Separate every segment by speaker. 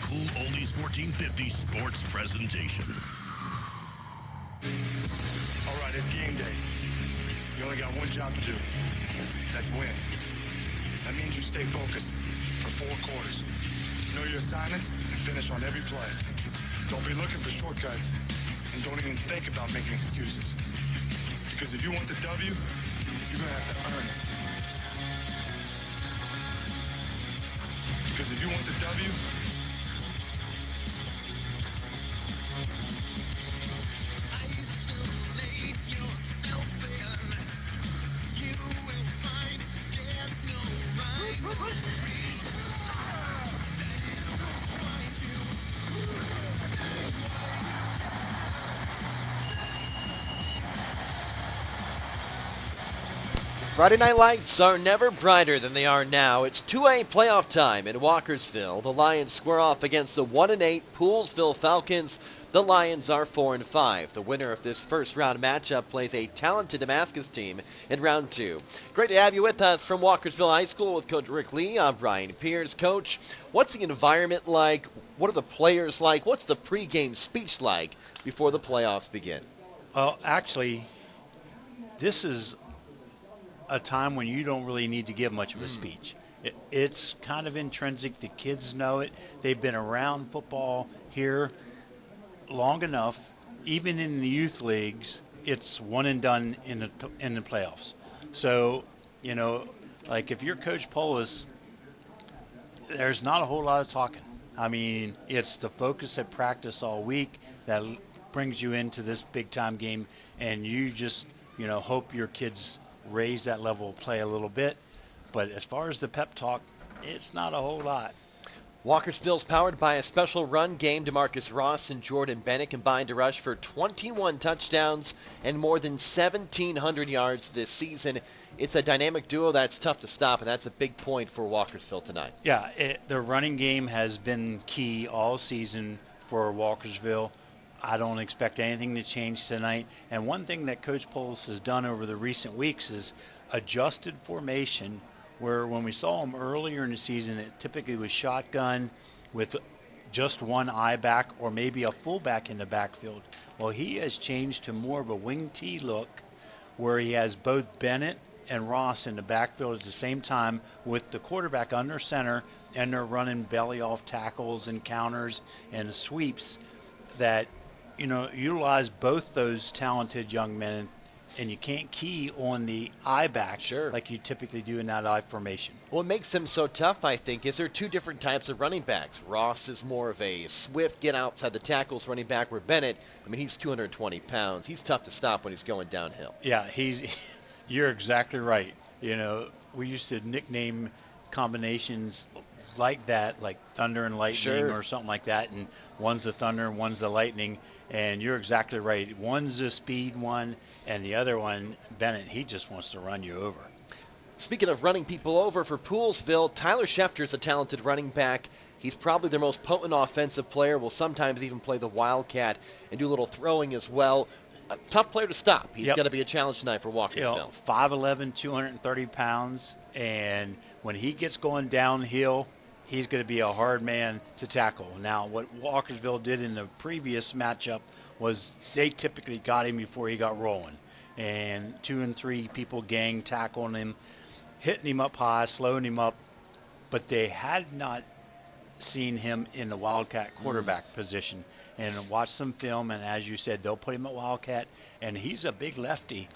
Speaker 1: Cool Oldies 1450 sports presentation.
Speaker 2: All right, it's game day. You only got one job to do. That's win. That means you stay focused for 4 quarters. Know your assignments and finish on every play. Don't be looking for shortcuts, and don't even think about making excuses. Because if you want the W, you're going to have to earn it. Because if you want the W,
Speaker 3: Friday night lights are never brighter than they are now. It's 2A playoff time in Walkersville. The Lions square off against the 1-8 Poolesville Falcons. The Lions are 4-5. The winner of this first round matchup plays a talented Damascus team in round 2. Great to have you with us from Walkersville High School with Coach Rick Lee. I'm Brian Pierce. Coach, what's the environment like? What are the players like? What's the pregame speech like before the playoffs begin?
Speaker 4: Well, actually, this is a time when you don't really need to give much of a speech. It's kind of intrinsic. The kids know it. They've been around football here long enough. Even in the youth leagues, it's one and done in the playoffs. So, you know, like if you're Coach Polis, there's not a whole lot of talking. I mean, it's the focus at practice all week that brings you into this big-time game, and you just, you know, hope your kids raise that level of play a little bit. But as far as the pep talk, it's not a whole lot.
Speaker 3: Walkersville's powered by a special run game. DeMarcus Ross and Jordan Bennett combined to rush for 21 touchdowns and more than 1,700 yards this season. It's a dynamic duo that's tough to stop, and that's a big point for Walkersville tonight.
Speaker 4: Yeah, the running game has been key all season for Walkersville. I don't expect anything to change tonight. And one thing that Coach Polis has done over the recent weeks is adjusted formation, where when we saw him earlier in the season, it typically was shotgun with just one eye back or maybe a fullback in the backfield. Well, he has changed to more of a wing T look, where he has both Bennett and Ross in the backfield at the same time with the quarterback under center, and they're running belly off tackles and counters and sweeps that, you know, utilize both those talented young men, and you can't key on the eye back like you typically do in that I formation.
Speaker 3: What makes them so tough, I think, is there are 2 different types of running backs. Ross is more of a swift, get outside the tackles running back, where Bennett, I mean, he's 220 pounds. He's tough to stop when he's going downhill.
Speaker 4: Yeah, you're exactly right. You know, we used to nickname combinations like that, like Thunder and Lightning or something like that, and one's the Thunder and one's the Lightning. And you're exactly right. One's a speed one, and the other one, Bennett, he just wants to run you over.
Speaker 3: Speaking of running people over for Poolesville, Tyler Schefter is a talented running back. He's probably their most potent offensive player, will sometimes even play the Wildcat and do a little throwing as well. A tough player to stop. He's got to be a challenge tonight for Walkersville.
Speaker 4: You know, 5'11", 230 pounds, and when he gets going downhill, he's going to be a hard man to tackle. Now, what Walkersville did in the previous matchup was they typically got him before he got rolling. And 2 and 3 people gang tackling him, hitting him up high, slowing him up. But they had not seen him in the Wildcat quarterback position. And watch some film, and as you said, they'll put him at Wildcat. And he's a big lefty.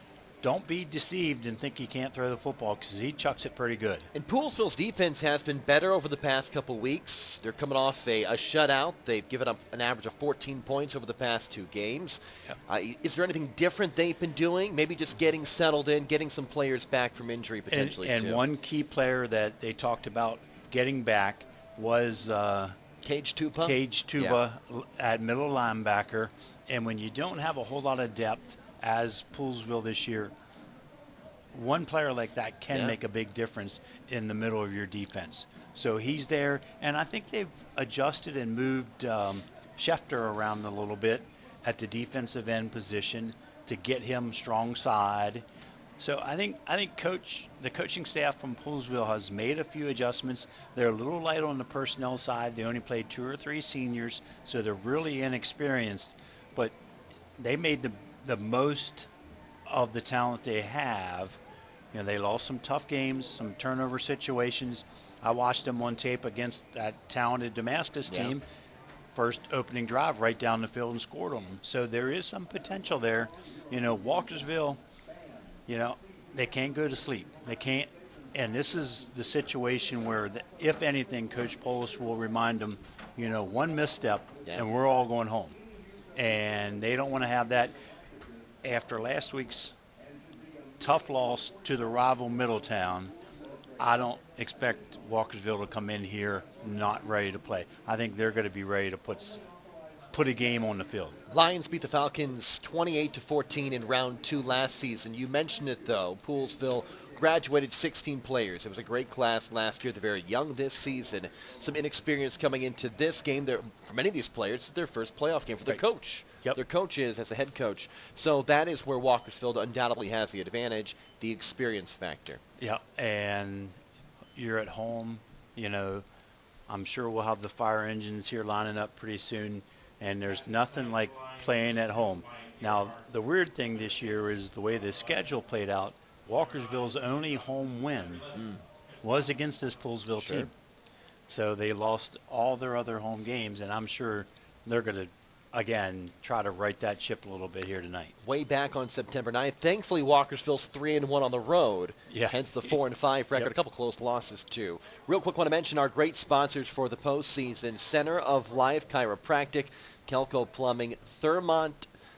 Speaker 4: Don't be deceived and think he can't throw the football, because he chucks it pretty good.
Speaker 3: And Poolesville's defense has been better over the past couple weeks. They're coming off a shutout. They've given up an average of 14 points over the past 2 games. Yep. Is there anything different they've been doing? Maybe just getting settled in, getting some players back from injury potentially,
Speaker 4: and
Speaker 3: too.
Speaker 4: One key player that they talked about getting back was
Speaker 3: Cage Tupa
Speaker 4: at middle linebacker. And when you don't have a whole lot of depth, as Poolesville this year, one player like that can make a big difference in the middle of your defense. So he's there, and I think they've adjusted and moved Schefter around a little bit at the defensive end position to get him strong side. So I think the coaching staff from Poolsville has made a few adjustments. They're a little light on the personnel side. They only played 2 or 3 seniors, so they're really inexperienced. But they made the most of the talent they have. You know, they lost some tough games, some turnover situations. I watched them on tape against that talented Damascus team. First opening drive right down the field and scored on them. So there is some potential there. You know, Walkersville, you know, they can't go to sleep. They can't. And this is the situation where, if anything, Coach Polis will remind them, you know, one misstep and we're all going home. And they don't want to have that after last week's tough loss to the rival Middletown. I don't expect Walkersville to come in here not ready to play. I think they're going to be ready to put a game on the field.
Speaker 3: Lions beat the Falcons 28-14 in round 2 last season. You mentioned it, though. Poolsville graduated 16 players. It was a great class last year. They're very young this season. Some inexperience coming into this game. For many of these players, it's their first playoff game for their coach. Their coach is as a head coach. So that is where Walkersville undoubtedly has the advantage, the experience factor.
Speaker 4: Yeah, and you're at home. You know, I'm sure we'll have the fire engines here lining up pretty soon, and there's nothing like playing at home. Now, the weird thing this year is the way the schedule played out. Walkersville's only home win was against this Poolsville team. So they lost all their other home games, and I'm sure they're going to, again, try to right that ship a little bit here tonight.
Speaker 3: Way back on September 9th. Thankfully, Walkersville's 3-1 on the road. Hence the 4-5 record. A couple close losses, too. Real quick, want to mention our great sponsors for the postseason. Center of Life Chiropractic, Kelco Plumbing, Thurmont,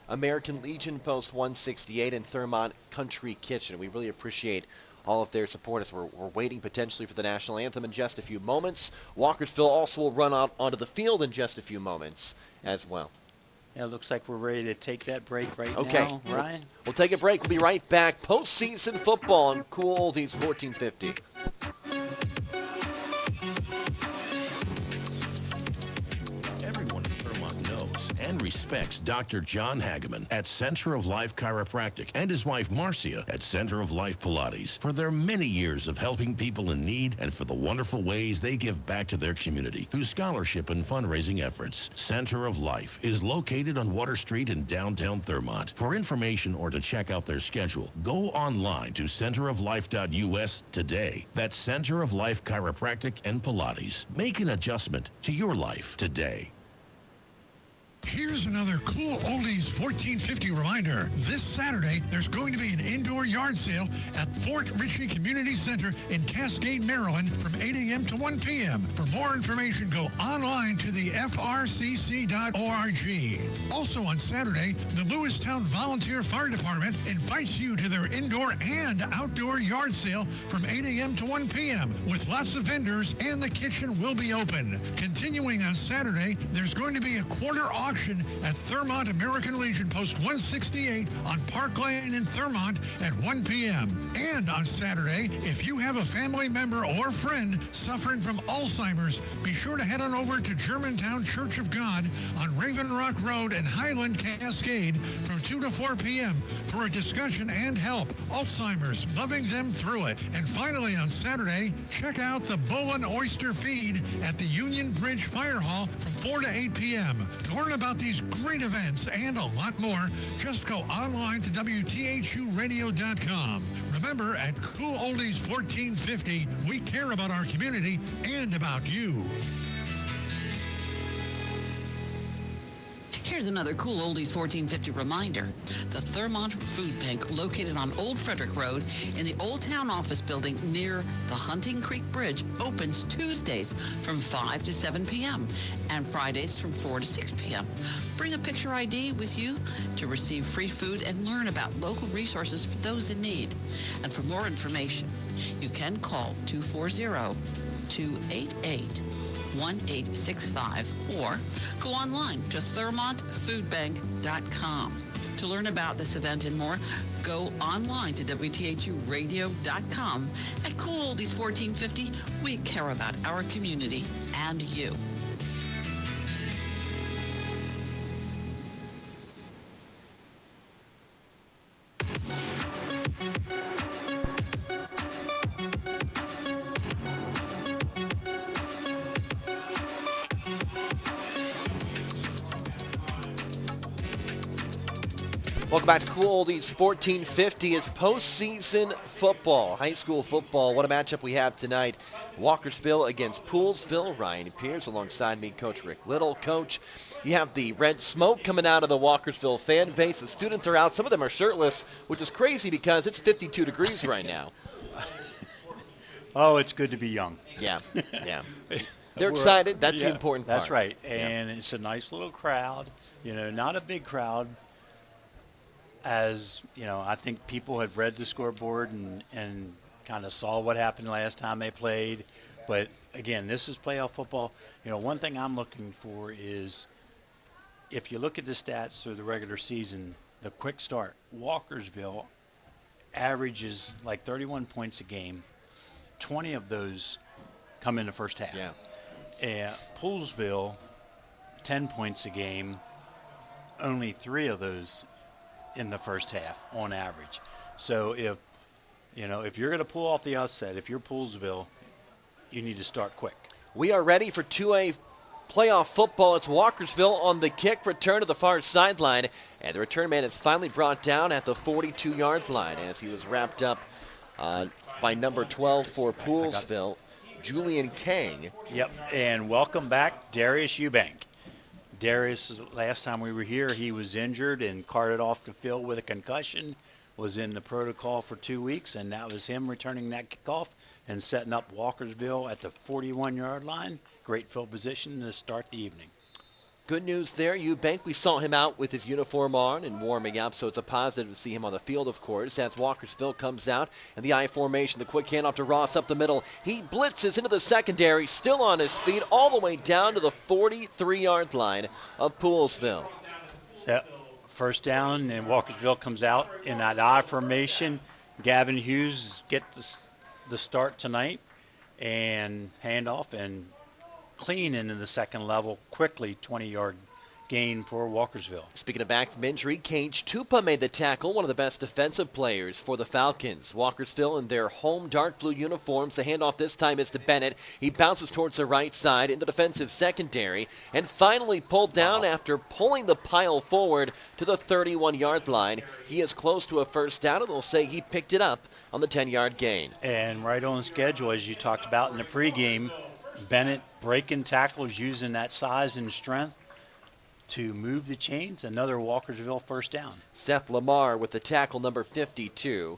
Speaker 3: American Legion Post 168, and Thurmont Country Kitchen. We really appreciate all of their support as we're waiting potentially for the national anthem in just a few moments. Walkersville also will run out onto the field in just a few moments as well.
Speaker 4: Yeah, it looks like we're ready to take that break now, Ryan.
Speaker 3: We'll take a break. We'll be right back. Postseason football on Cool Oldies 1450.
Speaker 1: Everyone in Vermont knows and respects Dr. John Hageman at Center of Life Chiropractic and his wife Marcia at Center of Life Pilates for their many years of helping people in need and for the wonderful ways they give back to their community through scholarship and fundraising efforts. Center of Life is located on Water Street in downtown Thurmont. For information or to check out their schedule, go online to centeroflife.us today. That's Center of Life Chiropractic and Pilates. Make an adjustment to your life today.
Speaker 5: Here's another Cool Oldies 1450 reminder. This Saturday, there's going to be an indoor yard sale at Fort Ritchie Community Center in Cascade, Maryland from 8 a.m. to 1 p.m. For more information, go online to the frcc.org. Also on Saturday, the Lewistown Volunteer Fire Department invites you to their indoor and outdoor yard sale from 8 a.m. to 1 p.m. with lots of vendors, and the kitchen will be open. Continuing on Saturday, there's going to be a quarter auction at Thurmont American Legion Post 168 on Park Lane in Thurmont at 1 p.m. And on Saturday, if you have a family member or friend suffering from Alzheimer's, be sure to head on over to Germantown Church of God on Raven Rock Road and Highland Cascade from 2 to 4 p.m. for a discussion and help. Alzheimer's, loving them through it. And finally on Saturday, check out the Bull and Oyster Feed at the Union Bridge Fire Hall from 4 to 8 p.m. To learn about these great events and a lot more, just go online to WTHUradio.com. Remember, at Cool Oldies 1450, we care about our community and about you.
Speaker 6: Here's another Cool Oldies 1450 reminder. The Thurmont Food Bank, located on Old Frederick Road in the Old Town Office Building near the Hunting Creek Bridge, opens Tuesdays from 5 to 7 p.m. and Fridays from 4 to 6 p.m. Bring a picture ID with you to receive free food and learn about local resources for those in need. And for more information, you can call 240-288-1865 or go online to ThurmontFoodBank.com. To learn about this event and more, go online to WTHUradio.com. At Cool Oldies 1450, we care about our community and you.
Speaker 3: Welcome back to Cool Oldies 1450. It's postseason football, high school football. What a matchup we have tonight. Walkersville against Poolesville. Ryan Pierce alongside me, Coach Rick Little. Coach, you have the red smoke coming out of the Walkersville fan base. The students are out. Some of them are shirtless, which is crazy because it's 52 degrees right now.
Speaker 4: Oh, it's good to be young.
Speaker 3: Yeah. They're excited. That's the important part.
Speaker 4: That's right. And it's a nice little crowd. Not a big crowd. As I think people had read the scoreboard and kind of saw what happened last time they played. But again, this is playoff football. One thing I'm looking for is, if you look at the stats through the regular season, the quick start, Walkersville averages like 31 points a game. 20 of those come in the first half.
Speaker 3: Yeah.
Speaker 4: And Poolesville, 10 points a game, only 3 of those in the first half on average. So if you're going to pull off the upset, if you're Poolesville, you need to start quick.
Speaker 3: We are ready for 2A playoff football. It's Walkersville on the kick return to the far sideline, and the return man is finally brought down at the 42-yard line as he was wrapped up by number 12 for Poolesville, Julian Kang.
Speaker 4: Yep, and welcome back, Darius Eubank. Darius, last time we were here, he was injured and carted off the field with a concussion, was in the protocol for 2 weeks, and that was him returning that kickoff and setting up Walkersville at the 41-yard line. Great field position to start the evening.
Speaker 3: Good news there, Eubank. We saw him out with his uniform on and warming up, so it's a positive to see him on the field, of course, as Walkersville comes out in the I formation. The quick handoff to Ross up the middle. He blitzes into the secondary, still on his feet, all the way down to the 43-yard line of Poolesville.
Speaker 4: Yep. First down, and Walkersville comes out in that I formation. Gavin Hughes gets the start tonight, and handoff and clean into the second level quickly, 20-yard gain for Walkersville.
Speaker 3: Speaking of back from injury, Cage Tupa made the tackle, one of the best defensive players for the Falcons. Walkersville in their home dark blue uniforms. The handoff this time is to Bennett. He bounces towards the right side in the defensive secondary and finally pulled down after pulling the pile forward to the 31-yard line. He is close to a first down, and they'll say he picked it up on the 10-yard gain.
Speaker 4: And right on schedule, as you talked about in the pregame, Bennett breaking tackles, using that size and strength to move the chains. Another Walkersville first down.
Speaker 3: Seth Lamar with the tackle number 52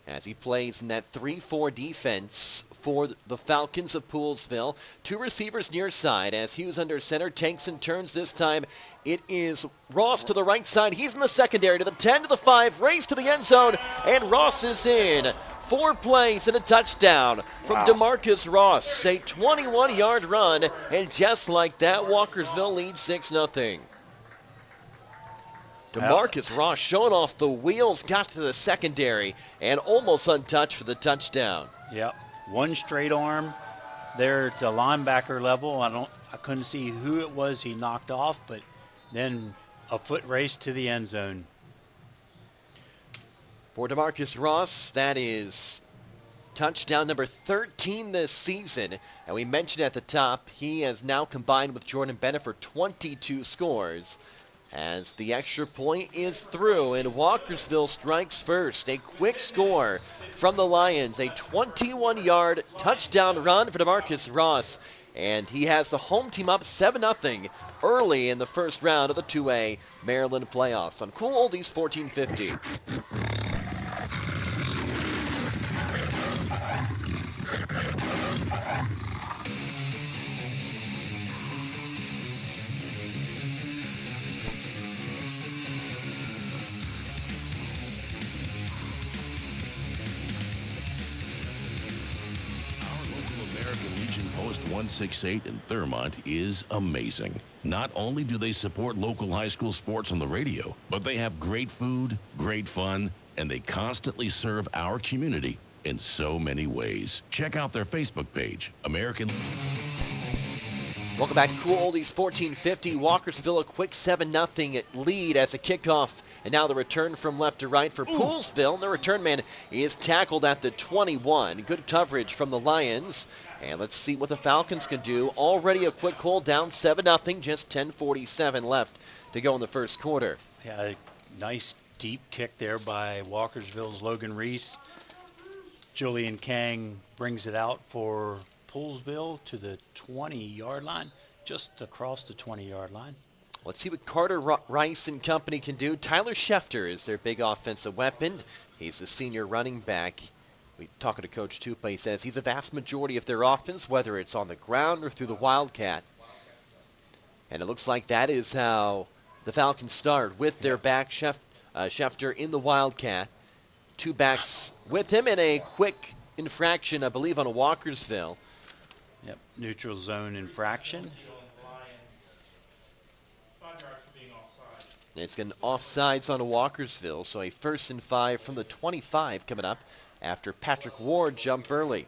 Speaker 3: as he plays in that 3-4 defense for the Falcons of Poolesville. 2 receivers near side as Hughes under center takes and turns this time. It is Ross to the right side. He's in the secondary to the 10 to the 5, race to the end zone, and Ross is in. 4 plays and a touchdown from DeMarcus Ross. A 21-yard run, and just like that, Walkersville leads 6-0. DeMarcus Ross showing off the wheels, got to the secondary, and almost untouched for the touchdown.
Speaker 4: Yep, one straight arm there at the linebacker level. I couldn't see who it was he knocked off, but then a foot race to the end zone.
Speaker 3: For DeMarcus Ross, that is touchdown number 13 this season. And we mentioned at the top, he has now combined with Jordan Bennett for 22 scores. As the extra point is through, and Walkersville strikes first. A quick score from the Lions, a 21-yard touchdown run for DeMarcus Ross. And he has the home team up 7-0 early in the first round of the 2A Maryland playoffs on Cool Oldies 1450.
Speaker 1: Post 168 in Thurmont is amazing. Not only do they support local high school sports on the radio, but they have great food, great fun, and they constantly serve our community in so many ways. Check out their Facebook page, American.
Speaker 3: Welcome back to Cool Oldies 1450. Walkersville a quick 7-0 lead as a kickoff. And now the return from left to right for Poolesville. And the return man is tackled at the 21. Good coverage from the Lions. And let's see what the Falcons can do. Already a quick hold down 7-0. Just 10:47 left to go in the first quarter.
Speaker 4: Yeah, nice deep kick there by Walkersville's Logan Reese. Julian Kang brings it out for Poolesville to the 20-yard line, just across the 20-yard line.
Speaker 3: Let's see what Carter Rice and company can do. Tyler Schefter is their big offensive weapon. He's the senior running back. We talking to Coach Tupa, he says he's a vast majority of their offense, whether it's on the ground or through the Wildcat. And it looks like that is how the Falcons start, with their back Schefter in the Wildcat. Two backs with him in a quick infraction, I believe, on a Walkersville.
Speaker 4: Yep, neutral zone infraction.
Speaker 3: It's an offsides on a Walkersville, so a 1st and 5 from the 25 coming up after Patrick Ward jumped early.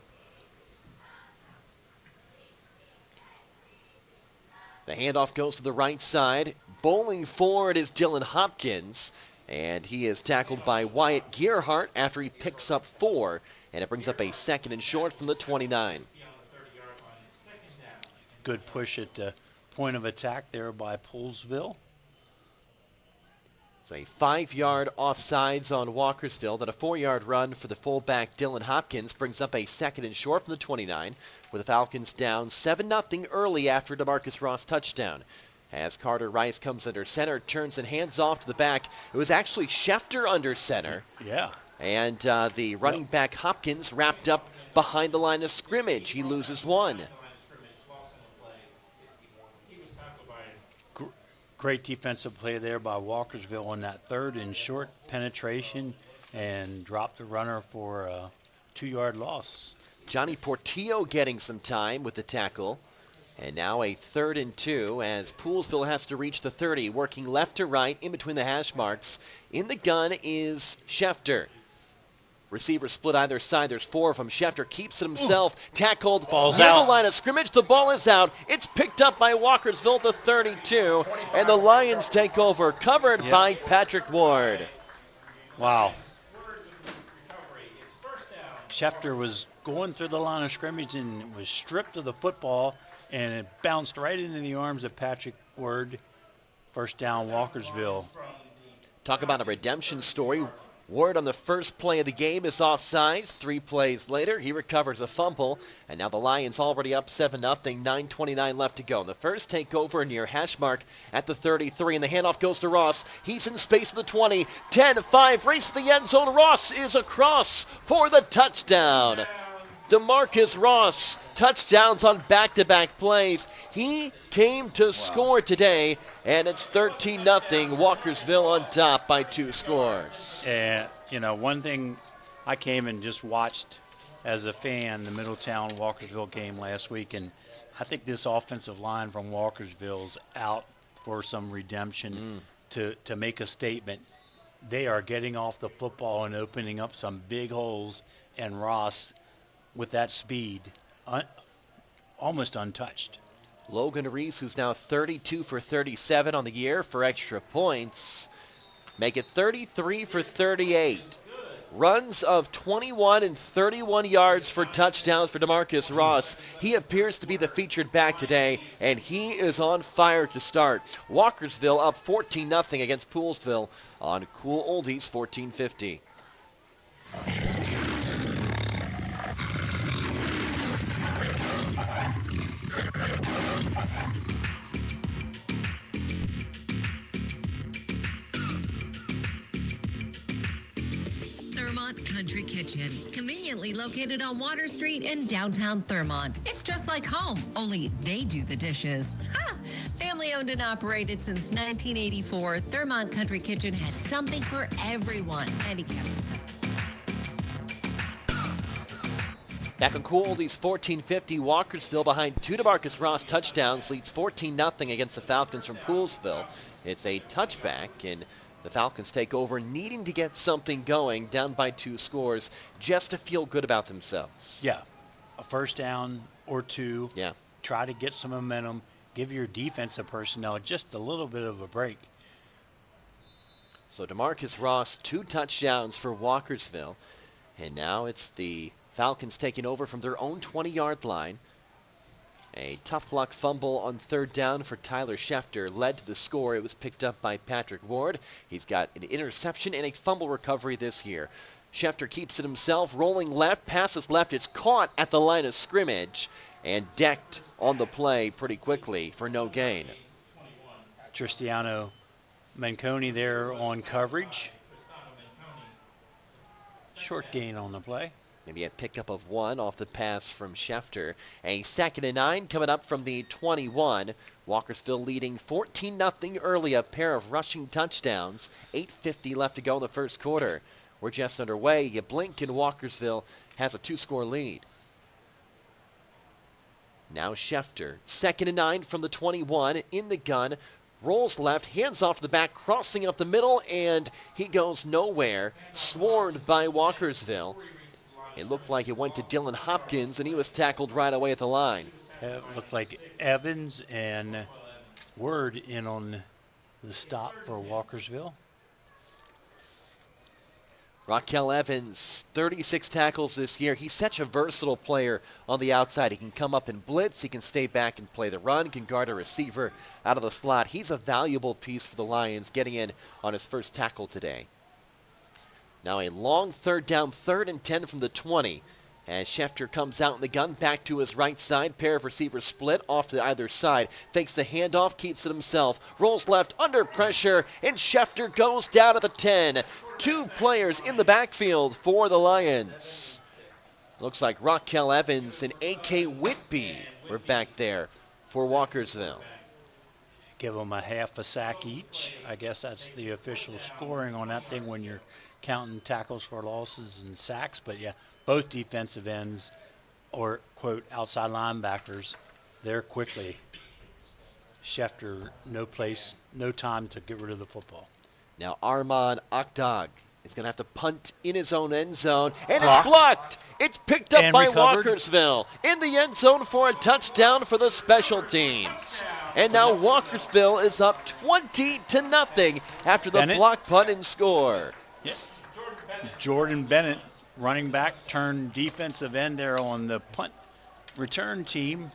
Speaker 3: The handoff goes to the right side. Bowling forward is Dylan Hopkins, and he is tackled by Wyatt Gearhart after he picks up 4, and it brings up a 2nd and short from the 29.
Speaker 4: Good push at the point of attack there by Poolesville.
Speaker 3: So a 5-yard offsides on Walkersville, then a 4-yard run for the fullback Dylan Hopkins brings up a 2nd and short from the 29, with the Falcons down 7-0 early after DeMarcus Ross touchdown. As Carter Rice comes under center, turns and hands off to the back. It was actually Schefter under center.
Speaker 4: Yeah.
Speaker 3: And the running back Hopkins wrapped up behind the line of scrimmage. He loses 1.
Speaker 4: Great defensive play there by Walkersville on that 3rd and short penetration, and dropped the runner for a 2-yard loss.
Speaker 3: Johnny Portillo getting some time with the tackle. And now a 3rd and 2 as Poolesville has to reach the 30, working left to right in between the hash marks. In the gun is Schefter. Receivers split either side. There's 4 of them. Schefter keeps it himself. Tackled near the line of scrimmage. The ball is out. It's picked up by Walkersville at the 32. And the Lions take over, covered by Patrick Ward.
Speaker 4: Wow. Schefter was going through the line of scrimmage and was stripped of the football, and it bounced right into the arms of Patrick Ward. 1st down, Walkersville.
Speaker 3: Talk about a redemption story. Ward on the first play of the game is offsides. 3 plays later, he recovers a fumble. And now the Lions already up 7-0, 9:29 left to go. The first takeover near hash mark at the 33, and the handoff goes to Ross. He's in space at the 20, 10-5, race to the end zone. Ross is across for the touchdown. DeMarcus Ross, touchdowns on back-to-back plays. He came to score today, and it's 13-0. Walkersville on top by 2 scores.
Speaker 4: And, one thing I came and just watched as a fan, the Middletown-Walkersville game last week, and I think this offensive line from Walkersville's out for some redemption to make a statement. They are getting off the football and opening up some big holes, and Ross, with that speed, almost untouched.
Speaker 3: Logan Reese, who's now 32 for 37 on the year for extra points, make it 33 for 38. Runs of 21 and 31 yards for touchdowns for DeMarcus Ross. He appears to be the featured back today, and he is on fire to start. Walkersville up 14-0 against Poolesville on Cool Oldies 1450.
Speaker 7: Country Kitchen, conveniently located on Water Street in downtown Thurmont. It's just like home, only they do the dishes. Family owned and operated since 1984, Thurmont Country Kitchen has something for everyone. Any covers.
Speaker 3: Back on Cool Oldies 1450, Walkersville behind 2 DeMarcus Ross touchdowns leads 14-0 against the Falcons from Poolesville. It's a touchback, and the Falcons take over, needing to get something going, down by 2 scores, just to feel good about themselves.
Speaker 4: Yeah, a 1st down or 2.
Speaker 3: Yeah.
Speaker 4: Try to get some momentum. Give your defensive personnel just a little bit of a break.
Speaker 3: So DeMarcus Ross, 2 touchdowns for Walkersville. And now it's the Falcons taking over from their own 20-yard line. A tough luck fumble on third down for Tyler Schefter led to the score. It was picked up by Patrick Ward. He's got an interception and a fumble recovery this year. Schefter keeps it himself, rolling left, passes left. It's caught at the line of scrimmage and decked on the play pretty quickly for no gain.
Speaker 4: Tristiano Manconi there on coverage. Short gain on the play.
Speaker 3: Maybe a pickup of 1 off the pass from Schefter. A 2nd and 9 coming up from the 21. Walkersville leading 14-0 early, a pair of rushing touchdowns. 8:50 left to go in the first quarter. We're just underway. You blink and Walkersville has a 2-score lead. Now Schefter, 2nd and 9 from the 21, in the gun. Rolls left, hands off the back, crossing up the middle, and he goes nowhere. Swarmed by Walkersville. It looked like it went to Dylan Hopkins, and he was tackled right away at the line.
Speaker 4: It looked like Evans and Word in on the stop for Walkersville.
Speaker 3: Raquel Evans, 36 tackles this year. He's such a versatile player on the outside. He can come up and blitz. He can stay back and play the run, can guard a receiver out of the slot. He's a valuable piece for the Lions, getting in on his first tackle today. Now a long third down, 3rd and 10 from the 20. As Schefter comes out in the gun, back to his right side. Pair of receivers split off to either side. Fakes the handoff, keeps it himself. Rolls left under pressure, and Schefter goes down at the 10. 2 players in the backfield for the Lions. Looks like Raquel Evans and A.K. Whitby were back there for Walkersville.
Speaker 4: Give them a half a sack each. I guess that's the official scoring on that thing when you're counting tackles for losses and sacks. But yeah, both defensive ends or, quote, outside linebackers, there quickly. Schefter, no time to get rid of the football.
Speaker 3: Now Armand Akdag is going to have to punt in his own end zone, and it's blocked. It's picked up
Speaker 4: And
Speaker 3: by
Speaker 4: recovered.
Speaker 3: Walkersville in the end zone for a touchdown for the special teams. And now Walkersville is up 20-0 after the
Speaker 4: Bennett.
Speaker 3: block punt and score.
Speaker 4: Yeah. Jordan Bennett, running back, turned defensive end there on the punt return team.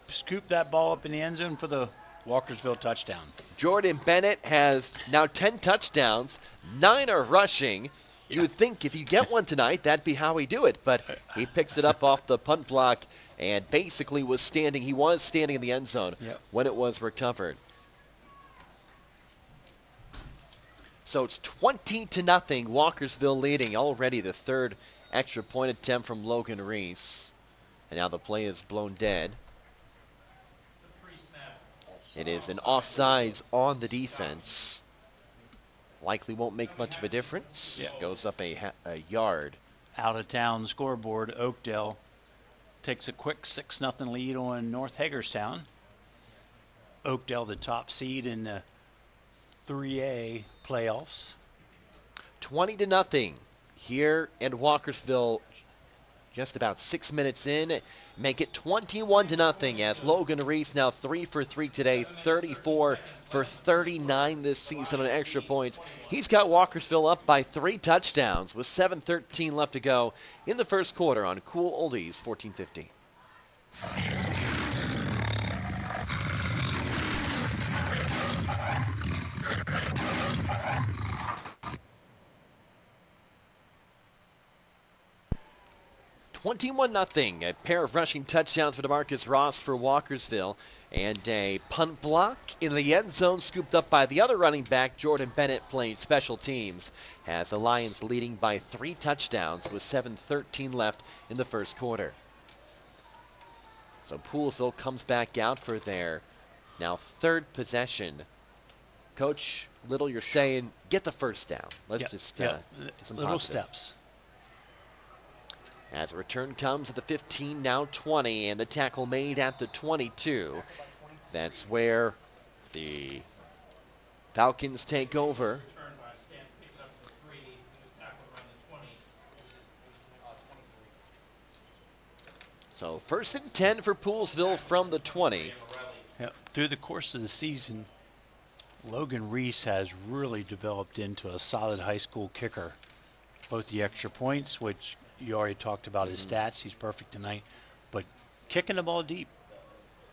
Speaker 4: Scooped that ball up in the end zone for the Walkersville touchdown.
Speaker 3: Jordan Bennett has now 10 touchdowns, 9 are rushing. You would think if you get one tonight, that'd be how we do it. But he picks it up off the punt block and basically was standing. He was standing in the end zone when it was recovered. So it's 20-0, Walkersville leading. Already the 3rd extra point attempt from Logan Reese. And now the play is blown dead. It is an offsides on the defense. Likely won't make much of a difference. Goes up a yard.
Speaker 4: Out of town scoreboard, Oakdale takes a quick 6-0 lead on North Hagerstown. Oakdale, the top seed in the 3A playoffs.
Speaker 3: 20-0 here in Walkersville. Just about 6 minutes in, make it 21-0 as Logan Reese now 3 for 3 today, 34 for 39 this season on extra points. He's got Walkersville up by 3 touchdowns with 7:13 left to go in the first quarter on Cool Oldies 1450. 21-0. A pair of rushing touchdowns for DeMarcus Ross for Walkersville. And a punt block in the end zone scooped up by the other running back, Jordan Bennett, playing special teams. Has the Lions leading by 3 touchdowns with 7:13 left in the first quarter. So Poolsville comes back out for their now 3rd possession. Coach Little, you're saying get the first down. Let's just get some
Speaker 4: little
Speaker 3: positive
Speaker 4: steps.
Speaker 3: As a return comes at the 15, now 20, and the tackle made at the 22. That's where the Falcons take over. So 1st and 10 for Poolsville from the 20.
Speaker 4: Through the course of the season, Logan Reese has really developed into a solid high school kicker. Both the extra points, which you already talked about his stats. He's perfect tonight. But kicking the ball deep.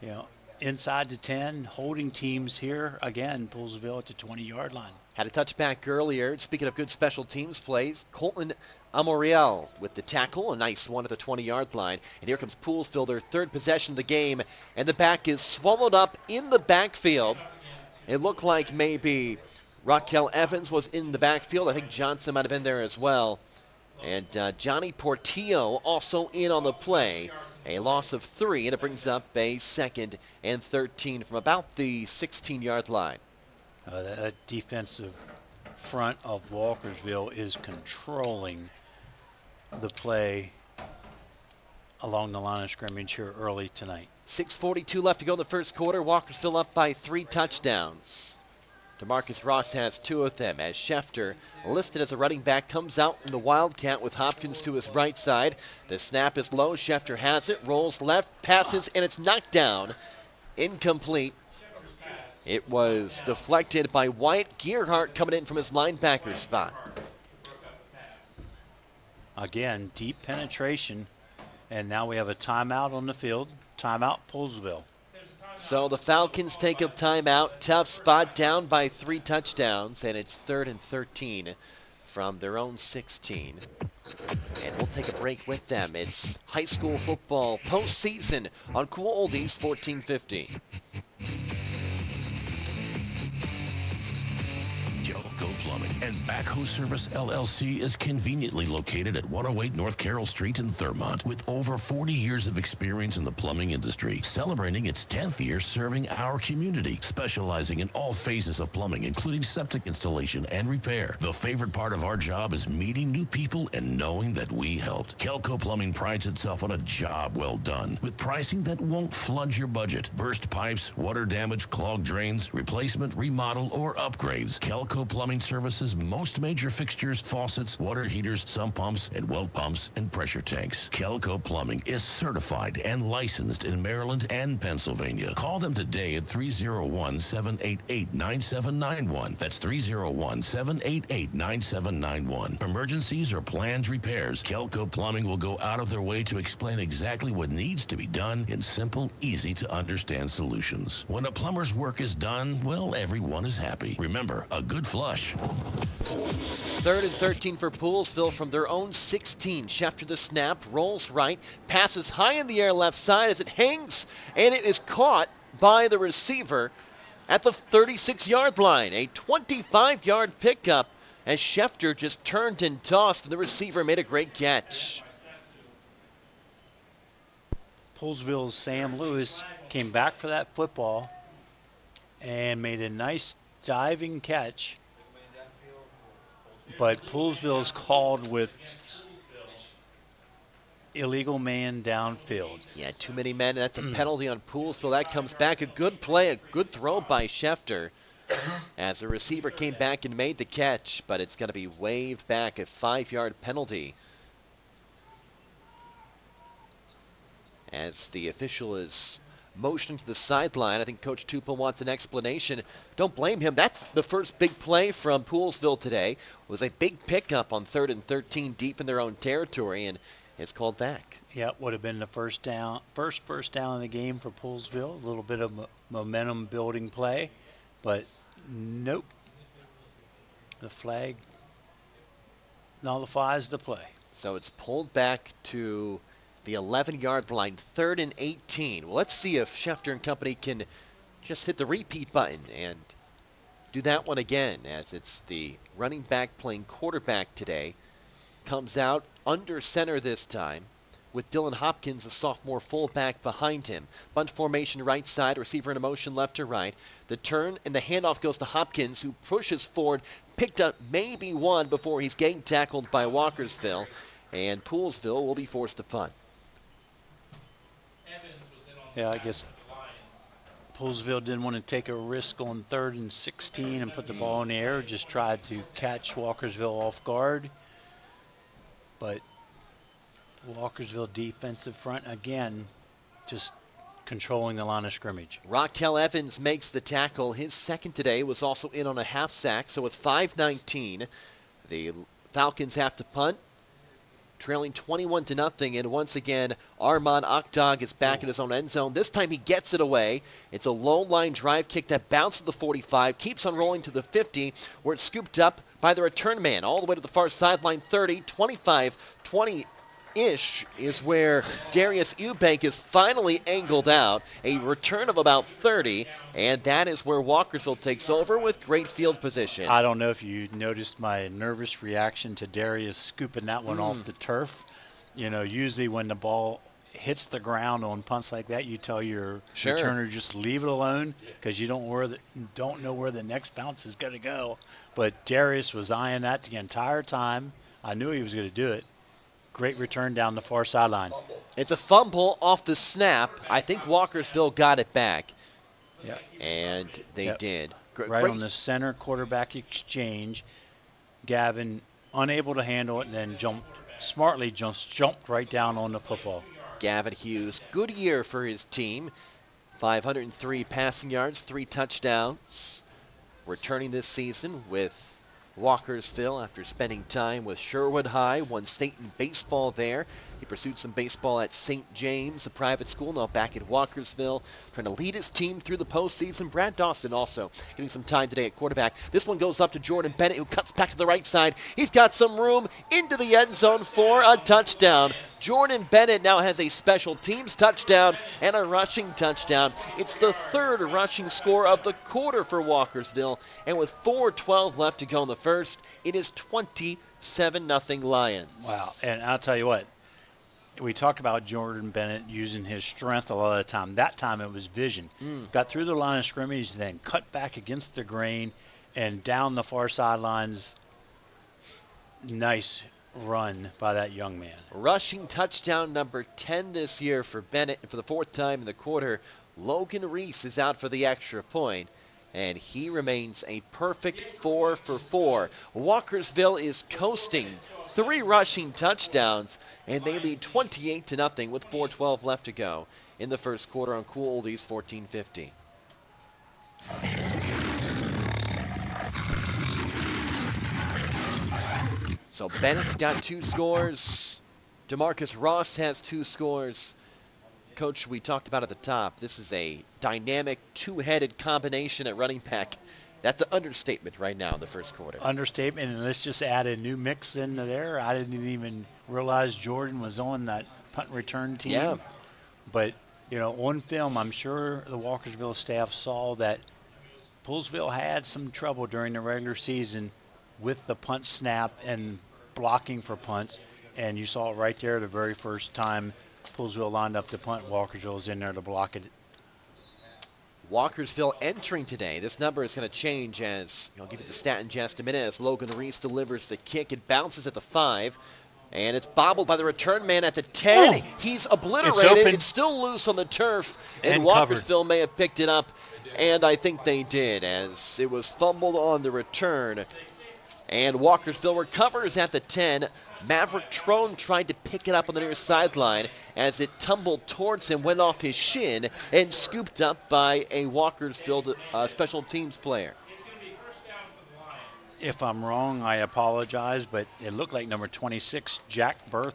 Speaker 4: You know, inside the 10, holding teams here. Again, Poolsville at the 20-yard line.
Speaker 3: Had a touchback earlier. Speaking of good special teams plays, Colton Amoriel with the tackle, a nice one at the 20-yard line. And here comes Poolsville, their third possession of the game, and the back is swallowed up in the backfield. It looked like maybe Raquel Evans was in the backfield. I think Johnson might have been there as well. And Johnny Portillo also in on the play. A loss of 3, and it brings up a 2nd and 13 from about the 16-yard line.
Speaker 4: That defensive front of Walkersville is controlling the play along the line of scrimmage here early tonight.
Speaker 3: 6:42 left to go in the first quarter. Walkersville up by 3 touchdowns. DeMarcus Ross has 2 of them as Schefter, listed as a running back, comes out in the Wildcat with Hopkins to his right side. The snap is low. Schefter has it, rolls left, passes, and it's knocked down. Incomplete. It was deflected by Wyatt Gearhart coming in from his linebacker spot.
Speaker 4: Again, deep penetration, and now we have a timeout on the field. Timeout, Poolsville.
Speaker 3: So the Falcons take a timeout. Tough spot, down by 3 touchdowns, and it's 3rd and 13 from their own 16. And we'll take a break with them. It's high school football postseason on Cool Oldies 1450.
Speaker 1: Plumbing and Backhoe Service LLC is conveniently located at 108 North Carroll Street in Thurmont with over 40 years of experience in the plumbing industry, celebrating its 10th year serving our community, specializing in all phases of plumbing, including septic installation and repair. The favorite part of our job is meeting new people and knowing that we helped. Kelco Plumbing prides itself on a job well done with pricing that won't flood your budget. Burst pipes, water damage, clogged drains, replacement, remodel, or upgrades. Kelco Plumbing services most major fixtures, faucets, water heaters, sump pumps, and well pumps and pressure tanks. Kelco Plumbing is certified and licensed in Maryland and Pennsylvania. Call them today at 301-788-9791. That's 301-788-9791. Emergencies or planned repairs, Kelco Plumbing will go out of their way to explain exactly what needs to be done in simple, easy to understand solutions. When a plumber's work is done, well, everyone is happy. Remember, a good flush.
Speaker 3: 3rd and 13 for Poolsville from their own 16. Schefter the snap, rolls right, passes high in the air left side as it hangs, and it is caught by the receiver at the 36-yard line. A 25-yard pickup as Schefter just turned and tossed, and the receiver made a great catch.
Speaker 4: Poolsville's Sam Lewis came back for that football and made a nice diving catch. But Poolsville's called with illegal man downfield.
Speaker 3: Yeah, too many men. That's a penalty on Poolsville. That comes back. A good play, a good throw by Schefter as the receiver came back and made the catch, but it's going to be waved back, a 5-yard penalty. As the official is motioning to the sideline, I think Coach Tupel wants an explanation. Don't blame him. That's the first big play from Poolsville today. It was a big pickup on 3rd and 13 deep in their own territory, and it's called back.
Speaker 4: Yeah, it would have been the first down in the game for Poolsville. A little bit of momentum building play, but nope. The flag nullifies the play.
Speaker 3: So it's pulled back to the 11-yard line, 3rd and 18. Well, let's see if Schefter and company can just hit the repeat button and do that one again, as it's the running back playing quarterback today. Comes out under center this time with Dylan Hopkins, a sophomore fullback, behind him. Bunch formation right side, receiver in motion left to right. The turn and the handoff goes to Hopkins, who pushes forward, picked up maybe one before he's getting tackled by Walkersville, and Poolsville will be forced to punt.
Speaker 4: Yeah, I guess Poolsville didn't want to take a risk on 3rd and 16 and put the ball in the air, just tried to catch Walkersville off guard. But Walkersville defensive front, again, just controlling the line of scrimmage.
Speaker 3: Raquel Evans makes the tackle. His second today, was also in on a half sack. So with 5:19, the Falcons have to punt. trailing 21-0, and once again, Armand Akdog is back in his own end zone. This time he gets it away. It's a low line drive kick that bounces the 45, keeps on rolling to the 50, where it's scooped up by the return man all the way to the far sideline 30, 25, 20-ish is where Darius Eubank is finally angled out. A return of about 30, and that is where Walkersville takes over with great field position.
Speaker 4: I don't know if you noticed my nervous reaction to Darius scooping that one off the turf. You know, usually when the ball hits the ground on punts like that, you tell your returner just leave it alone because you don't know where the next bounce is going to go. But Darius was eyeing that the entire time. I knew he was going to do it. Great return down the far sideline.
Speaker 3: It's a fumble off the snap. I think Walkersville got it back.
Speaker 4: Yeah.
Speaker 3: And they did.
Speaker 4: Right on the center quarterback exchange. Gavin unable to handle it and then jumped right down on the football.
Speaker 3: Gavin Hughes, good year for his team. 503 passing yards, 3 touchdowns. Returning this season with Walkersville after spending time with Sherwood High, won state in baseball there. He pursued some baseball at St. James, a private school, now back at Walkersville, trying to lead his team through the postseason. Brad Dawson also getting some time today at quarterback. This one goes up to Jordan Bennett, who cuts back to the right side. He's got some room into the end zone for a touchdown. Jordan Bennett now has a special teams touchdown and a rushing touchdown. It's the 3rd rushing score of the quarter for Walkersville, and with 4:12 left to go in the first, it is 27-0 Lions.
Speaker 4: Wow, and I'll tell you what, we talk about Jordan Bennett using his strength a lot of the time. That time it was vision. Got through the line of scrimmage, then cut back against the grain and down the far sidelines. Nice run by that young man.
Speaker 3: Rushing touchdown number 10 this year for Bennett. For the 4th time in the quarter, Logan Reese is out for the extra point, and he remains a perfect 4 for 4. Walkersville is coasting. 3 rushing touchdowns, and they lead 28-0 with 4:12 left to go in the first quarter on Cool Oldies 1450. So Bennett's got 2 scores. DeMarcus Ross has 2 scores. Coach, we talked about at the top, this is a dynamic 2-headed combination at running back. That's the understatement right now in the first quarter.
Speaker 4: Understatement, and let's just add a new mix into there. I didn't even realize Jordan was on that punt return team.
Speaker 3: Yeah.
Speaker 4: But, you know, on film, I'm sure the Walkersville staff saw that Poolesville had some trouble during the regular season with the punt snap and blocking for punts, and you saw it right there the very first time Poolesville lined up the punt. Walkersville was in there to block it.
Speaker 3: Walkersville entering today. This number is going to change as, I'll give you the stat in just a minute, as Logan Reese delivers the kick. It bounces at the 5, and it's bobbled by the return man at the 10.
Speaker 4: Oh,
Speaker 3: he's obliterated. It's still loose on the turf, and Walkersville may have picked it up, and I think they did, as it was fumbled on the return. And Walkersville recovers at the 10. Maverick Trone tried to pick it up on the near sideline as it tumbled towards him, went off his shin, and scooped up by a Walkersville special teams player.
Speaker 4: If I'm wrong, I apologize, but it looked like number 26, Jack Berth,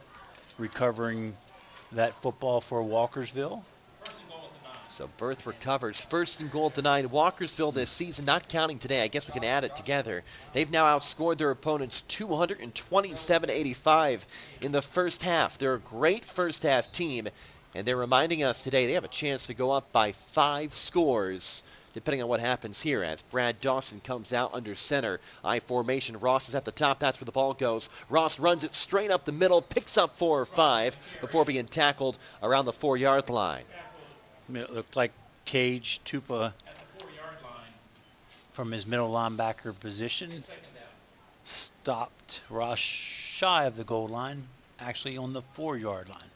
Speaker 4: recovering that football for Walkersville.
Speaker 3: So Berth recovers. 1st and goal at the 9. Walkersville this season, not counting today. I guess we can add it together. They've now outscored their opponents 227-85 in the first half. They're a great first half team, and they're reminding us today they have a chance to go up by 5 scores, depending on what happens here as Brad Dawson comes out under center. I formation. Ross is at the top. That's where the ball goes. Ross runs it straight up the middle, picks up 4 or 5 before being tackled around the 4-yard line.
Speaker 4: It looked like Cage Tupa from his middle linebacker position stopped Ross shy of the goal line, actually on the 4-yard line.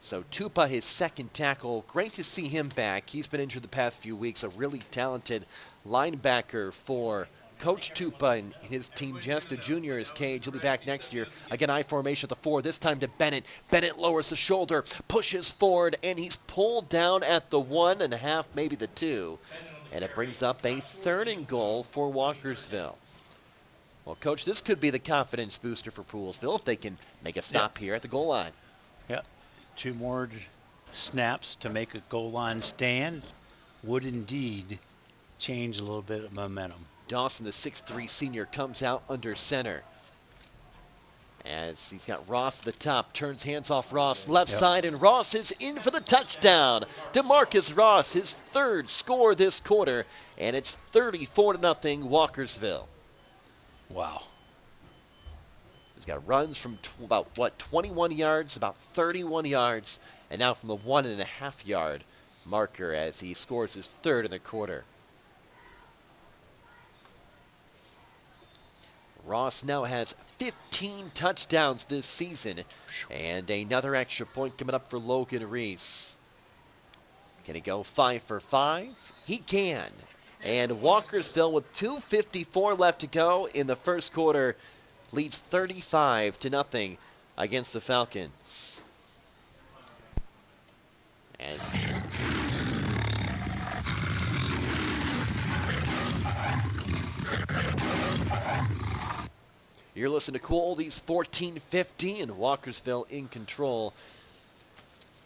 Speaker 3: So Tupa, his 2nd tackle. Great to see him back. He's been injured the past few weeks. A really talented linebacker for Coach Tupa and his team. Jester Jr. is Cage. He'll be back next year. Again, I formation at the 4. This time to Bennett. Bennett lowers the shoulder, pushes forward, and he's pulled down at the 1.5, maybe the 2. And it brings up a 3rd and goal for Walkersville. Well, Coach, this could be the confidence booster for Poolesville if they can make a stop here at the goal line.
Speaker 4: Yep. 2 more snaps to make a goal line stand would indeed change a little bit of momentum.
Speaker 3: Dawson, the 6'3 senior, comes out under center. As he's got Ross at the top, turns hands off Ross, left side, and Ross is in for the touchdown. DeMarcus Ross, his 3rd score this quarter, and it's 34-0 Walkersville.
Speaker 4: Wow.
Speaker 3: He's got runs from about 21 yards, about 31 yards, and now from the 1.5 yard marker as he scores his 3rd in the quarter. Ross now has 15 touchdowns this season, and another extra point coming up for Logan Reese. Can he go 5 for 5? He can. And Walkersville, with 2:54 left to go in the first quarter, leads 35-0 against the Falcons. And you're listening to Cool Oldies 1450 and Walkersville in control.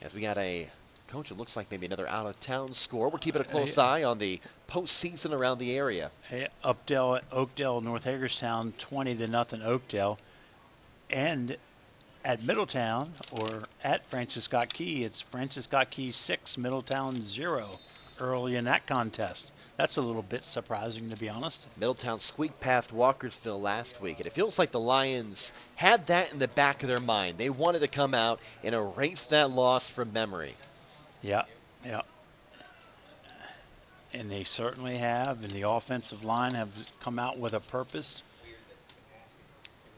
Speaker 3: As we got a coach, it looks like maybe another out-of-town score. We're keeping a close eye on the postseason around the area.
Speaker 4: Hey, Oakdale, North Hagerstown, 20-0 Oakdale. And at Middletown, or at Francis Scott Key, it's Francis Scott Key 6, Middletown 0 early in that contest. That's a little bit surprising, to be honest.
Speaker 3: Middletown squeaked past Walkersville last week, and it feels like the Lions had that in the back of their mind. They wanted to come out and erase that loss from memory.
Speaker 4: Yeah. And they certainly have, and the offensive line have come out with a purpose.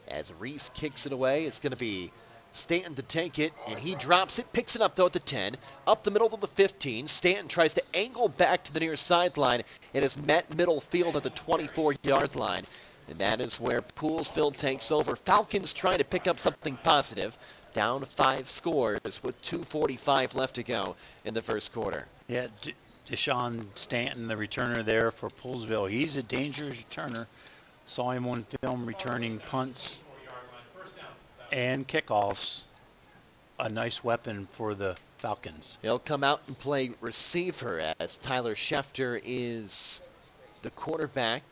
Speaker 3: As Reese kicks it away, it's going to be Stanton to take it, and he drops it, picks it up though at the 10, up the middle to the 15. Stanton tries to angle back to the near sideline and is met middle field at the 24-yard line. And that is where Poolesville takes over. Falcons trying to pick up something positive. Down 5 scores with 2:45 left to go in the first quarter.
Speaker 4: Yeah, Deshaun Stanton, the returner there for Poolesville. He's a dangerous returner. Saw him on film returning punts and kickoffs. A nice weapon for the Falcons.
Speaker 3: He'll come out and play receiver as Tyler Schefter is the quarterback.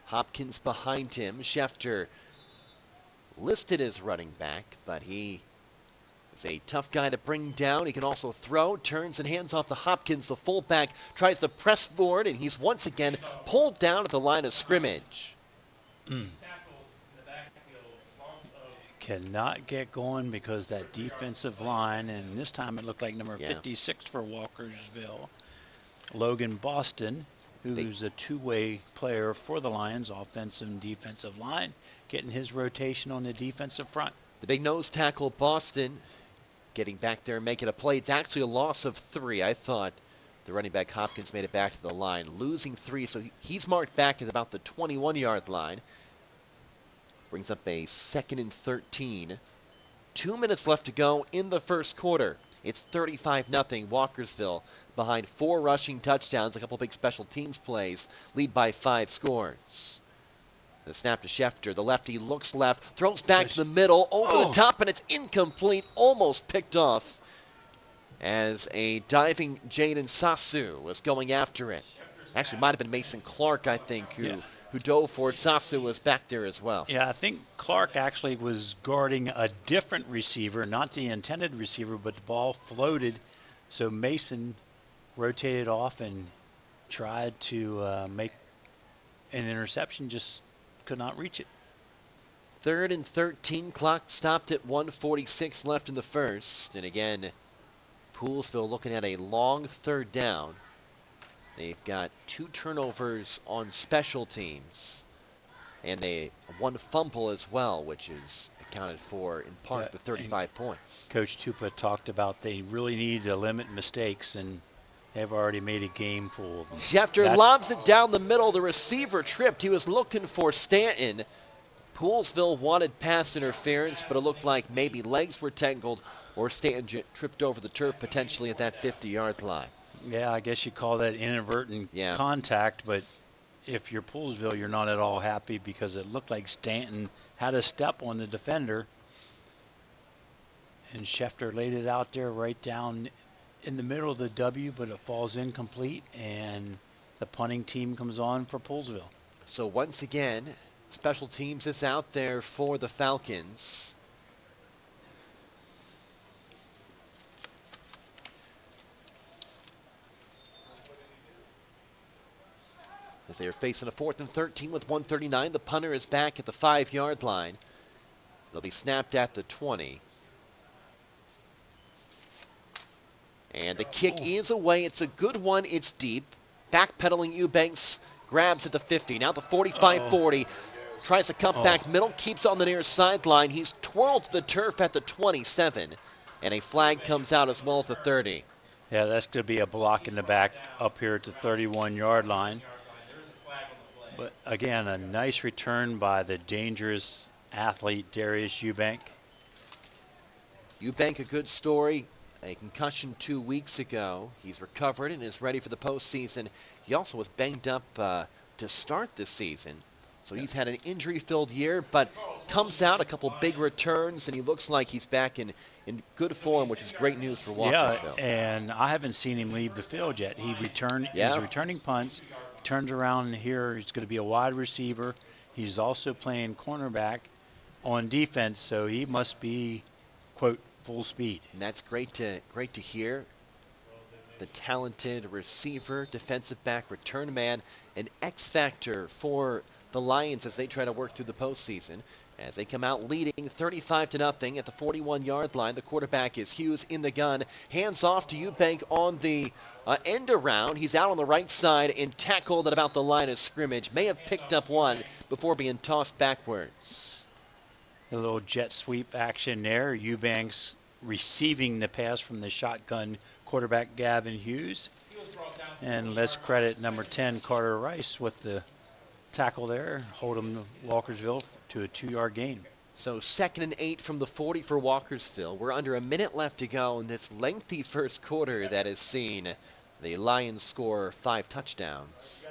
Speaker 3: Hopkins behind him. Schefter listed as running back, but he is a tough guy to bring down. He can also throw, turns and hands off to Hopkins. The fullback tries to press forward, and he's once again pulled down at the line of scrimmage.
Speaker 4: Cannot get going because that defensive line, and this time it looked like number 56 for Walkersville, Logan Boston, who's a two-way player for the Lions, offensive and defensive line, getting his rotation on the defensive front.
Speaker 3: The big nose tackle, Boston, getting back there and making a play. It's actually a loss of 3. I thought the running back Hopkins made it back to the line, losing 3, so he's marked back at about the 21-yard line. Brings up a 2nd and 13. 2 minutes left to go in the first quarter. It's 35-0 Walkersville behind 4 rushing touchdowns, a couple big special teams plays, lead by 5 scores. The snap to Schefter. The lefty looks left, throws back to the middle, over the top, and it's incomplete, almost picked off as a diving Jaden Sasu was going after it. Actually, might have been Mason Clark, I think, who dove for it. Sasu was back there as well.
Speaker 4: Yeah, I think Clark actually was guarding a different receiver, not the intended receiver, but the ball floated. So Mason rotated off and tried to make an interception, just could not reach it.
Speaker 3: 3rd and 13, clock stopped at 1:46 left in the first. And again, Poolesville looking at a long 3rd down. They've got 2 turnovers on special teams, and they 1 fumble as well, which is accounted for in part the 35 points.
Speaker 4: Coach Tupa talked about they really need to limit mistakes, and they've already made a game full of them.
Speaker 3: Schefter lobs it down the middle. The receiver tripped. He was looking for Stanton. Poolesville wanted pass interference, but it looked like maybe legs were tangled or Stanton tripped over the turf potentially at that 50-yard line.
Speaker 4: Yeah, I guess you call that inadvertent contact, but if you're Poolesville, you're not at all happy because it looked like Stanton had a step on the defender. And Schefter laid it out there right down in the middle of the W, but it falls incomplete, and the punting team comes on for Poolesville.
Speaker 3: So once again, special teams is out there for the Falcons. As they are facing a 4th and 13 with 1:39, the punter is back at the 5-yard line. They'll be snapped at the 20. And the kick is away. It's a good one. It's deep. Backpedaling Eubanks grabs at the 50. Now the 45-40. Tries to come back middle. Keeps on the near sideline. He's twirled to the turf at the 27. And a flag comes out as well at the 30.
Speaker 4: Yeah, that's going to be a block in the back up here at the 31-yard line. But again, a nice return by the dangerous athlete Darius Eubank.
Speaker 3: Eubank, a good story. A concussion 2 weeks ago. He's recovered and is ready for the postseason. He also was banged up to start this season. So he's had an injury-filled year, but comes out, a couple big returns, and he looks like he's back in good form, which is great news for Walkersville.
Speaker 4: Yeah, and I haven't seen him leave the field yet. He's returning punts, turns around here. He's going to be a wide receiver. He's also playing cornerback on defense, so he must be, quote, full speed.
Speaker 3: And that's great to hear. The talented receiver, defensive back, return man, an X factor for the Lions as they try to work through the postseason. As they come out leading 35-0 at the 41-yard line. The quarterback is Hughes in the gun. Hands off to Eubank on the end around. He's out on the right side and tackled at about the line of scrimmage. May have picked up one before being tossed backwards.
Speaker 4: A little jet sweep action there. Eubanks receiving the pass from the shotgun quarterback Gavin Hughes. And let's credit number 10, Carter Rice, with the tackle there. Hold him to Walkersville to a 2-yard gain.
Speaker 3: So 2nd and 8 from the 40 for Walkersville. We're under a minute left to go in this lengthy first quarter that has seen the Lions score 5 touchdowns.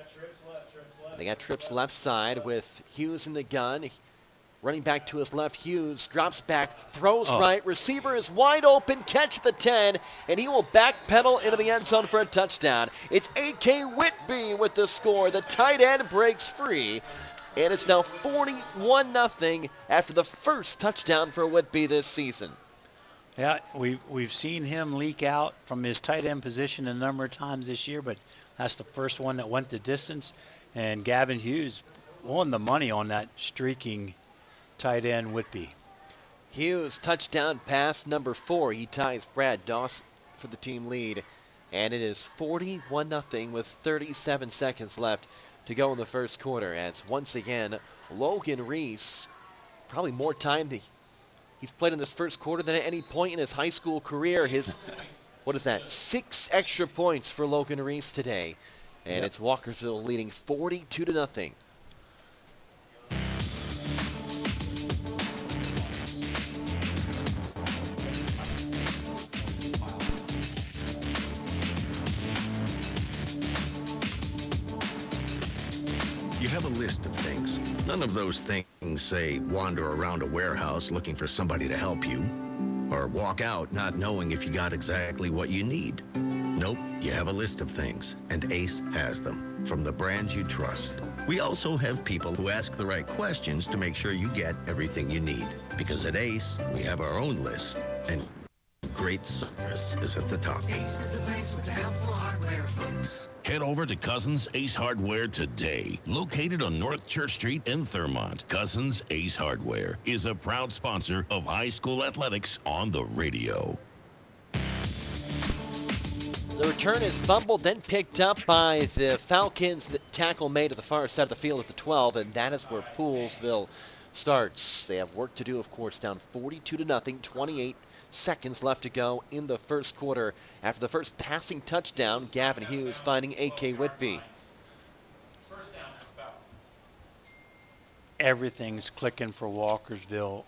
Speaker 3: They got trips left side with Hughes in the gun. Running back to his left, Hughes drops back, throws right. Receiver is wide open, catch the 10, and he will backpedal into the end zone for a touchdown. It's A.K. Whitby with the score. The tight end breaks free, and it's now 41-0 after the first touchdown for Whitby this season.
Speaker 4: Yeah, we've seen him leak out from his tight end position a number of times this year, but that's the first one that went the distance. And Gavin Hughes won the money on that streaking tight end Whitby.
Speaker 3: Hughes, touchdown pass number 4. He ties Brad Dawson for the team lead. And it is 41-0 with 37 seconds left to go in the first quarter. As once again, Logan Reese, probably more time he's played in this first quarter than at any point in his high school career. His, 6 extra points for Logan Reese today. And it's Walkersville leading 42-0.
Speaker 1: You have a list of things. None of those things say wander around a warehouse looking for somebody to help you, or walk out not knowing if you got exactly what you need. Nope, you have a list of things, and Ace has them, from the brands you trust. We also have people who ask the right questions to make sure you get everything you need. Because at Ace, we have our own list, and great service is at the top.
Speaker 8: Ace is the place with the helpful hardware, folks.
Speaker 1: Head over to Cousins Ace Hardware today. Located on North Church Street in Thurmont, Cousins Ace Hardware is a proud sponsor of high school athletics on the radio.
Speaker 3: The return is fumbled, then picked up by the Falcons. The tackle made at the far side of the field at the 12, and that is where Poolesville starts. They have work to do, of course, down 42-0, 28 seconds left to go in the first quarter. After the first passing touchdown, Gavin Hughes finding A.K. Whitby.
Speaker 4: Everything's clicking for Walkersville.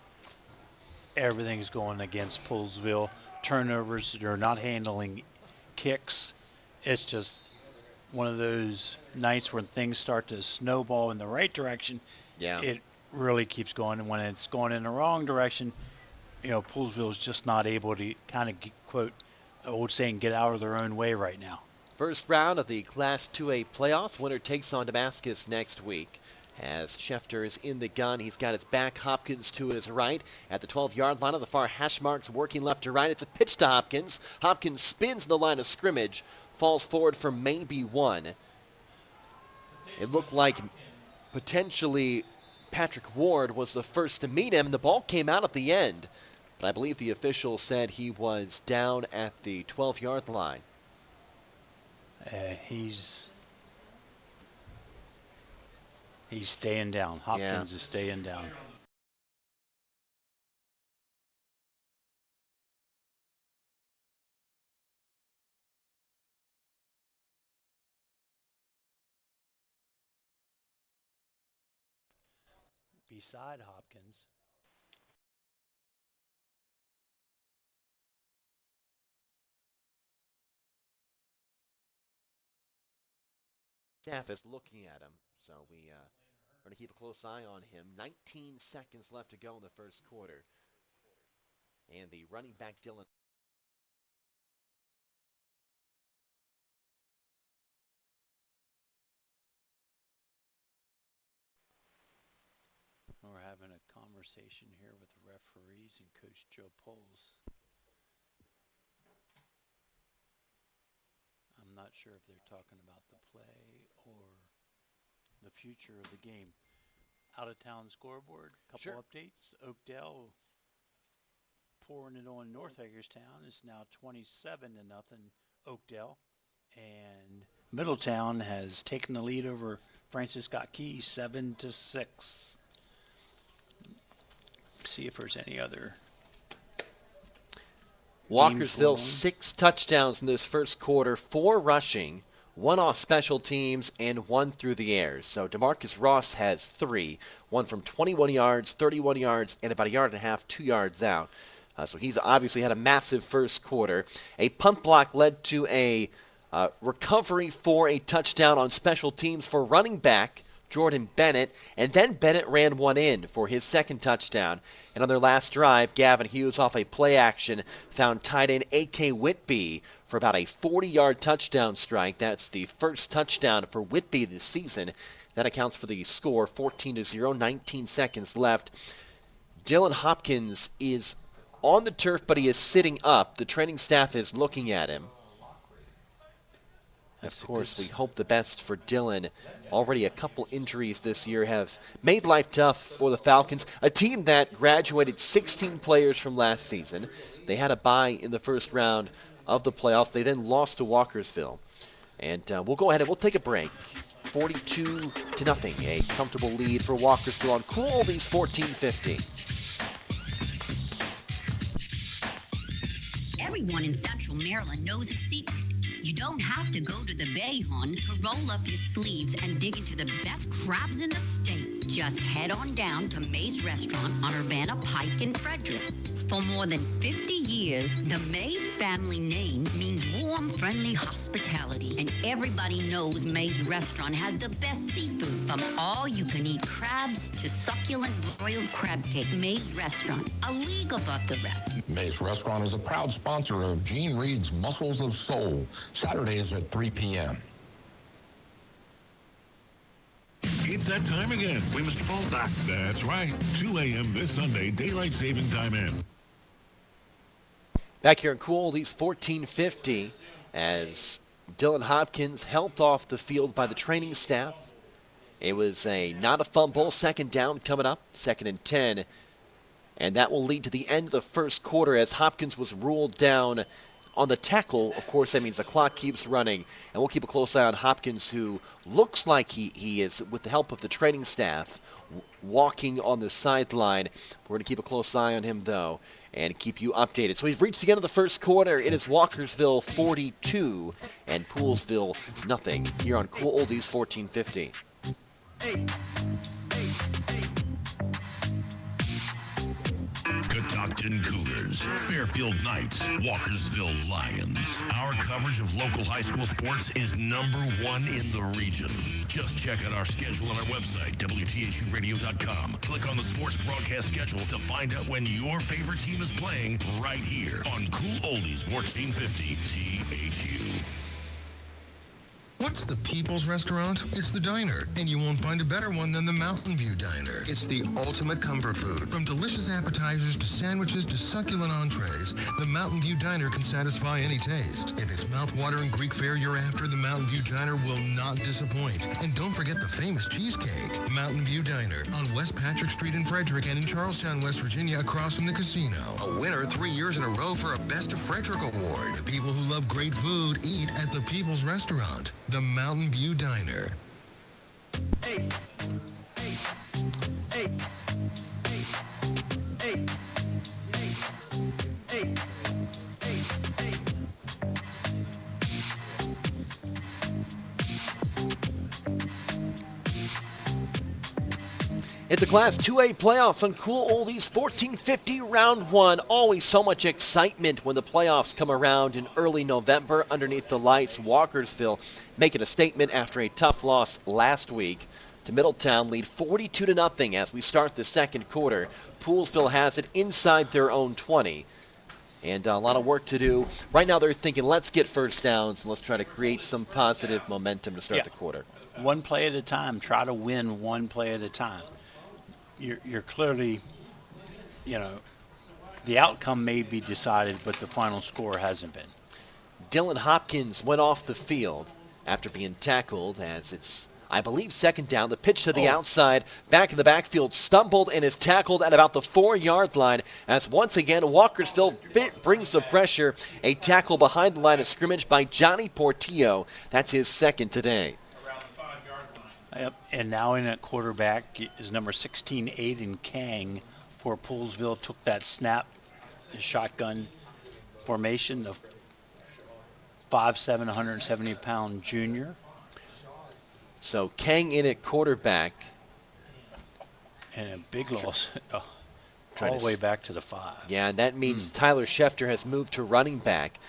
Speaker 4: Everything's going against Poolesville. Turnovers, they're not handling kicks. It's just one of those nights when things start to snowball in the right direction.
Speaker 3: Yeah.
Speaker 4: It really keeps going, and when it's going in the wrong direction, Poolesville is just not able to kind of quote the old saying, get out of their own way right now.
Speaker 3: First round of the Class 2A playoffs. Winner takes on Damascus next week. As Schefter is in the gun, he's got his back, Hopkins to his right. At the 12-yard line on the far hash marks, working left to right. It's a pitch to Hopkins. Hopkins spins the line of scrimmage, falls forward for maybe one. It looked like potentially Patrick Ward was the first to meet him. The ball came out at the end, but I believe the official said he was down at the 12-yard line.
Speaker 4: He's staying down. Hopkins is staying down. Beside Hopkins.
Speaker 3: Staff is looking at him, so we are going to keep a close eye on him. 19 seconds left to go in the first quarter. And the running back, Dylan.
Speaker 4: We're having a conversation here with the referees and Coach Joe Poles. I'm not sure if they're talking about the play or the future of the game. Out-of-town scoreboard, couple updates. Oakdale pouring it on North Hagerstown. It's now 27-0 Oakdale. And Middletown has taken the lead over Francis Scott Key 7-6. See if there's any other.
Speaker 3: Walkersville, 6 touchdowns in this first quarter, 4 rushing, 1 off special teams, and 1 through the air. So DeMarcus Ross has 3, 1 from 21 yards, 31 yards, and about 1.5 yards, 2 yards out. So he's obviously had a massive first quarter. A punt block led to a recovery for a touchdown on special teams for running back Jordan Bennett, and then Bennett ran one in for his second touchdown. And on their last drive, Gavin Hughes off a play action found tight end A.K. Whitby for about a 40-yard touchdown strike. That's the first touchdown for Whitby this season. That accounts for the score, 14-0, 19 seconds left. Dylan Hopkins is on the turf, but he is sitting up. The training staff is looking at him. Of course, we hope the best for Dylan. Already a couple injuries this year have made life tough for the Falcons, a team that graduated 16 players from last season. They had a bye in the first round of the playoffs. They then lost to Walkersville. And we'll go ahead and we'll take a break. 42-0, a comfortable lead for Walkersville on Cool Oldies 1450.
Speaker 9: Everyone in Central Maryland knows a secret. You don't have to go to the Bay, hon, to roll up your sleeves and dig into the best crabs in the state. Just head on down to May's Restaurant on Urbana Pike in Frederick. For more than 50 years, the May family name means warm, friendly hospitality. And everybody knows May's Restaurant has the best seafood, from all-you-can-eat crabs to succulent broiled crab cake. May's Restaurant, a league above the rest.
Speaker 10: May's Restaurant is a proud sponsor of Gene Reed's Muscles of Soul, Saturdays at 3 p.m.
Speaker 5: It's that time again. We must fall back. That's right. 2 a.m. this Sunday, daylight saving time ends.
Speaker 3: Back here in Cool Oldies 1450 as Dylan Hopkins helped off the field by the training staff. It was not a fumble. Second down coming up, 2nd and 10. And that will lead to the end of the first quarter as Hopkins was ruled down on the tackle. Of course, that means the clock keeps running. And we'll keep a close eye on Hopkins, who looks like he is, with the help of the training staff, walking on the sideline. We're going to keep a close eye on him, though, and keep you updated. So we've reached the end of the first quarter. It is Walkersville 42 and Poolesville nothing here on Cool Oldies 1450.
Speaker 1: Catoctin Cougars Tigers, Fairfield Knights, Walkersville Lions. Our coverage of local high school sports is #1 in the region. Just check out our schedule on our website, WTHUradio.com. Click on the sports broadcast schedule to find out when your favorite team is playing right here on Cool Oldies 1450 THU.
Speaker 11: What's the People's Restaurant? It's the diner, and you won't find a better one than the Mountain View Diner. It's the ultimate comfort food. From delicious appetizers to sandwiches to succulent entrees, the Mountain View Diner can satisfy any taste. If it's mouth-watering Greek fare you're after, the Mountain View Diner will not disappoint. And don't forget the famous cheesecake. Mountain View Diner on West Patrick Street in Frederick and in Charlestown, West Virginia, across from the casino. A winner 3 years in a row for a Best of Frederick Award. The people who love great food eat at the People's Restaurant. The Mountain View Diner. Hey, hey, hey, hey, hey, hey, hey, hey, hey.
Speaker 3: It's a Class 2A playoffs on Cool Oldies 1450 Round 1. Always so much excitement when the playoffs come around in early November. Underneath the lights, Walkersville making a statement after a tough loss last week to Middletown. Lead 42-0 as we start the second quarter. Poolsville has it inside their own 20. And a lot of work to do. Right now they're thinking, let's get first downs and let's try to create some positive momentum to start the quarter.
Speaker 4: One play at a time. Try to win one play at a time. You're clearly, the outcome may be decided, but the final score hasn't been.
Speaker 3: Dylan Hopkins went off the field after being tackled as it's, I believe, second down. The pitch to the outside, back in the backfield, stumbled and is tackled at about the 4-yard line as once again Walkersville brings the pressure. A tackle behind the line of scrimmage by Johnny Portillo. That's his second today.
Speaker 4: Yep, and now in at quarterback is number 16, Aiden Kang for Poolsville. Took that snap, shotgun formation of 5'7", 170-pound junior.
Speaker 3: So Kang in at quarterback.
Speaker 4: And a big loss all the way back to the 5.
Speaker 3: Yeah, and that means Tyler Schefter has moved to running back.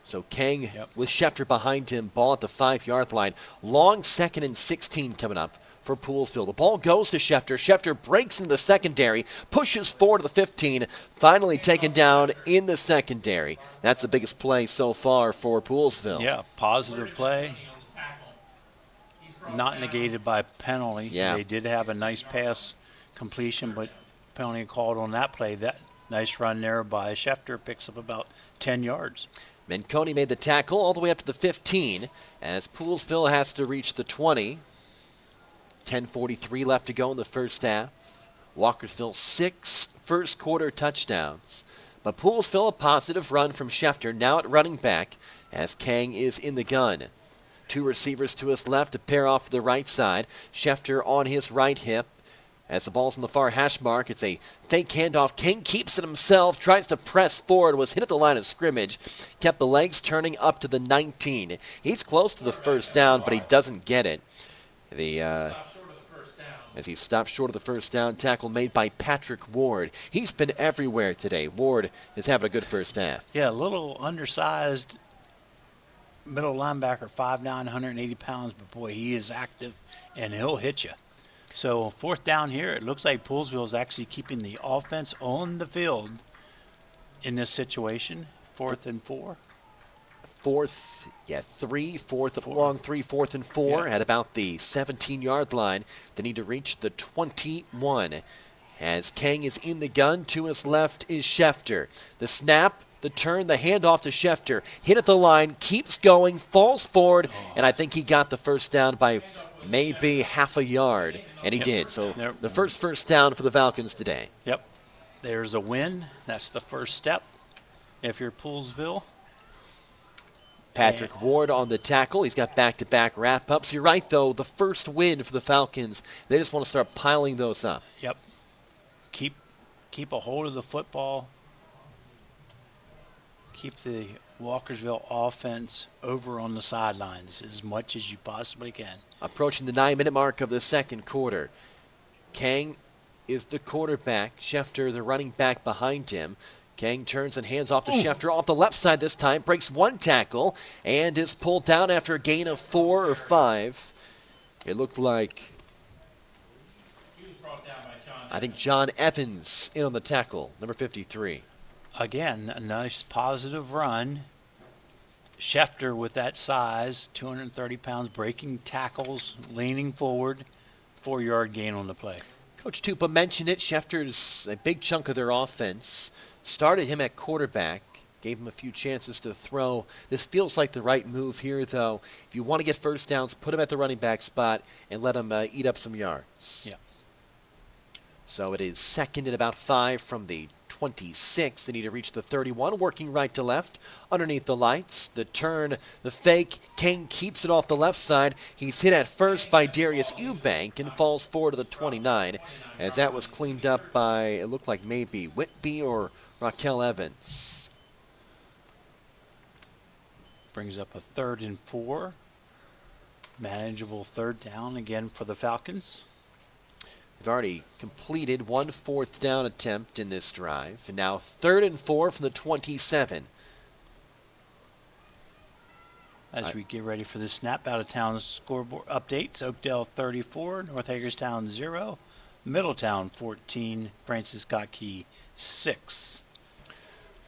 Speaker 3: So Kang with Schefter behind him, ball at the 5-yard line. Long 2nd and 16 coming up for Poolsville. The ball goes to Schefter. Schefter breaks into the secondary, pushes forward to the 15, finally taken down in the secondary. That's the biggest play so far for Poolsville.
Speaker 4: Yeah, positive play. Not negated by penalty.
Speaker 3: Yeah.
Speaker 4: They did have a nice pass completion, but penalty called on that play. That nice run there by Schefter picks up about 10 yards.
Speaker 3: Menconi made the tackle all the way up to the 15 as Poolsville has to reach the 20. 10:43 left to go in the first half. Walkersville 6 first quarter touchdowns. But Poolsville a positive run from Schefter now at running back as Kang is in the gun. 2 receivers to his left to pair off to the right side. Schefter on his right hip. As the ball's on the far hash mark, it's a fake handoff. King keeps it himself, tries to press forward, was hit at the line of scrimmage, kept the legs turning up to the 19. He's close to the first down, but he doesn't get it. As he stopped short of the first down, tackle made by Patrick Ward. He's been everywhere today. Ward is having a good first half.
Speaker 4: Yeah, a little undersized middle linebacker, 5'9", 180 pounds, but boy, he is active and he'll hit you. So 4th down here, it looks like Poolsville is actually keeping the offense on the field in this situation. 4th and 4.
Speaker 3: 4th, yeah, 3, 4th, long 3, 4th and 4 at about the 17-yard line. They need to reach the 21. As Kang is in the gun, to his left is Schefter. The snap, the turn, the handoff to Schefter. Hit at the line, keeps going, falls forward, and I think he got the first down by maybe half a yard, and he did. So the first down for the Falcons today.
Speaker 4: Yep. There's a win. That's the first step if you're Poolsville.
Speaker 3: Patrick Ward on the tackle. He's got back-to-back wrap-ups. You're right, though. The first win for the Falcons. They just want to start piling those up.
Speaker 4: Yep. Keep a hold of the football. Keep the Walkersville offense over on the sidelines as much as you possibly can.
Speaker 3: Approaching the 9-minute mark of the second quarter. Kang is the quarterback. Schefter, the running back behind him. Kang turns and hands off to Schefter off the left side this time, breaks one tackle, and is pulled down after a gain of 4 or 5. It looked like, I think, John Evans in on the tackle, number 53.
Speaker 4: Again, a nice positive run. Schefter with that size, 230 pounds, breaking tackles, leaning forward, 4-yard gain on the play.
Speaker 3: Coach Tupa mentioned it. Schefter's a big chunk of their offense. Started him at quarterback, gave him a few chances to throw. This feels like the right move here, though. If you want to get first downs, put him at the running back spot and let him eat up some yards.
Speaker 4: Yeah.
Speaker 3: So it is second and about 5 from the 26. They need to reach the 31, working right to left underneath the lights. The turn, the fake. Kang keeps it off the left side. He's hit at first by Darius Eubank and falls forward to the 29 as that was cleaned up by, it looked like maybe Whitby or Raquel Evans.
Speaker 4: Brings up a 3rd and 4. Manageable 3rd down again for the Falcons.
Speaker 3: They've already completed one 4th down attempt in this drive. And now 3rd and 4 from the 27.
Speaker 4: As we get ready for the snap, out of town scoreboard updates. Oakdale 34, North Hagerstown 0, Middletown 14, Francis Scott Key 6.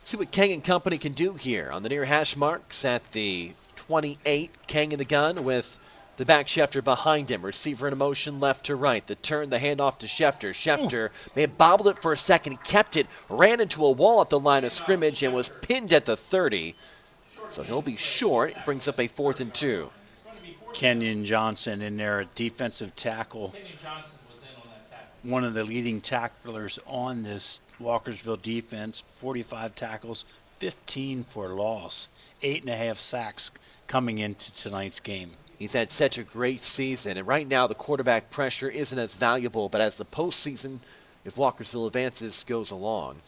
Speaker 3: See what Kang and company can do here on the near hash marks at the 28. Kang in the gun with the back Schefter behind him. Receiver in motion left to right. The turn, the handoff to Schefter. Schefter may have bobbled it for a second, kept it, ran into a wall at the line of scrimmage, and was pinned at the 30. So he'll be short. It brings up a 4th and 2.
Speaker 4: Kenyon Johnson in there at defensive tackle. One of the leading tacklers on this Walkersville defense. 45 tackles, 15 for loss, 8.5 sacks coming into tonight's game.
Speaker 3: He's had such a great season, and right now the quarterback pressure isn't as valuable, but as the postseason, if Walkersville advances, goes along,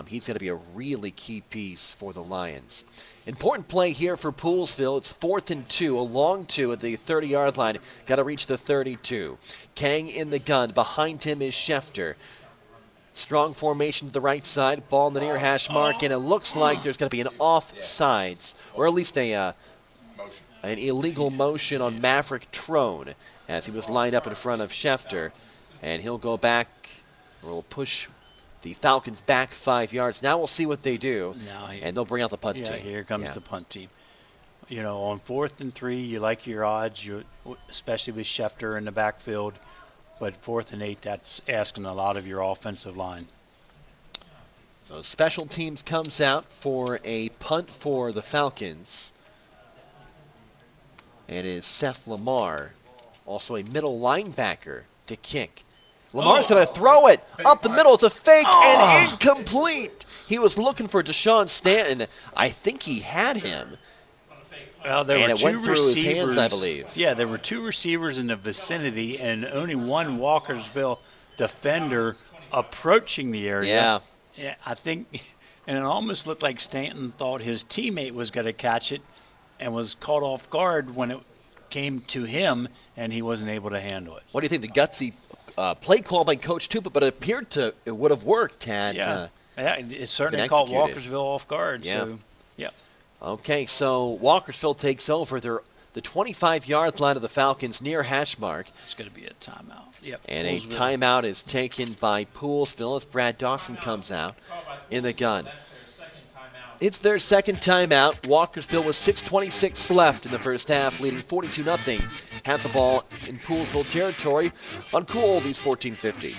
Speaker 3: he's going to be a really key piece for the Lions. Important play here for Poolesville. It's 4th and 2, a long 2 at the 30-yard line. Got to reach the 32. Kang in the gun. Behind him is Schefter. Strong formation to the right side. Ball in the near hash mark, and it looks like there's going to be an offsides, or at least an illegal motion on Maverick Trone as he was lined up in front of Schefter. And he'll go back, or will push the Falcons back 5 yards. Now we'll see what they do, and they'll bring out the punt team.
Speaker 4: Yeah, here comes the punt team. You know, on 4th and 3, you like your odds, especially with Schefter in the backfield. But 4th and 8, that's asking a lot of your offensive line.
Speaker 3: So special teams comes out for a punt for the Falcons. It is Seth Lamar, also a middle linebacker, to kick. Lamar's going to throw it up the middle. It's a fake and incomplete. He was looking for Deshaun Stanton. I think he had him.
Speaker 4: Well, there
Speaker 3: and
Speaker 4: were
Speaker 3: it
Speaker 4: two
Speaker 3: went through
Speaker 4: receivers,
Speaker 3: his hands, I believe.
Speaker 4: Yeah, there were 2 receivers in the vicinity and only one Walkersville defender approaching the area. Yeah, I think, and it almost looked like Stanton thought his teammate was going to catch it and was caught off guard when it came to him, and he wasn't able to handle it.
Speaker 3: What do you think? The gutsy play call by Coach Tupa, but it appeared it would have worked had
Speaker 4: it certainly caught Walkersville off guard.
Speaker 3: Yeah.
Speaker 4: So, yeah.
Speaker 3: Okay, so Walkersville takes over. They're the 25-yard line of the Falcons near hash mark.
Speaker 4: It's going to be a timeout. Yep.
Speaker 3: And a timeout is taken by Poolesville as Brad Dawson comes out in the gun. It's their second timeout. Walkersville with 6:26 left in the first half, leading 42-0. Has the ball in Poolesville territory on Cool Oldies 1450.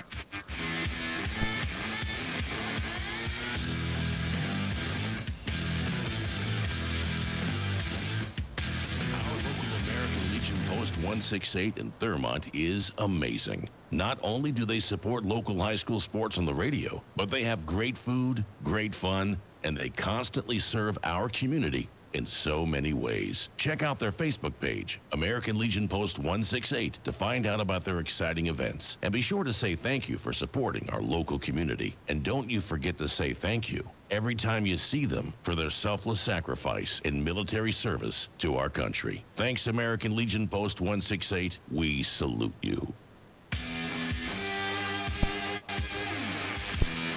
Speaker 1: Our local American Legion Post 168 in Thurmont is amazing. Not only do they support local high school sports on the radio, but they have great food, great fun, and they constantly serve our community in so many ways. Check out their Facebook page, American Legion Post 168, to find out about their exciting events. And be sure to say thank you for supporting our local community. And don't you forget to say thank you every time you see them for their selfless sacrifice in military service to our country. Thanks, American Legion Post 168. We salute you.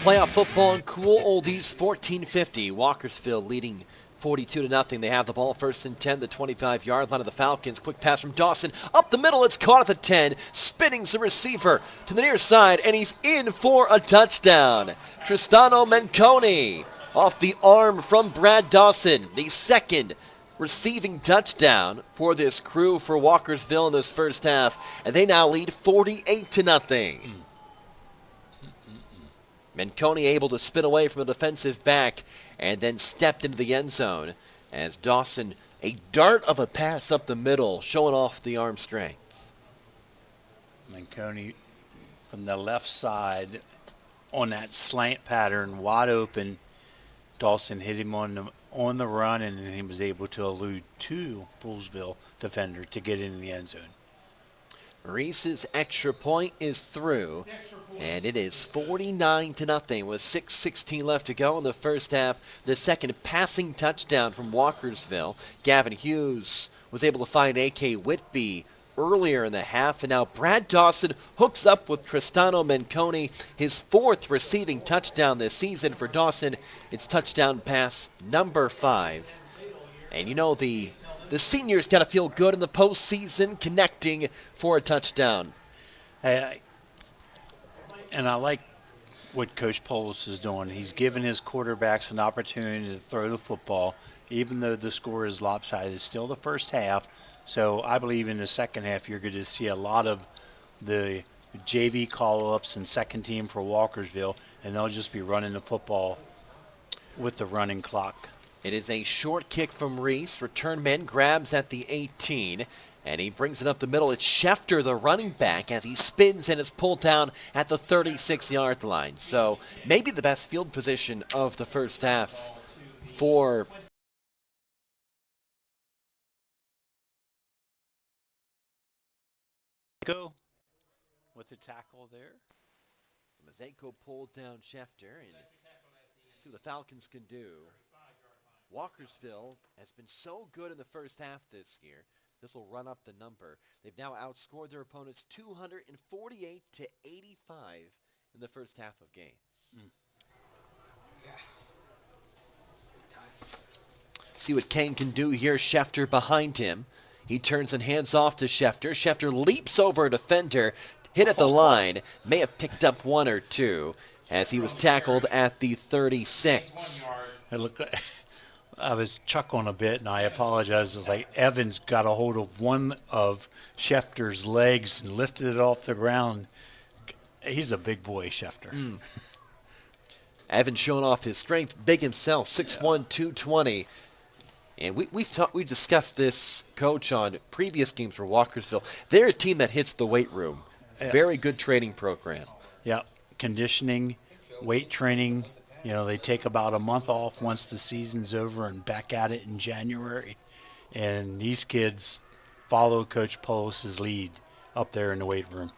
Speaker 3: Playoff football and cool oldies, 14:50. Walkersville leading 42-0. They have the ball first and 10, the 25-yard line of the Falcons. Quick pass from Dawson. Up the middle, it's caught at the 10. Spinning's the receiver to the near side, and he's in for a touchdown. Tristano Menconi off the arm from Brad Dawson. The second receiving touchdown for this crew for Walkersville in this first half, and they now lead 48-0. Menconi able to spin away from a defensive back and then stepped into the end zone as Dawson, a dart of a pass up the middle, showing off the arm strength.
Speaker 4: Menconi from the left side on that slant pattern, wide open. Dawson hit him on the run, and then he was able to elude two Poolsville defender to get in the end zone.
Speaker 3: Reese's extra point is through, and it is 49-0 with 6:16 left to go in the first half. The second passing touchdown from Walkersville. Gavin Hughes was able to find A.K. Whitby earlier in the half, and now Brad Dawson hooks up with Tristano Menconi, his fourth receiving touchdown this season for Dawson. It's touchdown pass number 5. And you know the seniors got to feel good in the postseason, connecting for a touchdown.
Speaker 4: And I like what Coach Polis is doing. He's giving his quarterbacks an opportunity to throw the football, even though the score is lopsided. It's still the first half, so I believe in the second half you're going to see a lot of the JV call-ups and second team for Walkersville, and they'll just be running the football with the running clock.
Speaker 3: It is a short kick from Reese. Return man grabs at the 18, and he brings it up the middle. It's Schefter, the running back, as he spins and is pulled down at the 36-yard line. So maybe the best field position of the first half for
Speaker 4: Go with the tackle there.
Speaker 3: Mazeko pulled down Schefter, and see what the Falcons can do. Walkersville has been so good in the first half this year. This will run up the number. They've now outscored their opponents 248-85 in the first half of games. See what Kane can do here. Schefter behind him. He turns and hands off to Schefter. Schefter leaps over a defender, hit at the line, may have picked up one or two as he was tackled at the 36.
Speaker 4: I was chuckling a bit, and I apologize. It's like Evans got a hold of one of Schefter's legs and lifted it off the ground. He's a big boy, Schefter.
Speaker 3: Evans showing off his strength, big himself, 6'1", 220. And we've discussed this, Coach, on previous games for Walkersville. They're a team that hits the weight room. Very good training program.
Speaker 4: Yeah, conditioning, weight training. You know, they take about a month off once the season's over and back at it in January. And these kids follow Coach Polis's lead up there in the weight room.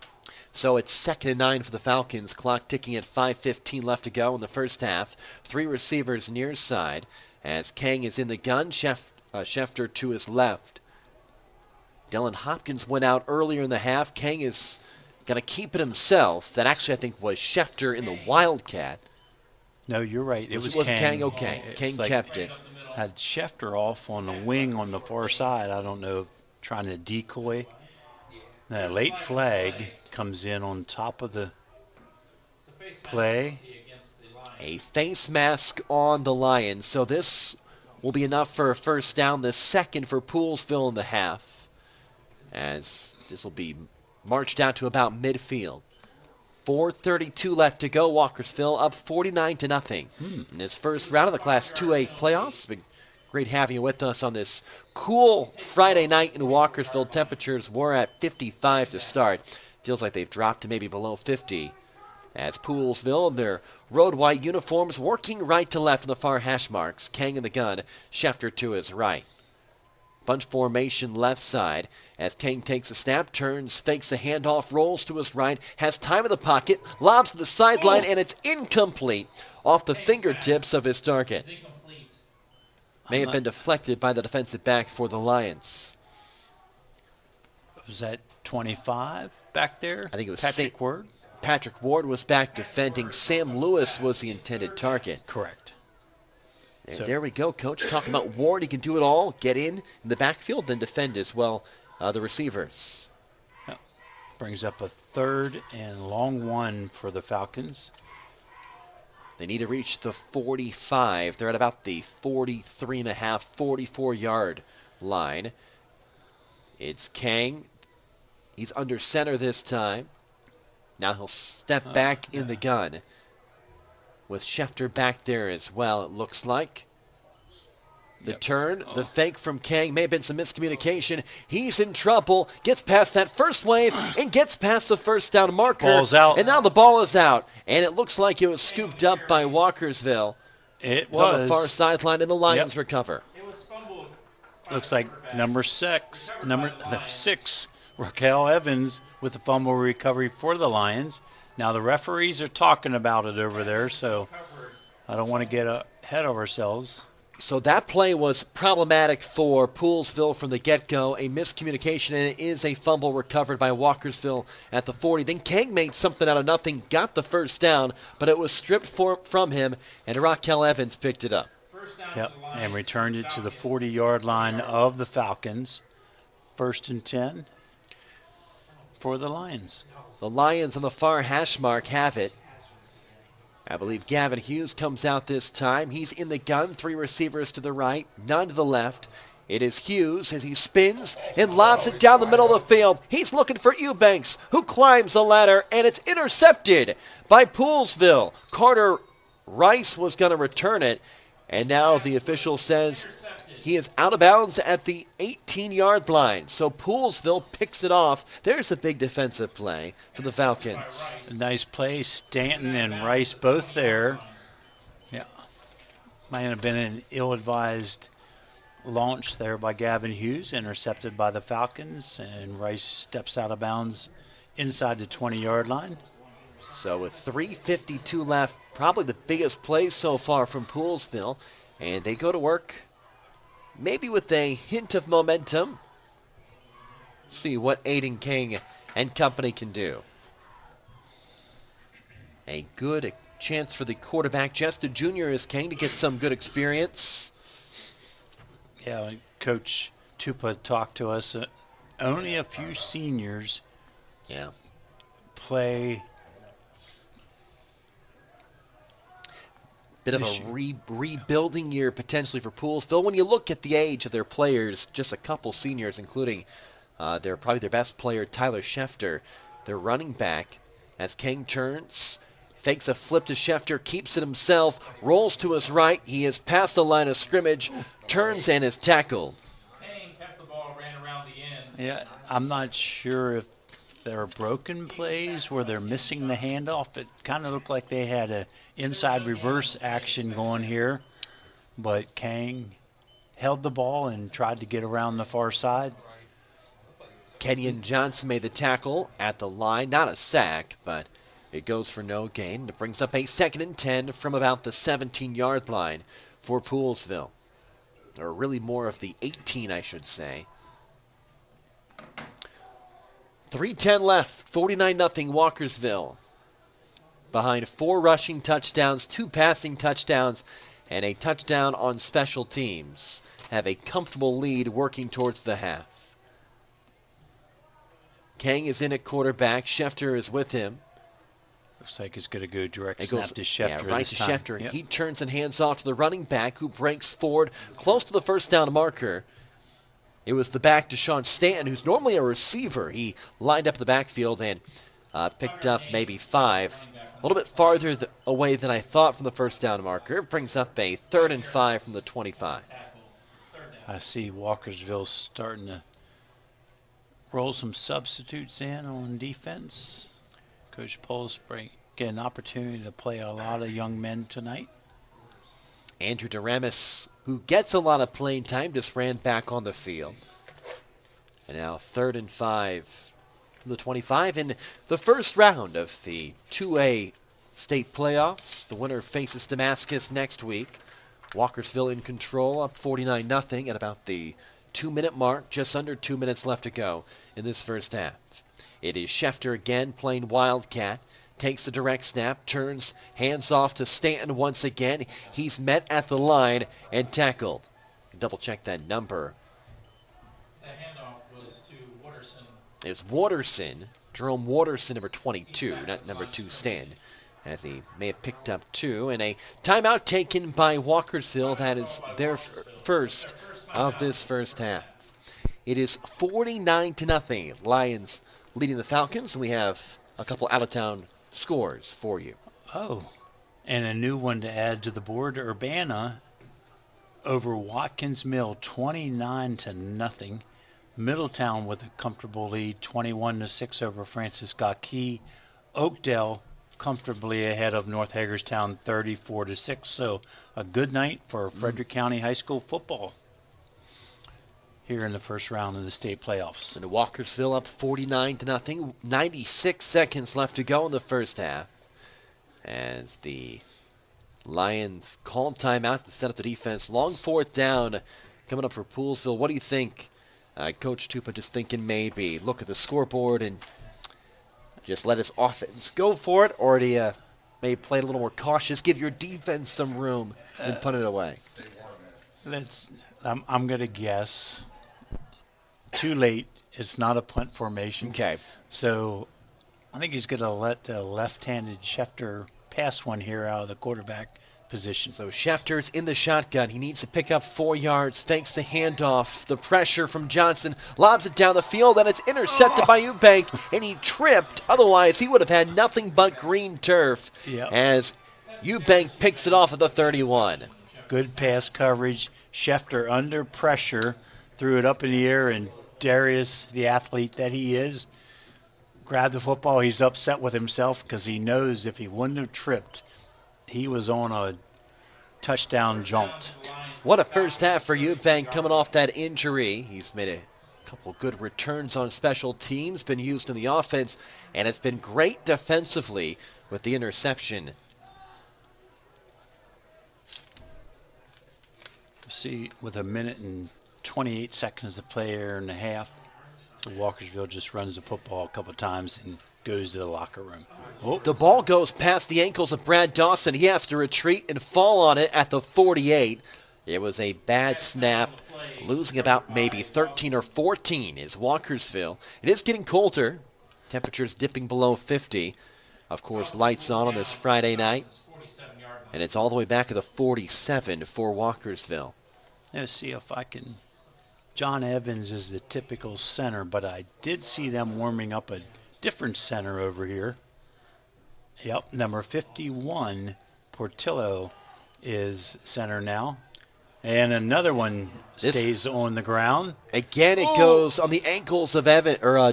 Speaker 3: So it's 2nd and 9 for the Falcons. Clock ticking at 5:15 left to go in the first half. 3 receivers near side as Kang is in the gun. Schefter to his left. Dylan Hopkins went out earlier in the half. Kang is going to keep it himself. That actually, I think, was Schefter in the Wildcat.
Speaker 4: No, you're right. It was
Speaker 3: Kang. Okay, Kang kept it.
Speaker 4: Had Schefter off on the wing on the far side. I don't know, trying to decoy. That late flag comes in on top of the play.
Speaker 3: A face mask on the Lions. So this will be enough for a first down. The second for Poolsville in the half, as this will be marched out to about midfield. 4:32 left to go. Walkersville up 49-0 in this first round of the Class 2A playoffs. Been great having you with us on this cool Friday night in Walkersville. Temperatures were at 55 to start. Feels like they've dropped to maybe below 50. As Poolsville, their road white uniforms working right to left in the far hash marks. Kang in the gun, Schefter to his right. Bunch formation left side as Kang takes a snap, turns, fakes the handoff, rolls to his right, has time in the pocket, lobs to the sideline, and it's incomplete off the fingertips of his target. May have been deflected by the defensive back for the Lions.
Speaker 4: Was that 25 back there?
Speaker 3: I think it was
Speaker 4: Patrick Word.
Speaker 3: Patrick Ward was back defending. Sam Lewis was the intended target.
Speaker 4: Correct.
Speaker 3: And there we go, Coach. Talking about Ward, he can do it all. Get in the backfield, then defend as well the receivers.
Speaker 4: Brings up a 3rd and long 1 for the Falcons.
Speaker 3: They need to reach the 45. They're at about the 43.5, 44-yard line. It's Kang. He's under center this time. Now he'll step back in the gun with Schefter back there as well, it looks like. The turn, the fake from Kang, may have been some miscommunication. He's in trouble, gets past that first wave, and gets past the first down marker.
Speaker 4: Ball's out.
Speaker 3: And now the ball is out, and it looks like it was scooped up by Walkersville.
Speaker 4: It
Speaker 3: was. On
Speaker 4: was.
Speaker 3: the far sideline, and the Lions recover.
Speaker 4: Looks like number 6, Raquel Evans with the fumble recovery for the Lions. Now the referees are talking about it over there, so I don't want to get ahead of ourselves.
Speaker 3: So that play was problematic for Poolesville from the get-go. A miscommunication, and it is a fumble recovered by Walkersville at the 40. Then Kang made something out of nothing, got the first down, but it was stripped from him, and Raquel Evans picked it up.
Speaker 4: Yep, and returned it to the 40-yard line of the Falcons. 1st and 10 for the Lions.
Speaker 3: The Lions on the far hash mark have it. I believe Gavin Hughes comes out this time. He's in the gun, 3 receivers to the right, none to the left. It is Hughes as he spins and lobs it down the middle of the field. He's looking for Eubanks, who climbs the ladder, and it's intercepted by Poolesville. Carter Rice was going to return it, and now the official says he is out of bounds at the 18-yard line. So Poolesville picks it off. There's a big defensive play for the Falcons.
Speaker 4: A nice play. Stanton and Rice both there. Yeah. Might have been an ill-advised launch there by Gavin Hughes, intercepted by the Falcons, and Rice steps out of bounds inside the 20-yard line.
Speaker 3: So with 3:52 left, probably the biggest play so far from Poolesville, and they go to work maybe with a hint of momentum. See what Aiden King and company can do. A good chance for the quarterback, just a junior as King, to get some good experience.
Speaker 4: Yeah, Coach Tupa talked to us. Only a few seniors play.
Speaker 3: Bit of a rebuilding year potentially for Poolesville. When you look at the age of their players, just a couple seniors, including probably their best player, Tyler Schefter, their running back, as King turns, fakes a flip to Schefter, keeps it himself, rolls to his right. He is past the line of scrimmage, turns and is tackled.
Speaker 12: King kept the ball, ran around the end.
Speaker 4: Yeah, I'm not sure if there are broken plays where they're missing the handoff. It kind of looked like they had a inside reverse action going here, but Kang held the ball and tried to get around the far side.
Speaker 3: Kenyon Johnson made the tackle at the line, not a sack, but it goes for no gain. It brings up a 2nd and 10 from about the 17-yard line for Poolesville, or really more of the 18, I should say. 3:10 left, 49-0 Walkersville. Behind 4 rushing touchdowns, 2 passing touchdowns, and a touchdown on special teams. Have a comfortable lead working towards the half. Kang is in at quarterback. Schefter is with him.
Speaker 4: Looks like it's going to go direct snap to Schefter.
Speaker 3: Yeah, right to
Speaker 4: time.
Speaker 3: Schefter.
Speaker 4: Yep.
Speaker 3: He turns and hands off to the running back, who breaks forward close to the first down marker. It was the back, Deshaun Stanton, who's normally a receiver. He lined up the backfield and picked up maybe 5. A little bit farther away than I thought from the first down marker. It brings up a 3rd and 5 from the 25.
Speaker 4: I see Walkersville starting to roll some substitutes in on defense. Coach Poles get an opportunity to play a lot of young men tonight.
Speaker 3: Andrew Doremus, who gets a lot of playing time, just ran back on the field. And now 3rd and 5 from the 25 in the first round of the 2A state playoffs. The winner faces Damascus next week. Walkersville in control, up 49-0 at about the 2-minute mark, just under 2 minutes left to go in this first half. It is Schefter again playing Wildcat. takes the direct snap, turns, hands off to Stanton once again. He's met at the line and tackled. Double check that number.
Speaker 12: That handoff was to Watterson.
Speaker 3: It's Watterson, Jerome Watterson, number 22, not number 2 Stan, as he may have picked up 2. And a timeout taken by Walkersville. That is their first of this first half. It is 49-0. Lions leading the Falcons. We have a couple out-of-town scores for you.
Speaker 4: Oh, and a new one to add to the board. Urbana over Watkins Mill, 29-0. Middletown with a comfortable lead, 21-6 over Francis Scott Key. Oakdale comfortably ahead of North Hagerstown, 34-6. So a good night for Frederick County High School football here in the first round of the state playoffs.
Speaker 3: And Walkersville up 49-0. 96 seconds left to go in the first half. As the Lions called timeout to set up the defense. Long fourth down coming up for Poolesville. What do you think, Coach Tupa? Just thinking maybe look at the scoreboard and just let his offense go for it, or do you maybe play it a little more cautious, give your defense some room and put it away?
Speaker 4: I'm going to guess too late. It's not a punt formation.
Speaker 3: Okay.
Speaker 4: So I think he's going to let left-handed Schefter pass one here out of the quarterback position.
Speaker 3: So Schefter's in the shotgun. He needs to pick up 4 yards thanks to handoff. The pressure from Johnson lobs it down the field, and it's intercepted by Eubank, and he tripped. Otherwise, he would have had nothing but green turf as Eubank picks it off at the 31.
Speaker 4: Good pass coverage. Schefter under pressure, threw it up in the air, and Darius, the athlete that he is, grabbed the football. He's upset with himself because he knows if he wouldn't have tripped, he was on a touchdown jaunt.
Speaker 3: What a first half for Eubank coming off that injury. He's made a couple good returns on special teams, been used in the offense, and it's been great defensively with the interception.
Speaker 4: See, with a minute and 28 seconds to play here and a half, so Walkersville just runs the football a couple times and goes to the locker room.
Speaker 3: Oh. The ball goes past the ankles of Brad Dawson. He has to retreat and fall on it at the 48. It was a bad snap, losing about maybe 13 or 14 is Walkersville. It is getting colder. Temperatures dipping below 50. Of course, lights on this Friday night. And it's all the way back to the 47 for Walkersville.
Speaker 4: Let's see if I can. John Evans is the typical center, but I did see them warming up a different center over here. Yep, number 51, Portillo, is center now. And another one stays on the ground.
Speaker 3: Again, it goes on the ankles of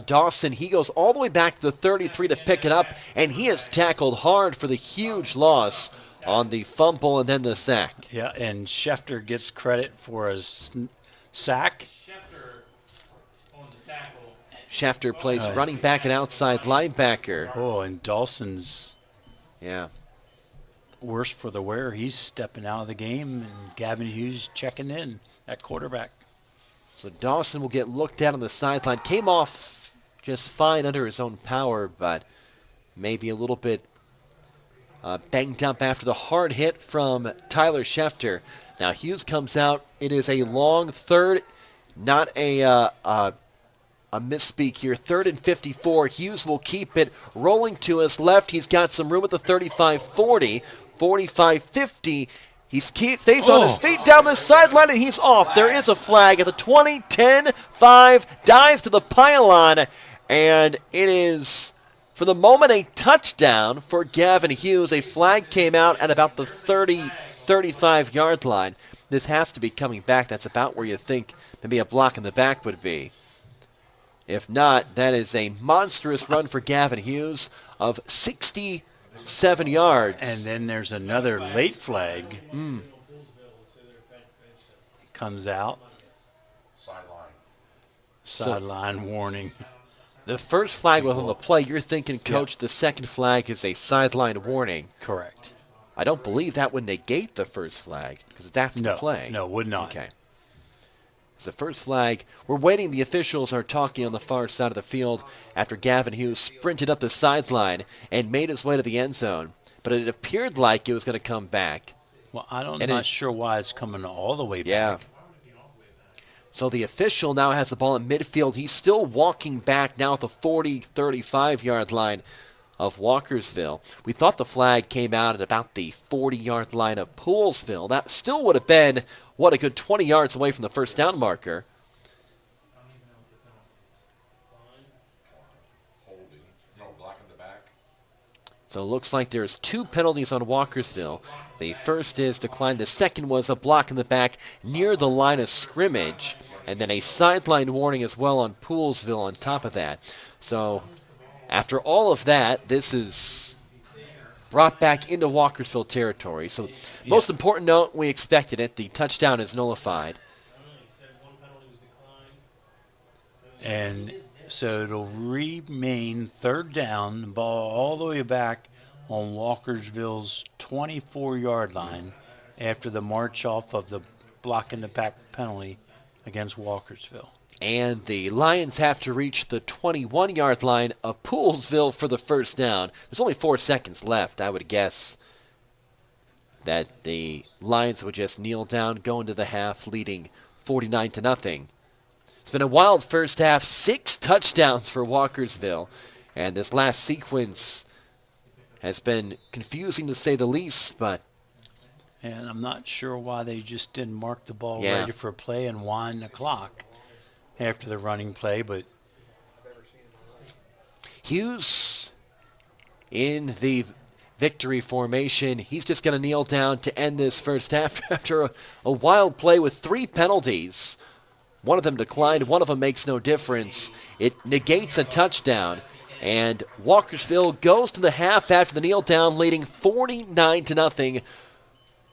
Speaker 3: Dawson. He goes all the way back to the 33 to pick it up, and he is tackled hard for the huge loss on the fumble and then the sack.
Speaker 4: Yeah, and Schefter gets credit for a sack.
Speaker 3: Schefter plays running back and outside linebacker.
Speaker 4: Oh, and Dawson's worse for the wear. He's stepping out of the game, and Gavin Hughes checking in at quarterback.
Speaker 3: So Dawson will get looked at on the sideline. Came off just fine under his own power, but maybe a little bit banged up after the hard hit from Tyler Schefter. Now Hughes comes out. It is a long third, not a misspeak here. 3rd and 54. Hughes will keep it rolling to his left. He's got some room at the 35-40, 45-50. He stays on his feet down the sideline, and he's off. There is a flag at the 20, 10, 5, dives to the pylon, and it is, for the moment, a touchdown for Gavin Hughes. A flag came out at about the 30, 35-yard line. This has to be coming back. That's about where you think maybe a block in the back would be. If not, that is a monstrous run for Gavin Hughes of 67 yards.
Speaker 4: And then there's another late flag. Comes out. Sideline warning.
Speaker 3: The first flag was on the play. You're thinking, Coach, the second flag is a sideline warning.
Speaker 4: Correct.
Speaker 3: I don't believe that would negate the first flag because it's after the play.
Speaker 4: No, would not.
Speaker 3: Okay. It's the first flag. We're waiting. The officials are talking on the far side of the field after Gavin Hughes sprinted up the sideline and made his way to the end zone. But it appeared like it was going to come back.
Speaker 4: Well, I'm not sure why it's coming all the way back.
Speaker 3: Yeah. So the official now has the ball in midfield. He's still walking back now at the 40, 35-yard line of Walkersville. We thought the flag came out at about the 40-yard line of Poolesville. That still would have been, a good 20 yards away from the first down marker. So it looks like there's 2 penalties on Walkersville. The first is declined. The second was a block in the back near the line of scrimmage. And then a sideline warning as well on Poolesville on top of that. So after all of that, this is brought back into Walkersville territory. So most important note, we expected it. The touchdown is nullified.
Speaker 4: And so it'll remain third down, the ball all the way back on Walkersville's 24-yard line after the march off of the block in the back penalty against Walkersville.
Speaker 3: And the Lions have to reach the 21-yard line of Poolesville for the first down. There's only 4 seconds left. I would guess that the Lions would just kneel down, go into the half, leading 49-0. It's been a wild first half, 6 touchdowns for Walkersville. And this last sequence has been confusing to say the least, but...
Speaker 4: And I'm not sure why they just didn't mark the ball ready for a play and wind the clock after the running play, but...
Speaker 3: Hughes in the victory formation. He's just going to kneel down to end this first half after a wild play with 3 penalties. One of them declined. One of them makes no difference. It negates a touchdown. And Walkersville goes to the half after the kneel down, leading 49-0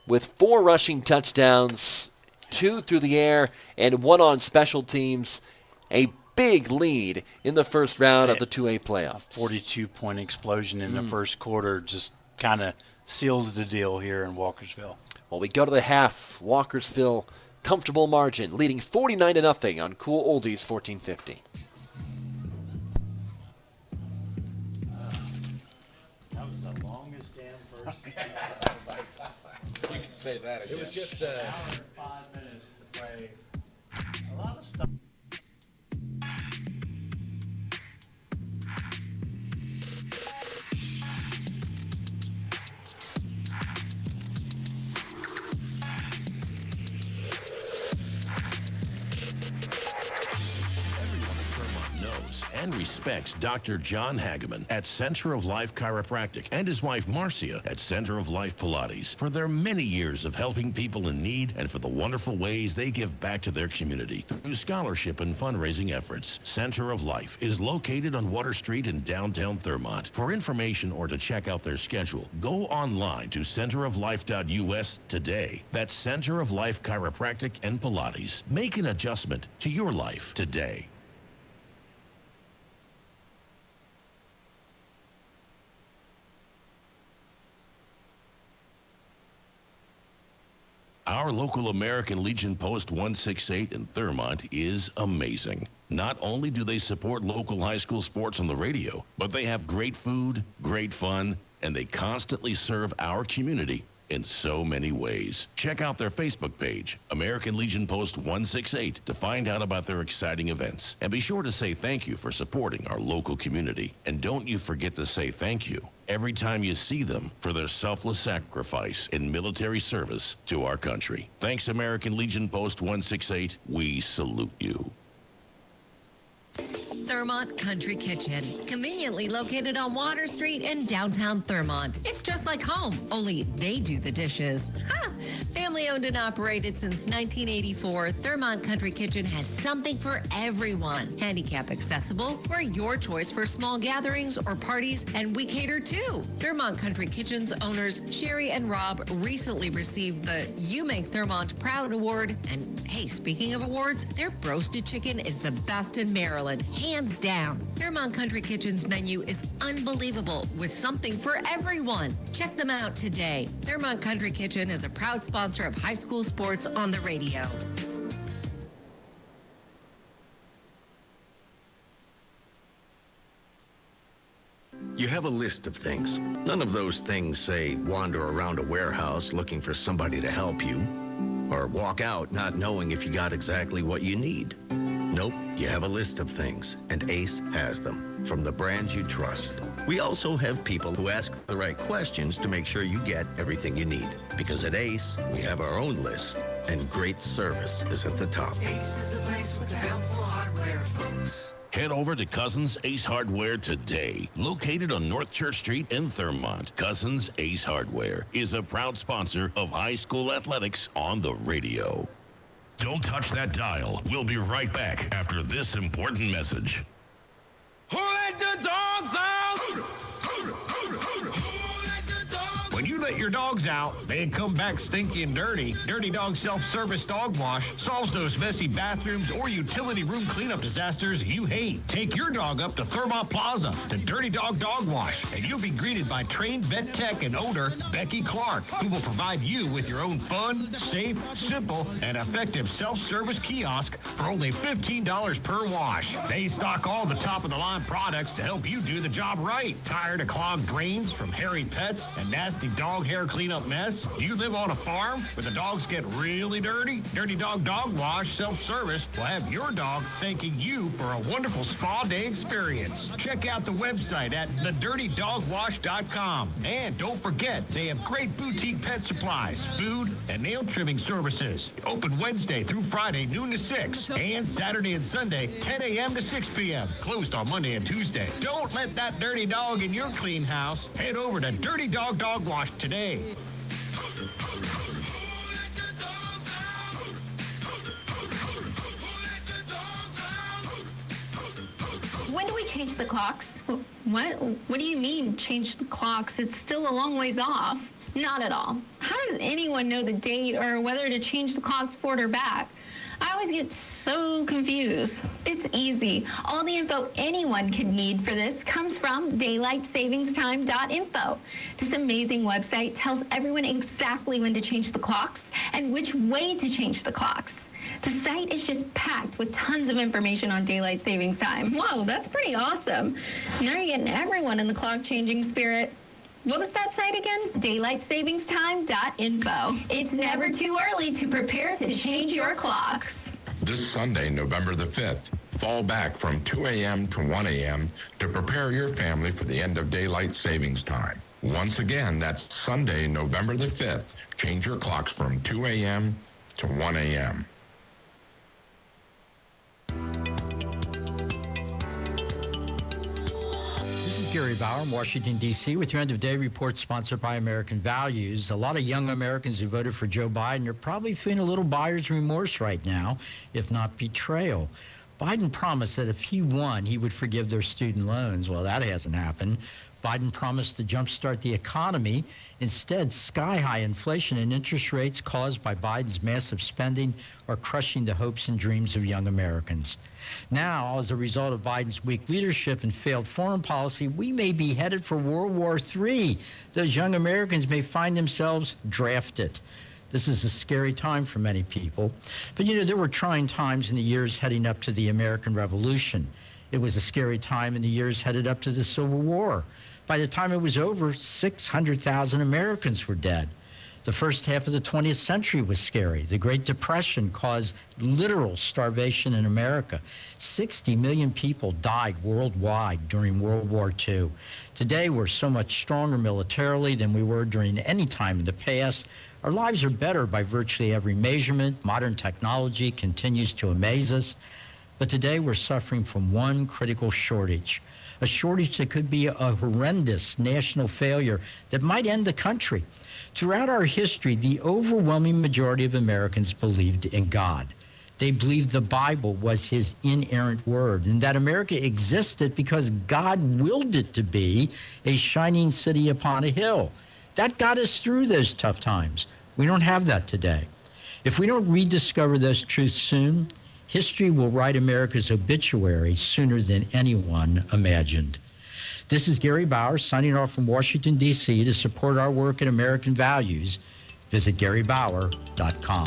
Speaker 3: with 4 rushing touchdowns, 2 through the air, and 1 on special teams. A big lead in the first round of the 2A playoff.
Speaker 4: A 42-point explosion in the first quarter just kind of seals the deal here in Walkersville.
Speaker 3: Well, we go to the half. Walkersville, comfortable margin, leading 49-0 on Cool Oldies 1450.
Speaker 4: That was the longest damn first.
Speaker 13: You can say that again.
Speaker 12: It was just an hour and 5 minutes to play a lot of stuff.
Speaker 1: And respects Dr. John Hageman at Center of Life Chiropractic and his wife Marcia at Center of Life Pilates for their many years of helping people in need and for the wonderful ways they give back to their community through scholarship and fundraising efforts. Center of Life is located on Water Street in downtown Thurmont. For information or to check out their schedule, go online to centeroflife.us today. That's Center of Life Chiropractic and Pilates. Make an adjustment to your life today. Our local American Legion Post 168 in Thurmont is amazing. Not only do they support local high school sports on the radio, but they have great food, great fun, and they constantly serve our community in so many ways. Check out their Facebook page, American Legion Post 168, to find out about their exciting events. And be sure to say thank you for supporting our local community. And don't you forget to say thank you every time you see them for their selfless sacrifice in military service to our country. Thanks, American Legion Post 168. We salute you.
Speaker 7: Thurmont Country Kitchen, conveniently located on Water Street in downtown Thurmont. It's just like home, only they do the dishes. Family owned and operated since 1984, Thurmont Country Kitchen has something for everyone. Handicap accessible, we're your choice for small gatherings or parties, and we cater too. Thurmont Country Kitchen's owners, Sherry and Rob, recently received the You Make Thurmont Proud Award. And hey, speaking of awards, their roasted chicken is the best in Maryland, hands down. Thurmont Country Kitchen's menu is unbelievable with something for everyone. Check them out today. Thurmont Country. Country Kitchen is a proud sponsor of high school sports on the radio.
Speaker 3: 1 1 Thurmont knows and respects Dr. John Hageman at Center of Life Chiropractic and his wife Marcia at Center of Life Pilates for their many years of helping people in need and for the wonderful ways they give back to their community. Thanks, American Legion Post 168. We salute you.
Speaker 4: That was the longest damn first.
Speaker 14: You have a list of things. None of those things say wander around a warehouse looking for somebody to help you, or walk out not knowing if you got exactly what you need. Nope, you have a list of things, and Ace has them, from the brands you trust. We also have people who ask the right questions to make sure you get everything you need. Because at Ace, we have our own list, and great service is at the top.
Speaker 8: Ace is the place with the helpful hardware, folks.
Speaker 1: Head over to Cousins Ace Hardware today. Located on North Church Street in Thurmont, Cousins Ace Hardware is a proud sponsor of high school athletics on the radio.
Speaker 15: Don't touch that dial. We'll be right back after this important message.
Speaker 16: Who let the dogs out?
Speaker 17: When you let your dogs out, they come back stinky and dirty. Dirty Dog Self-Service Dog Wash solves those messy bathrooms or utility room cleanup disasters you hate. Take your dog up to Thurmont Plaza to Dirty Dog Dog Wash, and you'll be greeted by trained vet tech and owner Becky Clark, who will provide you with your own fun, safe, simple, and effective self-service kiosk for only $15 per wash. They stock all the top-of-the-line products to help you do the job right. Tired of clogged drains from hairy pets and nasty dog hair cleanup mess? Do you live on a farm where the dogs get really dirty? Dirty Dog Dog Wash Self-Service will have your dog thanking you for a wonderful spa day experience. Check out the website at thedirtydogwash.com. And don't forget, they have great boutique pet supplies, food, and nail trimming services. Open Wednesday through Friday, noon to 6, and Saturday and Sunday, 10 a.m. to 6 p.m. Closed on Monday and Tuesday. Don't let that dirty dog in your clean house. Head over to Dirty Dog Dog Wash today.
Speaker 18: When do we change the clocks? What? What do you mean change the clocks? It's still a long ways off. Not at all. How does anyone know the date or whether to change the clocks forward or back? I always get so confused. It's easy. All the info anyone could need for this comes from daylightsavingstime.info. This amazing website tells everyone exactly when to change the clocks and which way to change the clocks. The site is just packed with tons of information on daylight savings time. Whoa, that's pretty awesome. Now you're getting everyone in the clock changing spirit. What was that site again? daylightsavingstime.info. It's never too early to prepare to change your clocks.
Speaker 10: This Sunday, November the 5th, fall back from 2 a.m. to 1 a.m. to prepare your family for the end of daylight savings time. Once again, that's Sunday, November the 5th. Change your clocks from 2 a.m. to 1 a.m.
Speaker 19: Gary Bauer in Washington, D.C. with your end-of-day report sponsored by American Values. A lot of young Americans who voted for Joe Biden are probably feeling a little buyer's remorse right now, if not betrayal. Biden promised that if he won, he would forgive their student loans. Well, that hasn't happened. Biden promised to jumpstart the economy. Instead, sky-high inflation and interest rates caused by Biden's massive spending are crushing the hopes and dreams of young Americans. Now, as a result of Biden's weak leadership and failed foreign policy, we may be headed for World War III. Those young Americans may find themselves drafted. This is a scary time for many people. But, you know, there were trying times in the years heading up to the American Revolution. It was a scary time in the years headed up to the Civil War. By the time it was over, 600,000 Americans were dead. The first half of the 20th century was scary. The Great Depression caused literal starvation in America. 60 million people died worldwide during World War II. Today, we're so much stronger militarily than we were during any time in the past. Our lives are better by virtually every measurement. Modern technology continues to amaze us. But today, we're suffering from one critical shortage. A shortage that could be a horrendous national failure that might end the country. Throughout our history, the overwhelming majority of Americans believed in God. They believed the Bible was his inerrant word and that America existed because God willed it to be a shining city upon a hill. That got us through those tough times. We don't have that today. If we don't rediscover those truths soon, history will write America's obituary sooner than anyone imagined. This is Gary Bauer signing off from Washington, D.C. To support our work in American Values, visit GaryBauer.com.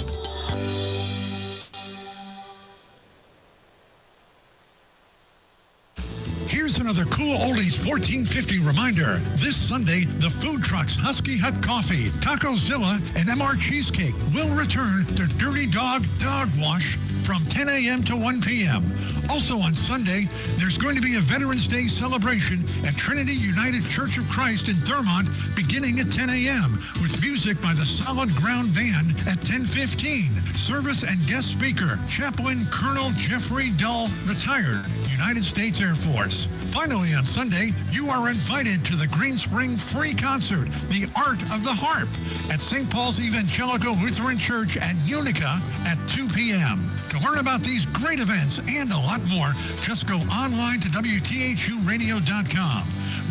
Speaker 5: Here's another cool oldies 1450 reminder. This Sunday, the food trucks Husky Hut Coffee, Tacozilla, and MR Cheesecake will return to Dirty Dog Dog Wash from 10 a.m. to 1 p.m. Also on Sunday, there's going to be a Veterans Day celebration at Trinity United Church of Christ in Thurmont beginning at 10 a.m. with music by the Solid Ground Band at 10:15. Service and guest speaker, Chaplain Colonel Jeffrey Dull, retired, United States Air Force. Finally, on Sunday, you are invited to the Green Spring free concert, The Art of the Harp, at St. Paul's Evangelical Lutheran Church at Unica at 2 p.m. To learn about these great events and a lot more, just go online to WTHUradio.com.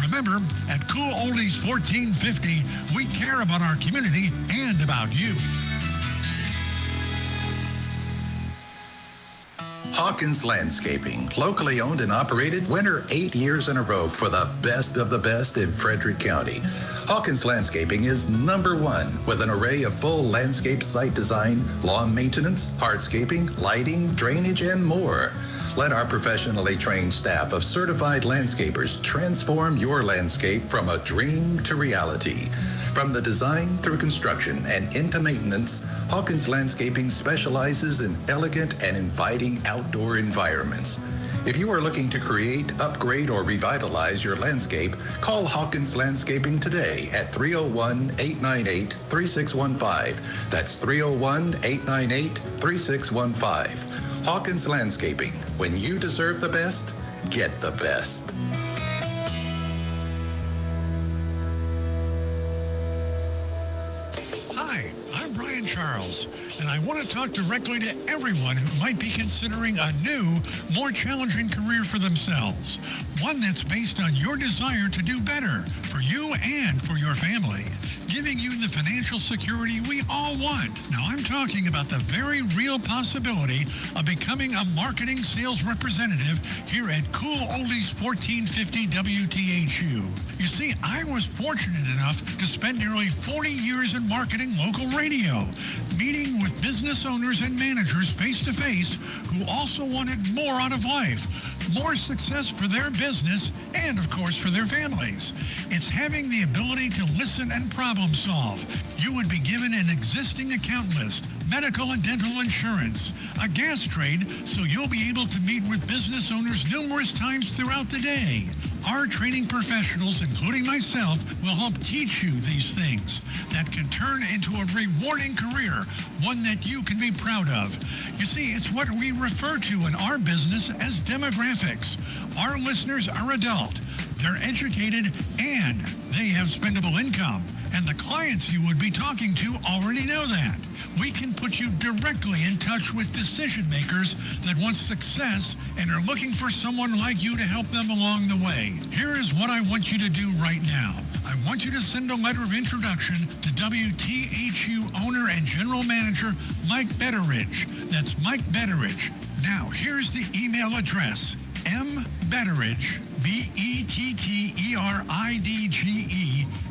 Speaker 5: Remember, at Cool Oldies 1450, we care about our community and about you.
Speaker 20: Hawkins Landscaping, locally owned and operated, winner 8 years in a row for the best of the best in Frederick County. Hawkins Landscaping is number one with an array of full landscape site design, lawn maintenance, hardscaping, lighting, drainage, and more. Let our professionally trained staff of certified landscapers transform your landscape from a dream to reality. From the design through construction and into maintenance, Hawkins Landscaping specializes in elegant and inviting outdoor environments. If you are looking to create, upgrade, or revitalize your landscape, call Hawkins Landscaping today at 301-898-3615. That's 301-898-3615. Hawkins Landscaping. When you deserve the best, get the best.
Speaker 5: Hi, I'm Brian Charles, and I want to talk directly to everyone who might be considering a new, more challenging career for themselves. One that's based on your desire to do better for you and for your family, giving you the financial security we all want. Now, I'm talking about the very real possibility of becoming a marketing sales representative here at Cool Oldies 1450 WTHU. You see, I was fortunate enough to spend nearly 40 years in marketing local radio, meeting with business owners and managers face-to-face who also wanted more out of life, more success for their business, and of course for their families. It's having the ability to listen and problem solve. You would be given an existing account list, medical and dental insurance, a gas trade, so you'll be able to meet with business owners numerous times throughout the day. Our training professionals, including myself, will help teach you these things that can turn into a rewarding career, one that you can be proud of. You see, it's what we refer to in our business as demographics. Our listeners are adult, they're educated, and they have spendable income. And the clients you would be talking to already know that. We can put you directly in touch with decision makers that want success and are looking for someone like you to help them along the way. Here is what I want you to do right now. I want you to send a letter of introduction to WTHU owner and general manager Mike Betteridge. That's Mike Betteridge. Now, here's the email address. mbetteridge, BETTERIDGE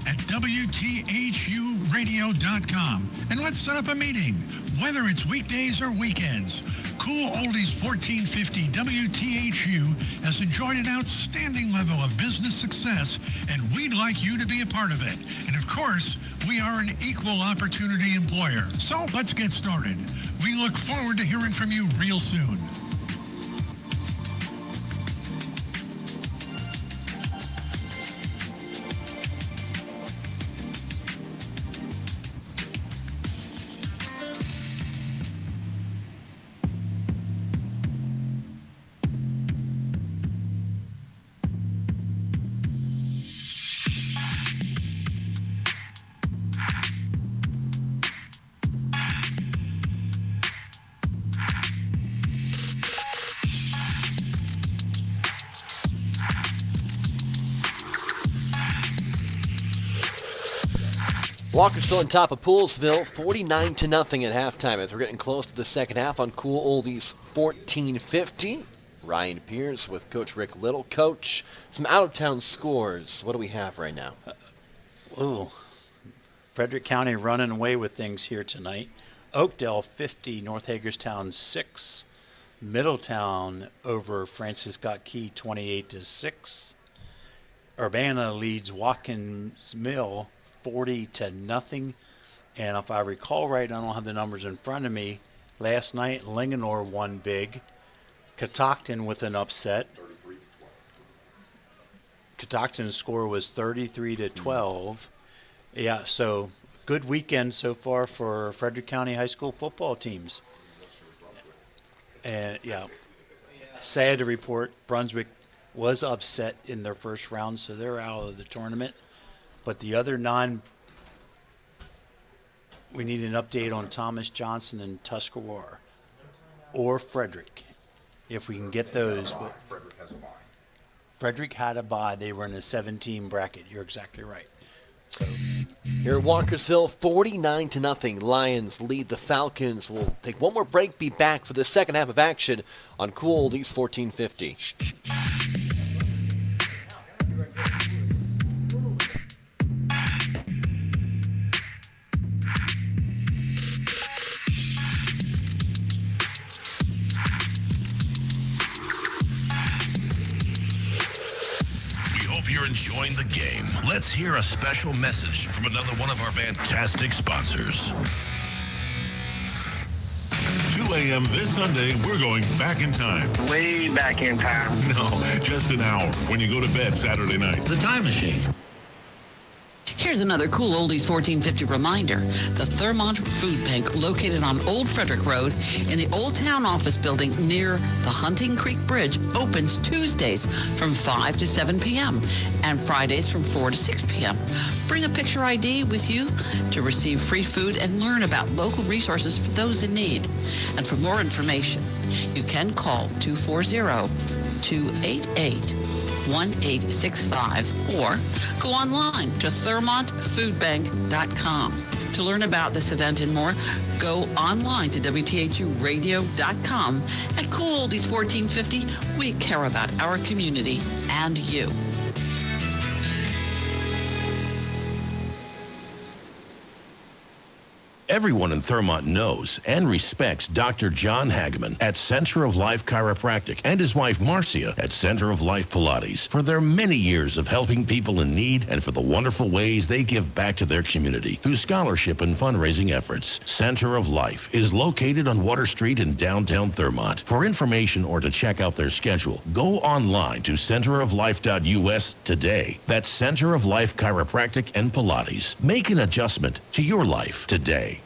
Speaker 5: at WTHUradio.com. And let's set up a meeting, whether it's weekdays or weekends. Cool Oldies 1450 WTHU has enjoyed an outstanding level of business success, and we'd like you to be a part of it. And of course, we are an equal opportunity employer. So let's get started. We look forward to hearing from you real soon.
Speaker 3: Walkersville on top of Poolsville, 49-0 at halftime as we're getting close to the second half on Cool Oldies 1450. Ryan Pierce with Coach Rick Little. Coach, some out-of-town scores. What do we have right now?
Speaker 4: Frederick County running away with things here tonight. Oakdale 50, North Hagerstown 6. Middletown over Francis Scott Key 28-6. Urbana leads Watkins Mill 40-0. And if I recall right, I don't have the numbers in front of me. Last night, Linganore won big. Catoctin with an upset. Catoctin's score was 33-12. Yeah, so good weekend so far for Frederick County High School football teams. And yeah, sad to report, Brunswick was upset in their first round, so they're out of the tournament. But the other we need an update on Thomas Johnson and Tuscarora or Frederick, if we can get those. But
Speaker 10: Frederick has a bye.
Speaker 4: Frederick had a bye. They were in a 7-team bracket. You're exactly right. So
Speaker 3: here at Walkersville, 49-0. Lions lead the Falcons. We'll take one more break, be back for the second half of action on Cool Oldies 1450.
Speaker 15: You're enjoying the game. Let's hear a special message from another one of our fantastic sponsors.
Speaker 21: 2 a.m. this Sunday, we're going back in time.
Speaker 2: Way back in time.
Speaker 21: No, just an hour when you go to bed Saturday night. The Time Machine.
Speaker 6: Here's another Cool Oldies 1450 reminder. The Thurmont Food Bank, located on Old Frederick Road in the Old Town Office Building near the Hunting Creek Bridge, opens Tuesdays from 5 to 7 p.m. and Fridays from 4 to 6 p.m. Bring a picture ID with you to receive free food and learn about local resources for those in need. And for more information, you can call 240-288-1865 or go online to ThurmontFoodBank.com. To learn about this event and more, go online to WTHUradio.com. At Cool Oldies 1450, we care about our community and you.
Speaker 1: Everyone in Thurmont knows and respects Dr. John Hageman at Center of Life Chiropractic and his wife Marcia at Center of Life Pilates for their many years of helping people in need and for the wonderful ways they give back to their community through scholarship and fundraising efforts. Center of Life is located on Water Street in downtown Thurmont. For information or to check out their schedule, go online to centeroflife.us today. That's Center of Life Chiropractic and Pilates. Make an adjustment to your life today.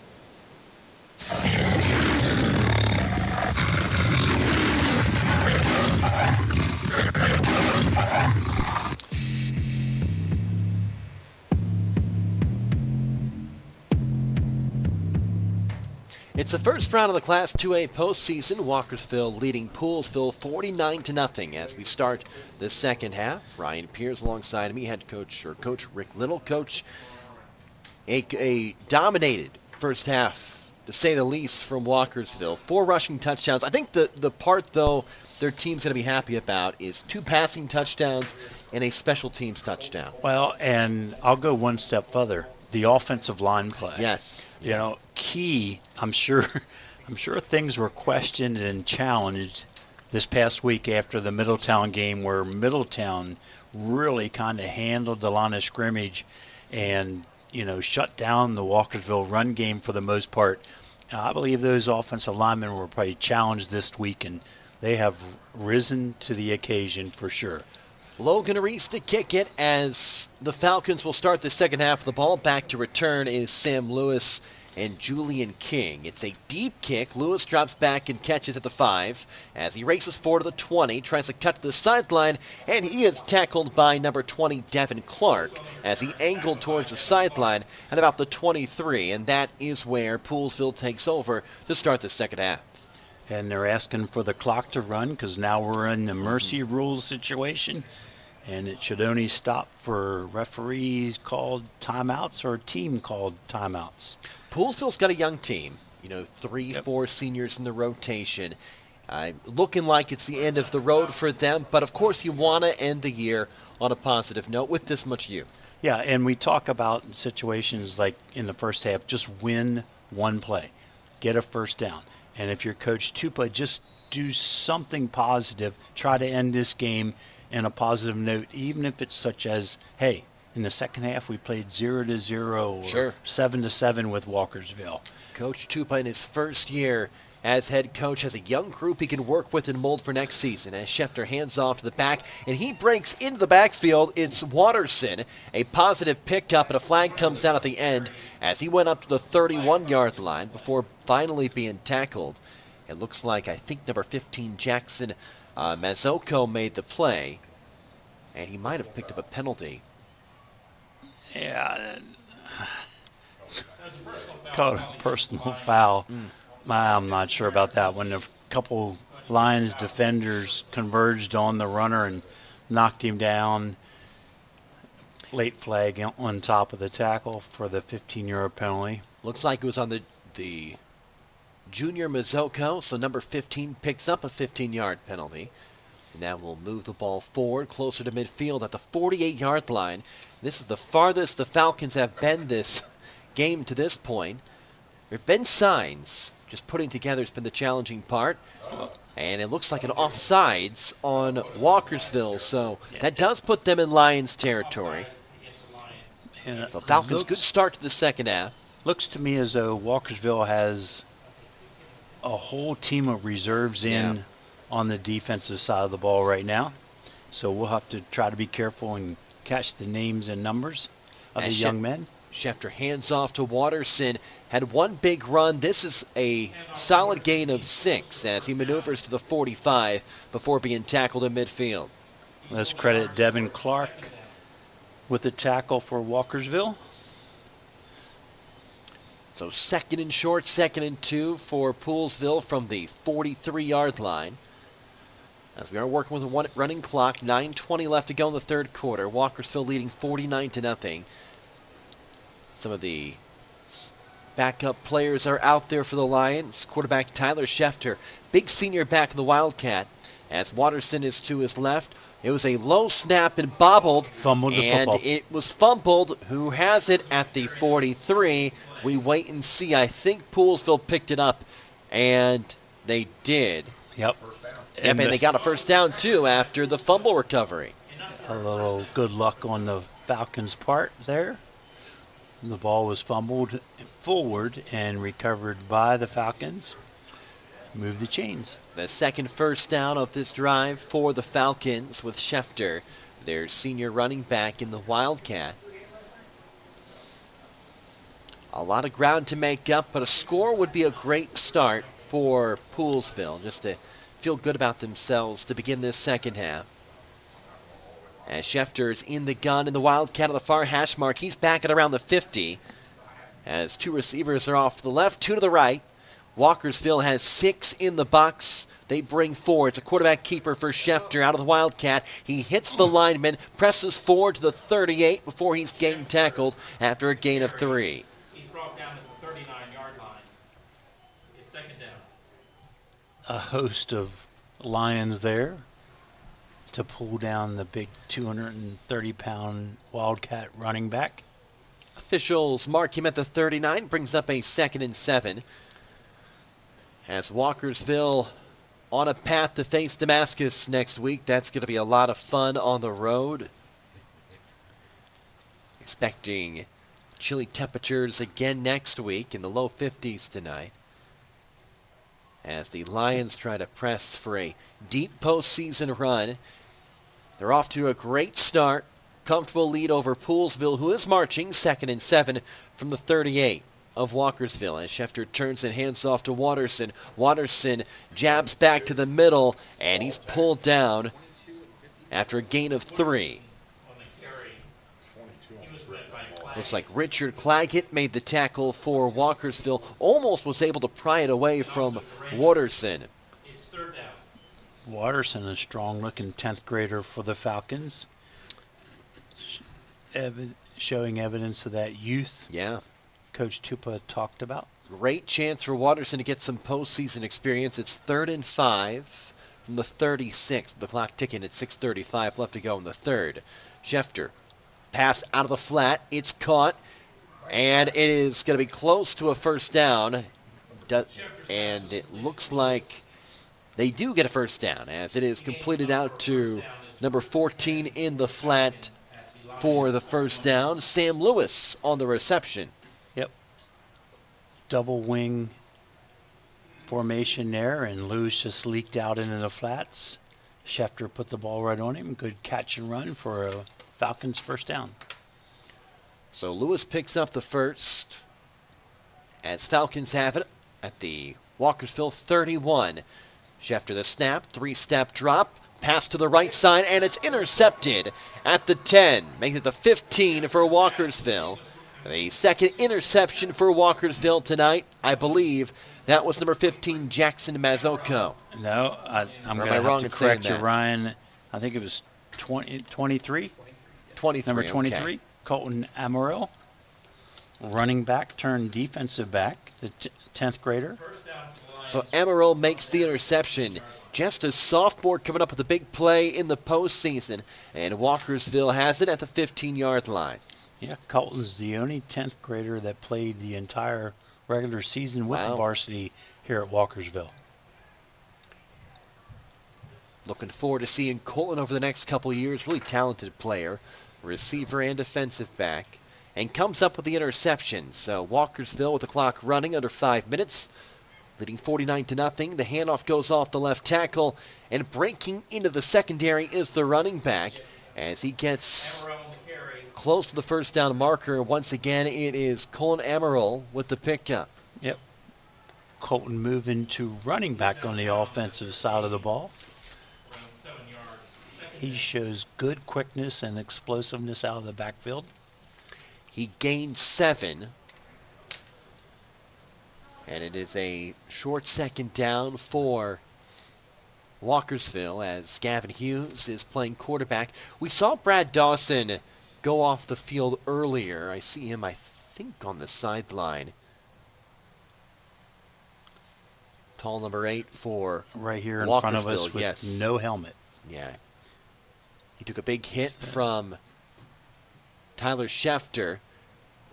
Speaker 3: It's the first round of the Class 2A postseason. Walkersville leading Poolsville 49-0 as we start the second half. Ryan Pierce alongside me, Coach Rick Little. Coach, a dominated first half, to say the least, from Walkersville. 4 rushing touchdowns. I think the part, though, their team's going to be happy about is 2 passing touchdowns and a special teams touchdown.
Speaker 4: Well, and I'll go one step further. The offensive line play.
Speaker 3: Yes.
Speaker 4: You know, key, I'm sure things were questioned and challenged this past week after the Middletown game, where Middletown really kind of handled the line of scrimmage and, shut down the Walkersville run game for the most part. I believe those offensive linemen were probably challenged this week, and they have risen to the occasion for sure.
Speaker 3: Logan Reese to kick it as the Falcons will start the second half of the ball. Back to return is Sam Lewis and Julian King. It's a deep kick. Lewis drops back and catches at the 5 as he races forward to the 20, tries to cut to the sideline, and he is tackled by number 20, Devin Clark, as he angled towards the sideline at about the 23, and that is where Poolsville takes over to start the second half.
Speaker 4: And they're asking for the clock to run because now we're in the mercy rule situation. And it should only stop for referees called timeouts or team called timeouts.
Speaker 3: Poolsville's got a young team, 3-4 seniors in the rotation. Looking like it's the end of the road for them, but of course you want to end the year on a positive note with this much youth.
Speaker 4: Yeah, and we talk about situations like in the first half, just win one play, get a first down. And if you're coached 2 play, just do something positive, try to end this game in a positive note, even if it's such as, hey, in the second half we played 0-0 or 7-7 with Walkersville.
Speaker 3: Coach Tupa in his first year as head coach has a young group he can work with and mold for next season. As Schefter hands off to the back and he breaks into the backfield, it's Watterson. A positive pickup and a flag comes down at the end as he went up to the 31-yard line before finally being tackled. It looks like, I think, number 15, Jackson Mazoko made the play, and he might have picked up a penalty.
Speaker 4: Yeah. Called a personal foul. I'm not sure about that one. A couple Lions defenders converged on the runner and knocked him down. Late flag on top of the tackle for the 15-yard penalty.
Speaker 3: Looks like it was on the junior Mazoko, so number 15 picks up a 15-yard penalty. Now we'll move the ball forward, closer to midfield at the 48-yard line. This is the farthest the Falcons have been this game to this point. There have been signs. Just putting together has been the challenging part. And it looks like an offsides on Walkersville, so that does put them in Lions territory. So Falcons, good start to the second half.
Speaker 4: Looks to me as though Walkersville has a whole team of reserves in on the defensive side of the ball right now. So we'll have to try to be careful and catch the names and numbers of the young men.
Speaker 3: Schefter hands off to Watterson. Had one big run. This is a solid gain of 6 as he maneuvers to the 45 before being tackled in midfield.
Speaker 4: Let's credit Devin Clark with the tackle for Walkersville.
Speaker 3: So second and short, 2nd and 2 for Poolesville from the 43-yard line. As we are working with a running clock, 9:20 left to go in the third quarter. Walkersville leading 49-0. Some of the backup players are out there for the Lions. Quarterback Tyler Schefter, big senior back in the Wildcat. As Watterson is to his left, it was a low snap and bobbled.
Speaker 4: Fumbled the
Speaker 3: and
Speaker 4: football.
Speaker 3: It was fumbled. Who has it at the 43? We wait and see. I think Poolesville picked it up, and they did.
Speaker 4: Yep.
Speaker 3: And they got a first down, too, after the fumble recovery.
Speaker 4: A little good luck on the Falcons' part there. The ball was fumbled forward and recovered by the Falcons. Move the chains.
Speaker 3: The second first down of this drive for the Falcons with Schefter, their senior running back in the Wildcat. A lot of ground to make up, but a score would be a great start for Poolesville, just to feel good about themselves to begin this second half. As Schefter's in the gun in the Wildcat on the far hash mark, he's back at around the 50. As 2 receivers are off to the left, 2 to the right. Walkersville has 6 in the box. They bring 4. It's a quarterback keeper for Schefter out of the Wildcat. He hits the lineman, presses forward to the 38 before he's getting tackled after a gain of 3.
Speaker 12: He's brought down to the 39-yard line. It's second down.
Speaker 4: A host of Lions there to pull down the big 230-pound Wildcat running back.
Speaker 3: Officials mark him at the 39, brings up a 2nd and 7. As Walkersville on a path to face Damascus next week. That's going to be a lot of fun on the road. Expecting chilly temperatures again next week in the low 50s tonight. As the Lions try to press for a deep postseason run. They're off to a great start. Comfortable lead over Poolesville, who is marching 2nd and 7 from the 38 of Walkersville. As Schefter turns and hands off to Watterson. Watterson jabs back to the middle, and he's pulled down after a gain of 3. Looks like Richard Claggett made the tackle for Walkersville. Almost was able to pry it away from Watterson.
Speaker 4: Watterson, a strong-looking 10th grader for the Falcons. Showing evidence of that youth.
Speaker 3: Yeah.
Speaker 4: Coach Tupa talked about.
Speaker 3: Great chance for Watterson to get some postseason experience. It's 3rd and 5 from the 36. The clock ticking at 6:35 left to go in the third. Schefter, pass out of the flat. It's caught, and it is going to be close to a first down. And it looks like they do get a first down, as it is completed out to number 14 in the flat for the first down. Sam Lewis on the reception.
Speaker 4: Yep. Double wing formation there, and Lewis just leaked out into the flats. Schefter put the ball right on him. Good catch and run for a Falcons first down.
Speaker 3: So Lewis picks up the first as Falcons have it at the Walkersville 31. Schefter the snap, 3-step drop, pass to the right side, and it's intercepted at the 10, making it the 15 for Walkersville. The second interception for Walkersville tonight, I believe that was number 15, Jackson Mazzucco.
Speaker 4: No, I'm going to have to correct you, Ryan. I think it was 23?
Speaker 3: 23,
Speaker 4: number 23,
Speaker 3: okay.
Speaker 4: Colton Amarillo, running back turned defensive back, the 10th grader.
Speaker 3: So Amarillo makes the interception. Just a sophomore coming up with a big play in the postseason, and Walkersville has it at the 15-yard line.
Speaker 4: Yeah, Colton's the only 10th grader that played the entire regular season with the varsity here at Walkersville.
Speaker 3: Looking forward to seeing Colton over the next couple of years. Really talented player, receiver and defensive back, and comes up with the interception. So Walkersville with the clock running under 5 minutes, leading 49-0. The handoff goes off the left tackle, and breaking into the secondary is the running back as he gets close to the first down marker. Once again, it is Colton Amarillo with the pickup.
Speaker 4: Yep. Colton moving to running back on the offensive side of the ball. He shows good quickness and explosiveness out of the backfield.
Speaker 3: He gained 7. And it is a short second down for Walkersville as Gavin Hughes is playing quarterback. We saw Brad Dawson go off the field earlier. I see him, I think, on the sideline. Tall number 8 for
Speaker 4: right here in
Speaker 3: Walkersville,
Speaker 4: front of us with
Speaker 3: yes.
Speaker 4: no helmet.
Speaker 3: Yeah. He took a big hit from Tyler Schefter.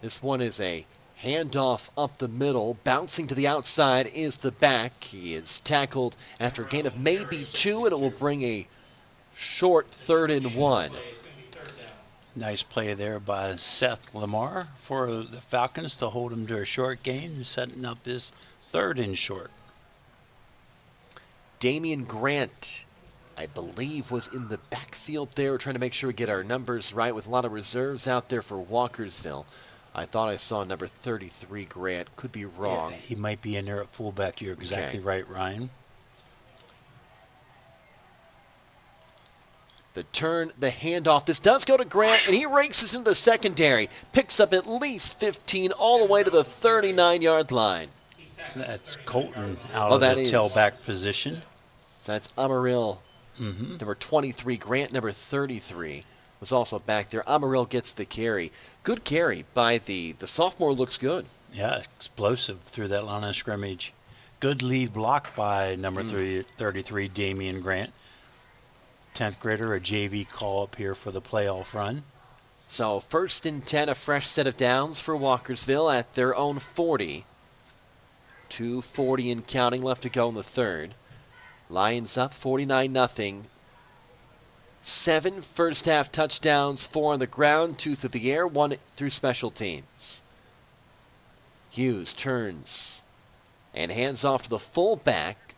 Speaker 3: This one is a handoff up the middle. Bouncing to the outside is the back. He is tackled after a gain of maybe 2, and it will bring a short 3rd and 1.
Speaker 4: Nice play there by Seth Lamar for the Falcons to hold him to a short gain, setting up his 3rd and short.
Speaker 3: Damian Grant, I believe, was in the backfield there. We're trying to make sure we get our numbers right with a lot of reserves out there for Walkersville. I thought I saw number 33 Grant. Could be wrong.
Speaker 4: Yeah, he might be in there at fullback. You're exactly right, Ryan.
Speaker 3: The turn, the handoff. This does go to Grant, and he races into the secondary. Picks up at least 15 all the way to the 39-yard line.
Speaker 4: That's Colton out of the tailback position.
Speaker 3: So that's Amarillo, number 23. Grant, number 33, was also back there. Amarillo gets the carry. Good carry by the sophomore. Looks good.
Speaker 4: Yeah, explosive through that line of scrimmage. Good lead block by number 33, Damian Grant. 10th grader, a JV call up here for the playoff run.
Speaker 3: So 1st and 10, a fresh set of downs for Walkersville at their own 40. 2:40 and counting left to go in the 3rd. Lions up 49-0. 7 first half touchdowns, 4 on the ground, 2 through the air, 1 through special teams. Hughes turns and hands off to the fullback,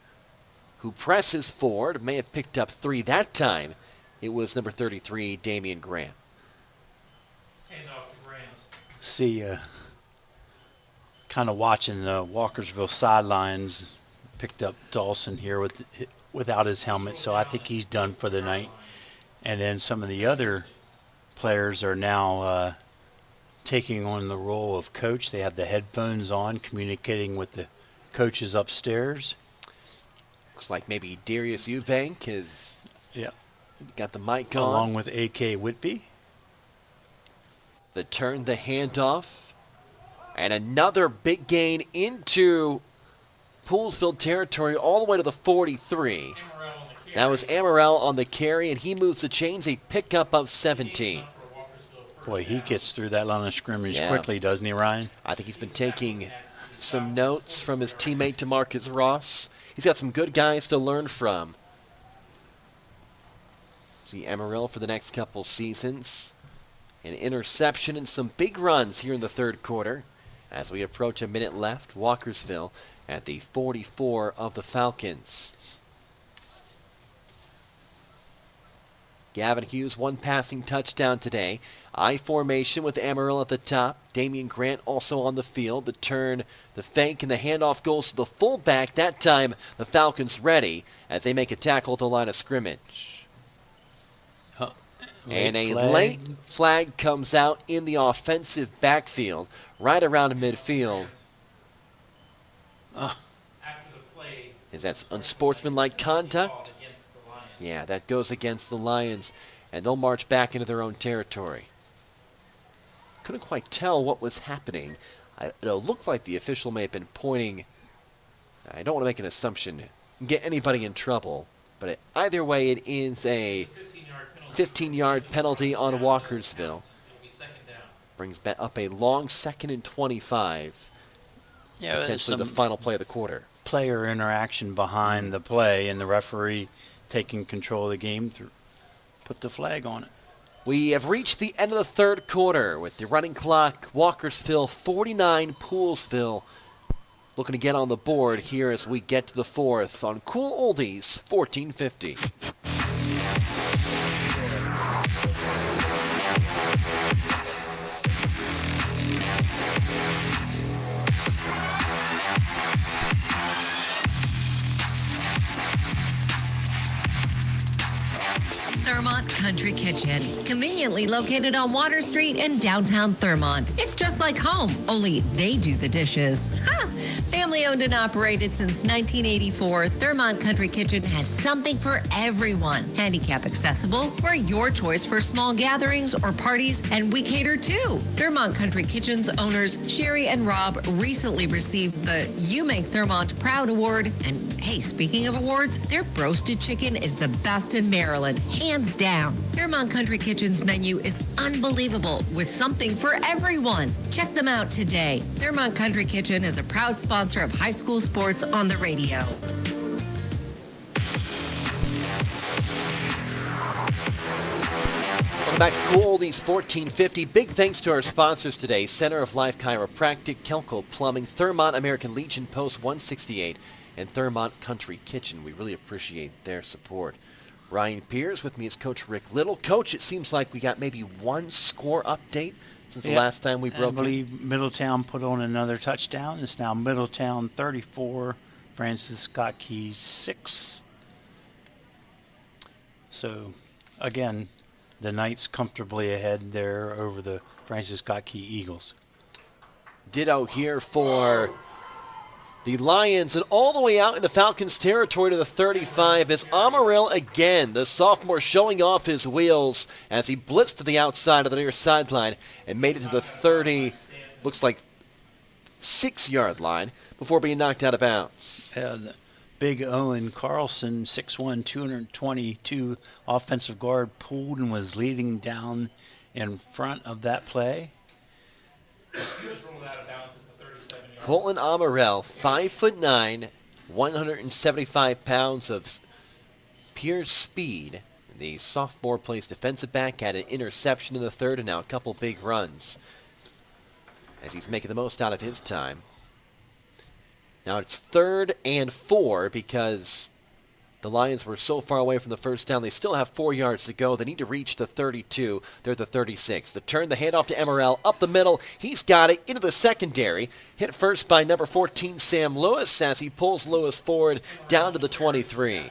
Speaker 3: who presses forward. May have picked up 3 that time. It was number 33, Damian Grant.
Speaker 4: See, kind of watching the Walkersville sidelines. Picked up Dawson here without his helmet, so I think he's done for the night. And then some of the other players are now taking on the role of coach. They have the headphones on, communicating with the coaches upstairs.
Speaker 3: Looks like maybe Darius Eubank has got the mic on.
Speaker 4: Along with A.K. Whitby.
Speaker 3: The turn, the handoff, and another big gain into Poolsville territory all the way to the 43. That was Amarillo on the carry, and he moves the chains, a pickup of 17.
Speaker 4: Boy, he gets through that line of scrimmage quickly, doesn't he, Ryan?
Speaker 3: I think he's been taking some notes from his teammate DeMarcus Ross. He's got some good guys to learn from. See Amarillo for the next couple seasons. An interception and some big runs here in the third quarter. As we approach a minute left, Walkersville at the 44 of the Falcons. Gavin Hughes, one passing touchdown today. I formation with Amarillo at the top. Damian Grant also on the field. The turn, the fake, and the handoff goes to the fullback. That time, the Falcons ready as they make a tackle at the line of scrimmage. And a late flag comes out in the offensive backfield, right around midfield. Is that unsportsmanlike conduct? Yeah, that goes against the Lions, and they'll march back into their own territory. Couldn't quite tell what was happening. It looked like the official may have been pointing. I don't want to make an assumption, get anybody in trouble, but either way, it is a 15-yard penalty on Walkersville. Brings up a long 2nd and 25.
Speaker 4: Yeah,
Speaker 3: potentially the final play of the quarter.
Speaker 4: Player interaction behind the play, and the referee taking control of the game, put the flag on it.
Speaker 3: We have reached the end of the third quarter with the running clock. Walkersville 49, Poolesville looking to get on the board here as we get to the fourth on Cool Oldies 1450.
Speaker 7: Thurmont Country Kitchen, conveniently located on Water Street in downtown Thurmont. It's just like home, only they do the dishes. Ha! Family owned and operated since 1984, Thurmont Country Kitchen has something for everyone. Handicap accessible, we're your choice for small gatherings or parties, and we cater too. Thurmont Country Kitchen's owners, Sherry and Rob, recently received the You Make Thurmont Proud Award. And hey, speaking of awards, their broasted chicken is the best in Maryland, hands down. Thurmont Country Kitchen's menu is unbelievable with something for everyone. Check them out today. Thurmont Country Kitchen is a proud sponsor of high school sports on the radio.
Speaker 3: Welcome back to Cool Oldies 1450. Big thanks to our sponsors today, Center of Life Chiropractic, Kelco Plumbing, Thurmont American Legion Post 168, and Thurmont Country Kitchen. We really appreciate their support. Ryan Pierce with me is Coach Rick Little. Coach, it seems like we got maybe one score update since the last time we broke.
Speaker 4: I believe Middletown put on another touchdown. It's now Middletown 34, Francis Scott Keys 6. So, again, the Knights comfortably ahead there over the Francis Scott Key Eagles.
Speaker 3: Ditto here for the Lions, and all the way out into Falcons territory to the 35 is Amarillo again, the sophomore showing off his wheels as he blitzed to the outside of the near sideline and made it to the 30, looks like 6-yard line before being knocked out of bounds.
Speaker 4: Big Owen Carlson, 6'1", 222, offensive guard, pulled and was leading down in front of that play.
Speaker 3: Colton Amarillo, 5'9", 175 pounds of pure speed. The sophomore plays defensive back, had an interception in the third, and now a couple big runs as he's making the most out of his time. Now it's 3rd and 4 because the Lions were so far away from the first down. They still have 4 yards to go. They need to reach the 32. They're at the 36. The turn, the handoff to Amarillo, up the middle. He's got it into the secondary. Hit first by number 14, Sam Lewis, as he pulls Lewis forward down to the 23.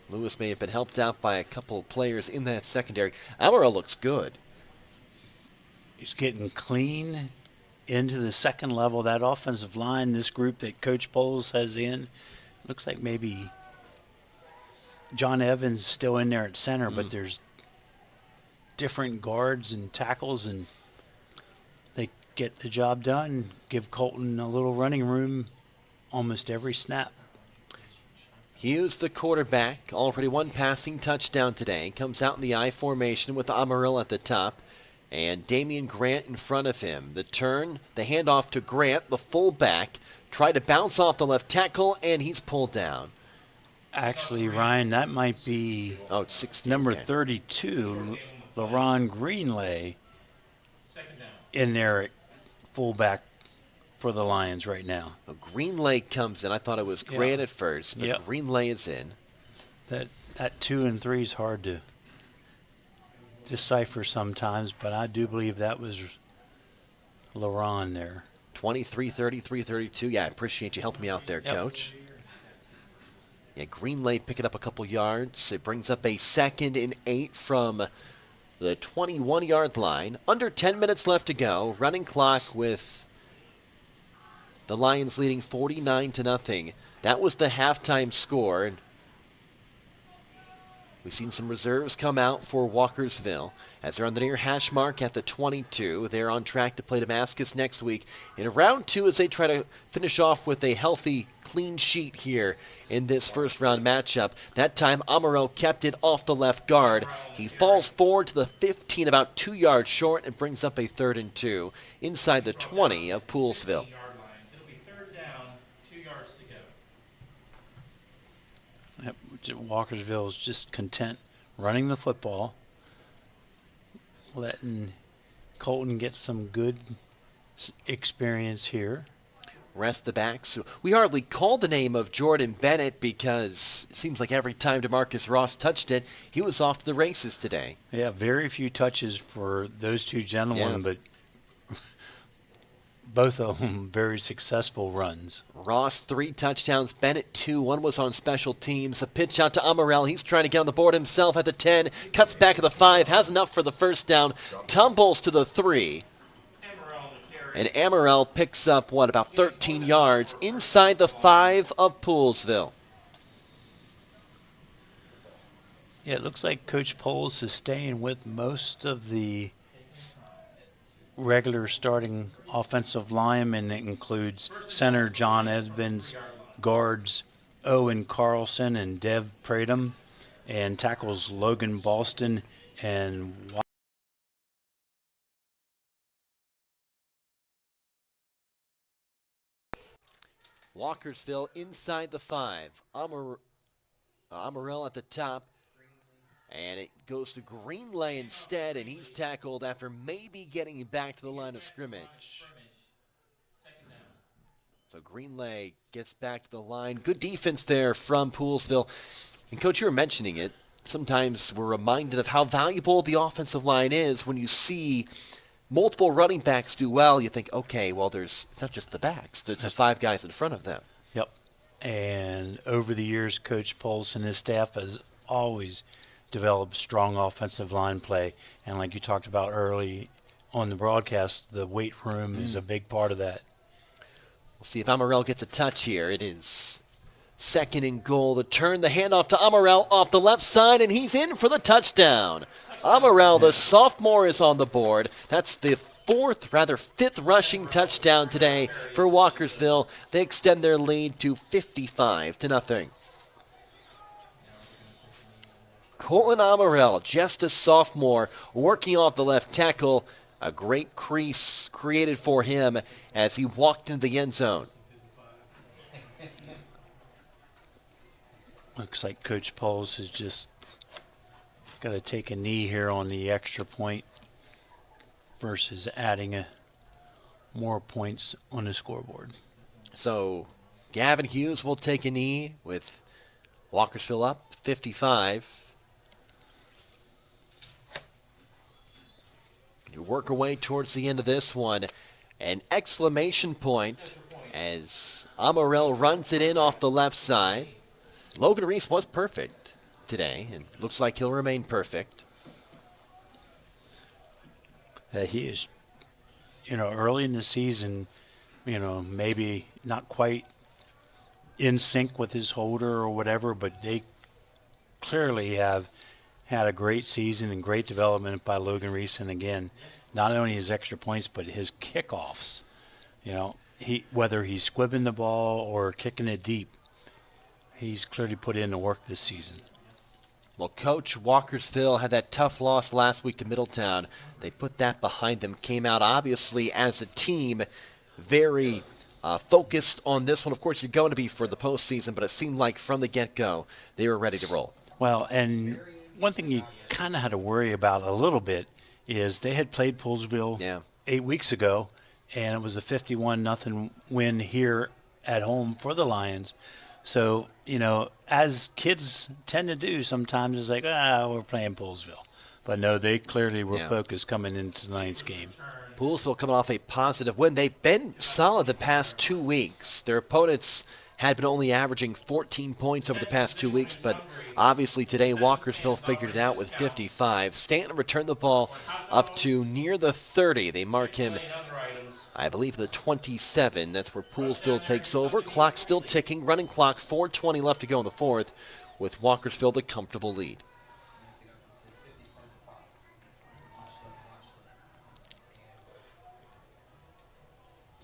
Speaker 3: Lewis may have been helped out by a couple of players in that secondary. Amarillo looks good.
Speaker 4: He's getting clean into the second level. That offensive line, this group that Coach Bowles has in, looks like maybe John Evans is still in there at center, but there's different guards and tackles, and they get the job done, give Colton a little running room almost every snap.
Speaker 3: Hughes, the quarterback, already one passing touchdown today, comes out in the I formation with Amarillo at the top. And Damian Grant in front of him. The turn, the handoff to Grant, the fullback, tried to bounce off the left tackle, and he's pulled down.
Speaker 4: Actually, Ryan, that might be
Speaker 3: it's 16,
Speaker 4: number
Speaker 3: okay.
Speaker 4: 32, LaRon Greenlay, in there at fullback for the Lions right now.
Speaker 3: Well, Greenlay comes in. I thought it was Grant at first, but Greenlay is in.
Speaker 4: That 2 and 3 is hard to decipher sometimes, but I do believe that was LaRon there.
Speaker 3: 23, 33, 32. Yeah, I appreciate you helping me out there, Coach. Yeah, Greenlay picking up a couple yards. It brings up a 2nd and 8 from the 21-yard line. Under 10 minutes left to go. Running clock with the Lions leading 49-0. That was the halftime score. We've seen some reserves come out for Walkersville as they're on the near hash mark at the 22. They're on track to play Damascus next week in round 2 as they try to finish off with a healthy, clean sheet here in this first round matchup. That time, Amaral kept it off the left guard. He falls forward to the 15, about 2 yards short, and brings up a 3rd and 2 inside the 20 of Poolesville.
Speaker 4: Walkersville is just content running the football, letting Colton get some good experience here.
Speaker 3: Rest the backs. We hardly called the name of Jordan Bennett because it seems like every time DeMarcus Ross touched it, he was off to the races today.
Speaker 4: Yeah, very few touches for those two gentlemen, but both of them very successful runs.
Speaker 3: Ross, 3 touchdowns. Bennett, 2. One was on special teams. A pitch out to Amaral. He's trying to get on the board himself at the 10. Cuts back at the 5. Has enough for the first down. Tumbles to the 3. And Amaral picks up, about 13 yards inside the 5 of Poolesville.
Speaker 4: Yeah, it looks like Coach Poles is staying with most of the regular starting offensive linemen. It includes center John Edmonds, guards Owen Carlson and Dev Pradum, and tackles Logan Boston and
Speaker 3: Walkersville inside the 5. Amaral at the top. And it goes to Greenlay instead, and he's tackled after maybe getting back to the line of scrimmage. So Greenlay gets back to the line. Good defense there from Poolesville. And, Coach, you were mentioning it. Sometimes we're reminded of how valuable the offensive line is when you see multiple running backs do well. You think, okay, well, it's not just the backs. There's the 5 guys in front of them.
Speaker 4: Yep. And over the years, Coach Poles and his staff has always develop strong offensive line play. And like you talked about early on the broadcast, the weight room is a big part of that.
Speaker 3: We'll see if Amaral gets a touch here. It is 2nd and goal. The turn, the handoff to Amaral off the left side, and he's in for the touchdown. Amaral, the sophomore, is on the board. That's the 5th rushing touchdown today for Walkersville. They extend their lead to 55-0. Colton Amaral, just a sophomore, working off the left tackle. A great crease created for him as he walked into the end zone.
Speaker 4: Looks like Coach Poles is just got to take a knee here on the extra point versus adding more points on the scoreboard.
Speaker 3: So Gavin Hughes will take a knee with Walkersville up 55. You work our way towards the end of this one. An exclamation point as Amaral runs it in off the left side. Logan Reese was perfect today, and looks like he'll remain perfect.
Speaker 4: He is, early in the season, maybe not quite in sync with his holder or whatever, but they clearly have had a great season and great development by Logan Reese. And again, not only his extra points, but his kickoffs. Whether he's squibbing the ball or kicking it deep, he's clearly put in the work this season.
Speaker 3: Well, Coach, Walkersville had that tough loss last week to Middletown. They put that behind them, came out obviously as a team very focused on this one. Of course, you're going to be for the postseason, but it seemed like from the get-go they were ready to roll.
Speaker 4: Well, and one thing you kind of had to worry about a little bit is they had played Poolesville 8 weeks ago, and it was a 51-0 win here at home for the Lions. So, as kids tend to do sometimes, it's like, we're playing Poolesville. But no, they clearly were focused coming into tonight's game.
Speaker 3: Poolesville coming off a positive win. They've been solid the past 2 weeks. Their opponents had been only averaging 14 points over the past 2 weeks, but obviously today Walkersville figured it out with 55. Stanton returned the ball up to near the 30. They mark him, I believe, the 27. That's where Poolesville takes over. Clock still ticking. Running clock, 4:20 left to go in the fourth, with Walkersville the comfortable lead.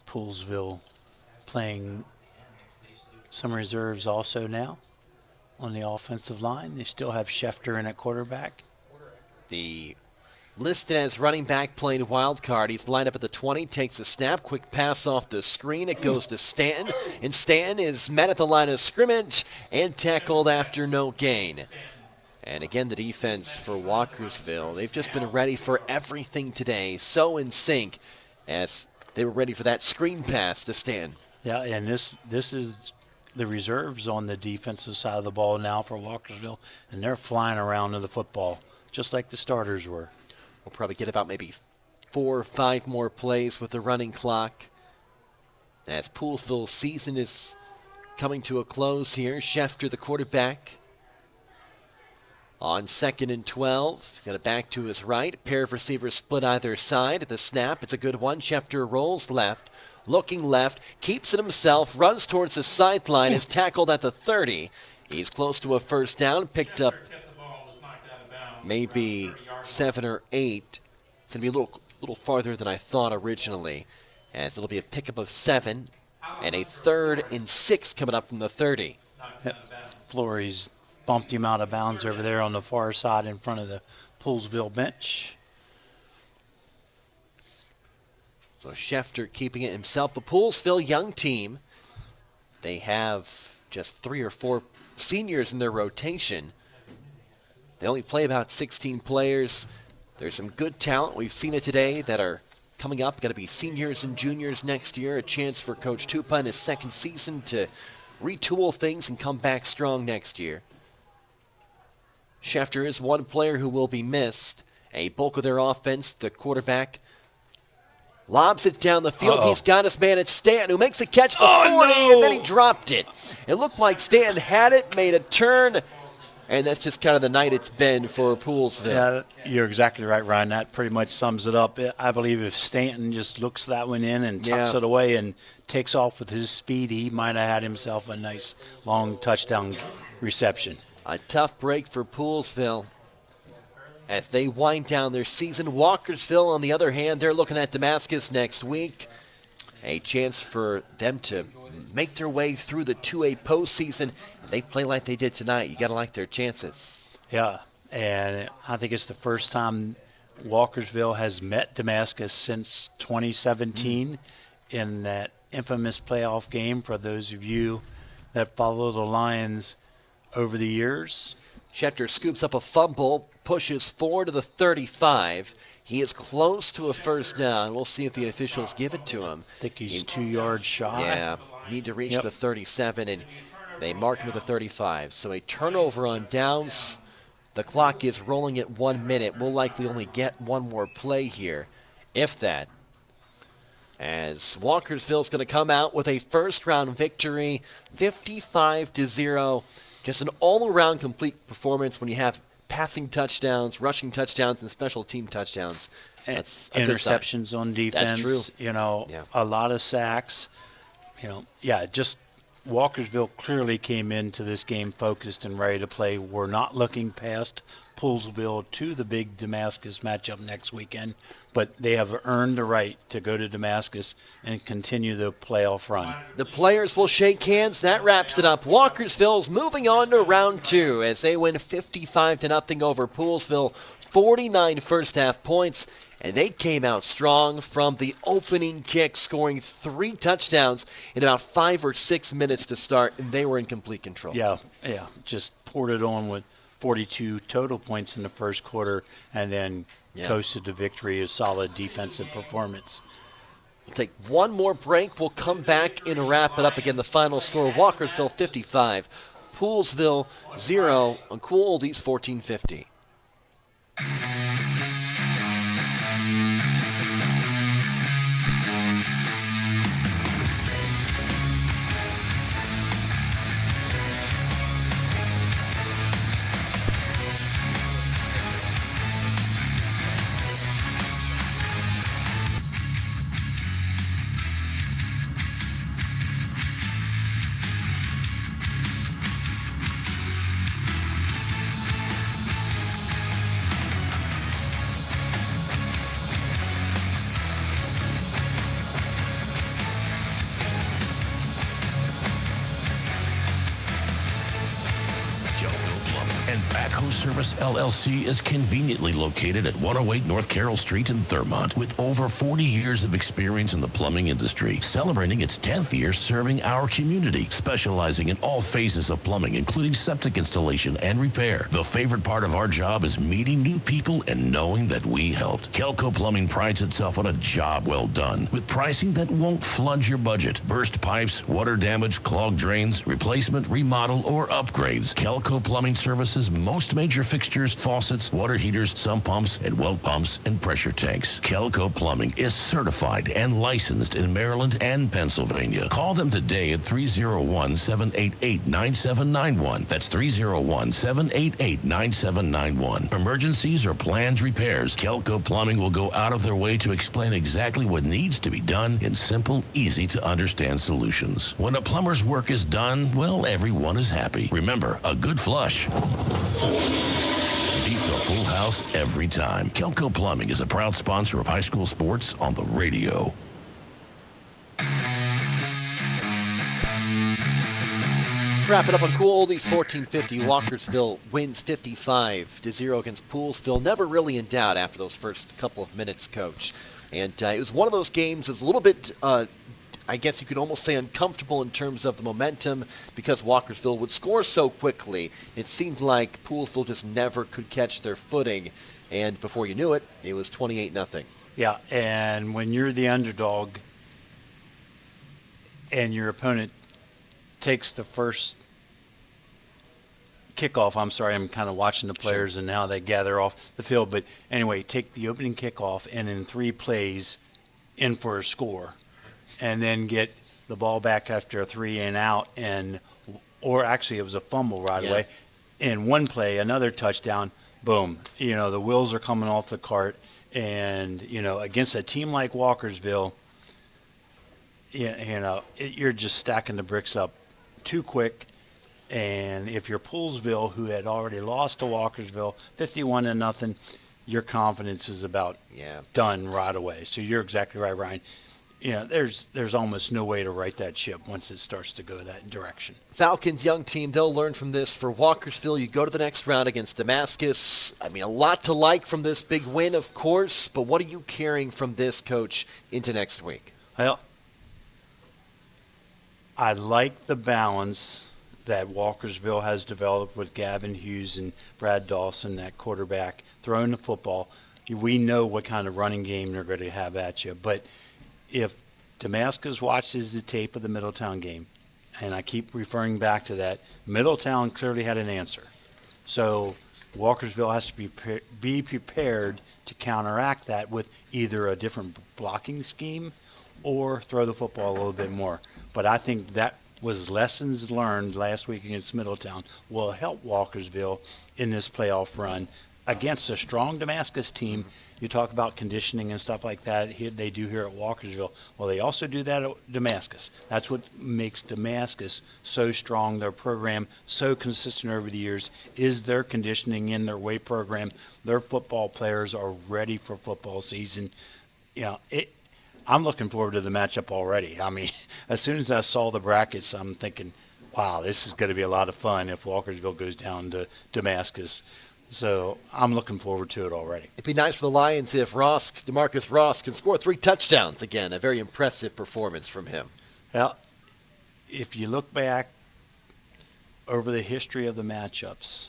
Speaker 4: Poolesville playing some reserves also now on the offensive line. They still have Schefter in at quarterback.
Speaker 3: The listed as running back playing wild card. He's lined up at the 20, takes a snap, quick pass off the screen. It goes to Stanton, and Stanton is met at the line of scrimmage and tackled after no gain. And again, the defense for Walkersville, they've just been ready for everything today, so in sync as they were ready for that screen pass to Stanton.
Speaker 4: Yeah, and this is the reserves on the defensive side of the ball now for Walkersville, and they're flying around to the football just like the starters were.
Speaker 3: We'll probably get about maybe 4 or 5 more plays with the running clock as Poolesville's season is coming to a close here. Schefter, the quarterback, on 2nd and 12. Got it back to his right. A pair of receivers split either side. At the snap, it's a good one. Schefter rolls left. Looking left, keeps it himself, runs towards the sideline, is tackled at the 30. He's close to a first down, picked up maybe 7 or 8. It's going to be a little farther than I thought originally, as it'll be a pickup of 7 and a 3rd and 6 coming up from the 30.
Speaker 4: Flores bumped him out of bounds over there on the far side in front of the Poolesville bench.
Speaker 3: So Schefter keeping it himself. The Poolesville young team, they have just 3 or 4 seniors in their rotation. They only play about 16 players. There's some good talent. We've seen it today that are coming up. Going to be seniors and juniors next year. A chance for Coach Tupa in his 2nd season to retool things and come back strong next year. Schefter is one player who will be missed. A bulk of their offense, the quarterback, lobs it down the field. He's got his man at Stanton, who makes a catch at the 40, and then he dropped it. It looked like Stanton had it, made a turn, and that's just kind of the night it's been for Poolesville.
Speaker 4: Yeah, you're exactly right, Ryan. That pretty much sums it up. I believe if Stanton just looks that one in and tucks it away and takes off with his speed, he might have had himself a nice long touchdown reception.
Speaker 3: A tough break for Poolesville as they wind down their season. Walkersville, on the other hand, they're looking at Damascus next week. A chance for them to make their way through the 2A postseason. They play like they did tonight. You got to like their chances.
Speaker 4: Yeah, and I think it's the first time Walkersville has met Damascus since 2017 in that infamous playoff game. For those of you that follow the Lions over the years,
Speaker 3: Schefter scoops up a fumble, pushes forward to the 35. He is close to a first down. We'll see if the officials give it to him.
Speaker 4: I think he's 2 yards shy.
Speaker 3: Yeah, need to reach the 37, and they mark him at the 35. So a turnover on downs. The clock is rolling at 1 minute. We'll likely only get one more play here, if that. As Walkersville's going to come out with a first-round victory, 55-0. Just an all-around complete performance when you have passing touchdowns, rushing touchdowns, and special team touchdowns. That's a
Speaker 4: interceptions on defense.
Speaker 3: That's true.
Speaker 4: A lot of sacks. Just Walkersville clearly came into this game focused and ready to play. We're not looking past Poolesville to the big Damascus matchup next weekend, but they have earned the right to go to Damascus and continue the playoff run.
Speaker 3: The players will shake hands. That wraps it up. Walkersville's moving on to round 2 as they win 55-0 over Poolesville. 49 first-half points, and they came out strong from the opening kick, scoring 3 touchdowns in about 5 or 6 minutes to start, and they were in complete control.
Speaker 4: Yeah, just poured it on with 42 total points in the first quarter, and then coasted to victory, a solid defensive performance.
Speaker 3: We'll take one more break. We'll come back and wrap it up. Again, the final score, Walkersville 55, Poolesville 0 on Cool Oldies 1450.
Speaker 1: Service LLC is conveniently located at 108 North Carroll Street in Thurmont with over 40 years of experience in the plumbing industry, celebrating its 10th year serving our community, specializing in all phases of plumbing, including septic installation and repair. The favorite part of our job is meeting new people and knowing that we helped. Kelco Plumbing prides itself on a job well done with pricing that won't flood your budget. Burst pipes, water damage, clogged drains, replacement, remodel, or upgrades. Kelco Plumbing services most major fixtures, faucets, water heaters, sump pumps, and well pumps and pressure tanks. Kelco Plumbing is certified and licensed in Maryland and Pennsylvania. Call them today at 301-788-9791. That's 301-788-9791. Emergencies or planned repairs, Kelco Plumbing will go out of their way to explain exactly what needs to be done in simple, easy to understand solutions. When a plumber's work is done, well, everyone is happy. Remember, a good flush beats a full house every time. Kelco Plumbing is a proud sponsor of high school sports on the radio.
Speaker 3: Wrap it up on Cool Oldies 1450. Walkersville wins 55-0 against Poolesville. Never really in doubt after those first couple of minutes, Coach. And it was one of those games that's a little bit, I guess you could almost say, uncomfortable in terms of the momentum because Walkersville would score so quickly. It seemed like Poolesville just never could catch their footing. And before you knew it, it was 28-0.
Speaker 4: Yeah, and when you're the underdog and your opponent takes the first kickoff, I'm sorry, I'm kind of watching the players and now they gather off the field. But anyway, take the opening kickoff and in 3 plays in for a score. And then get the ball back after a 3 and out, or actually it was a fumble right away. In 1 play, another touchdown, boom. The wheels are coming off the cart. And, against a team like Walkersville, you're just stacking the bricks up too quick. And if you're Poolesville, who had already lost to Walkersville 51-0, your confidence is about done right away. So you're exactly right, Ryan. There's almost no way to right that ship once it starts to go that direction.
Speaker 3: Falcons, young team, they'll learn from this. For Walkersville, you go to the next round against Damascus. I mean, a lot to like from this big win, of course, but what are you carrying from this, Coach, into next week?
Speaker 4: Well, I like the balance that Walkersville has developed with Gavin Hughes and Brad Dawson, that quarterback, throwing the football. We know what kind of running game they're going to have at you, but if Damascus watches the tape of the Middletown game, and I keep referring back to that, Middletown clearly had an answer. So Walkersville has to be prepared to counteract that with either a different blocking scheme or throw the football a little bit more. But I think that was lessons learned last week against Middletown will help Walkersville in this playoff run against a strong Damascus team. You talk about conditioning and stuff like that. They do here at Walkersville. Well, they also do that at Damascus. That's what makes Damascus so strong. Their program so consistent over the years is their conditioning in their weight program. Their football players are ready for football season. I'm looking forward to the matchup already. I mean, as soon as I saw the brackets, I'm thinking, wow, this is going to be a lot of fun if Walkersville goes down to Damascus. So I'm looking forward to it already.
Speaker 3: It'd be nice for the Lions if DeMarcus Ross can score 3 touchdowns again. A very impressive performance from him.
Speaker 4: Well, if you look back over the history of the matchups,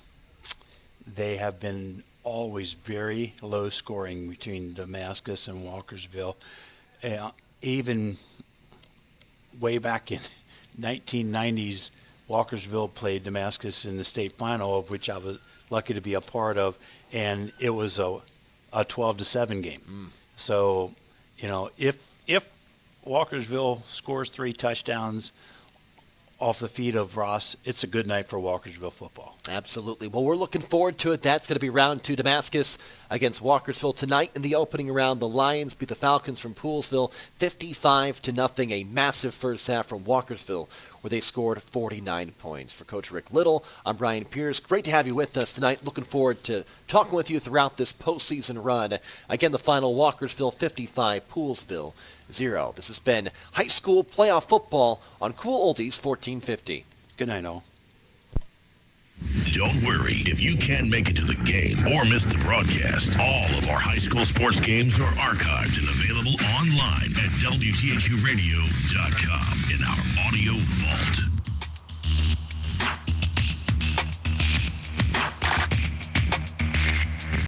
Speaker 4: they have been always very low scoring between Damascus and Walkersville. Even way back in 1990s, Walkersville played Damascus in the state final, of which I was lucky to be a part of, and it was a 12-7 game. So, if Walkersville scores 3 touchdowns off the feet of Ross, it's a good night for Walkersville football.
Speaker 3: Absolutely. Well, we're looking forward to it. That's going to be round 2, Damascus against Walkersville tonight. In the opening round, the Lions beat the Falcons from Poolesville 55-0. A massive first half from Walkersville, where they scored 49 points. For Coach Rick Little, I'm Brian Pierce. Great to have you with us tonight. Looking forward to talking with you throughout this postseason run. Again, the final, Walkersville 55, Poolesville 0. This has been high school playoff football on Cool Oldies 1450.
Speaker 4: Good night, all.
Speaker 15: Don't worry, if you can't make it to the game or miss the broadcast, all of our high school sports games are archived and available online at WTHUradio.com in our audio vault.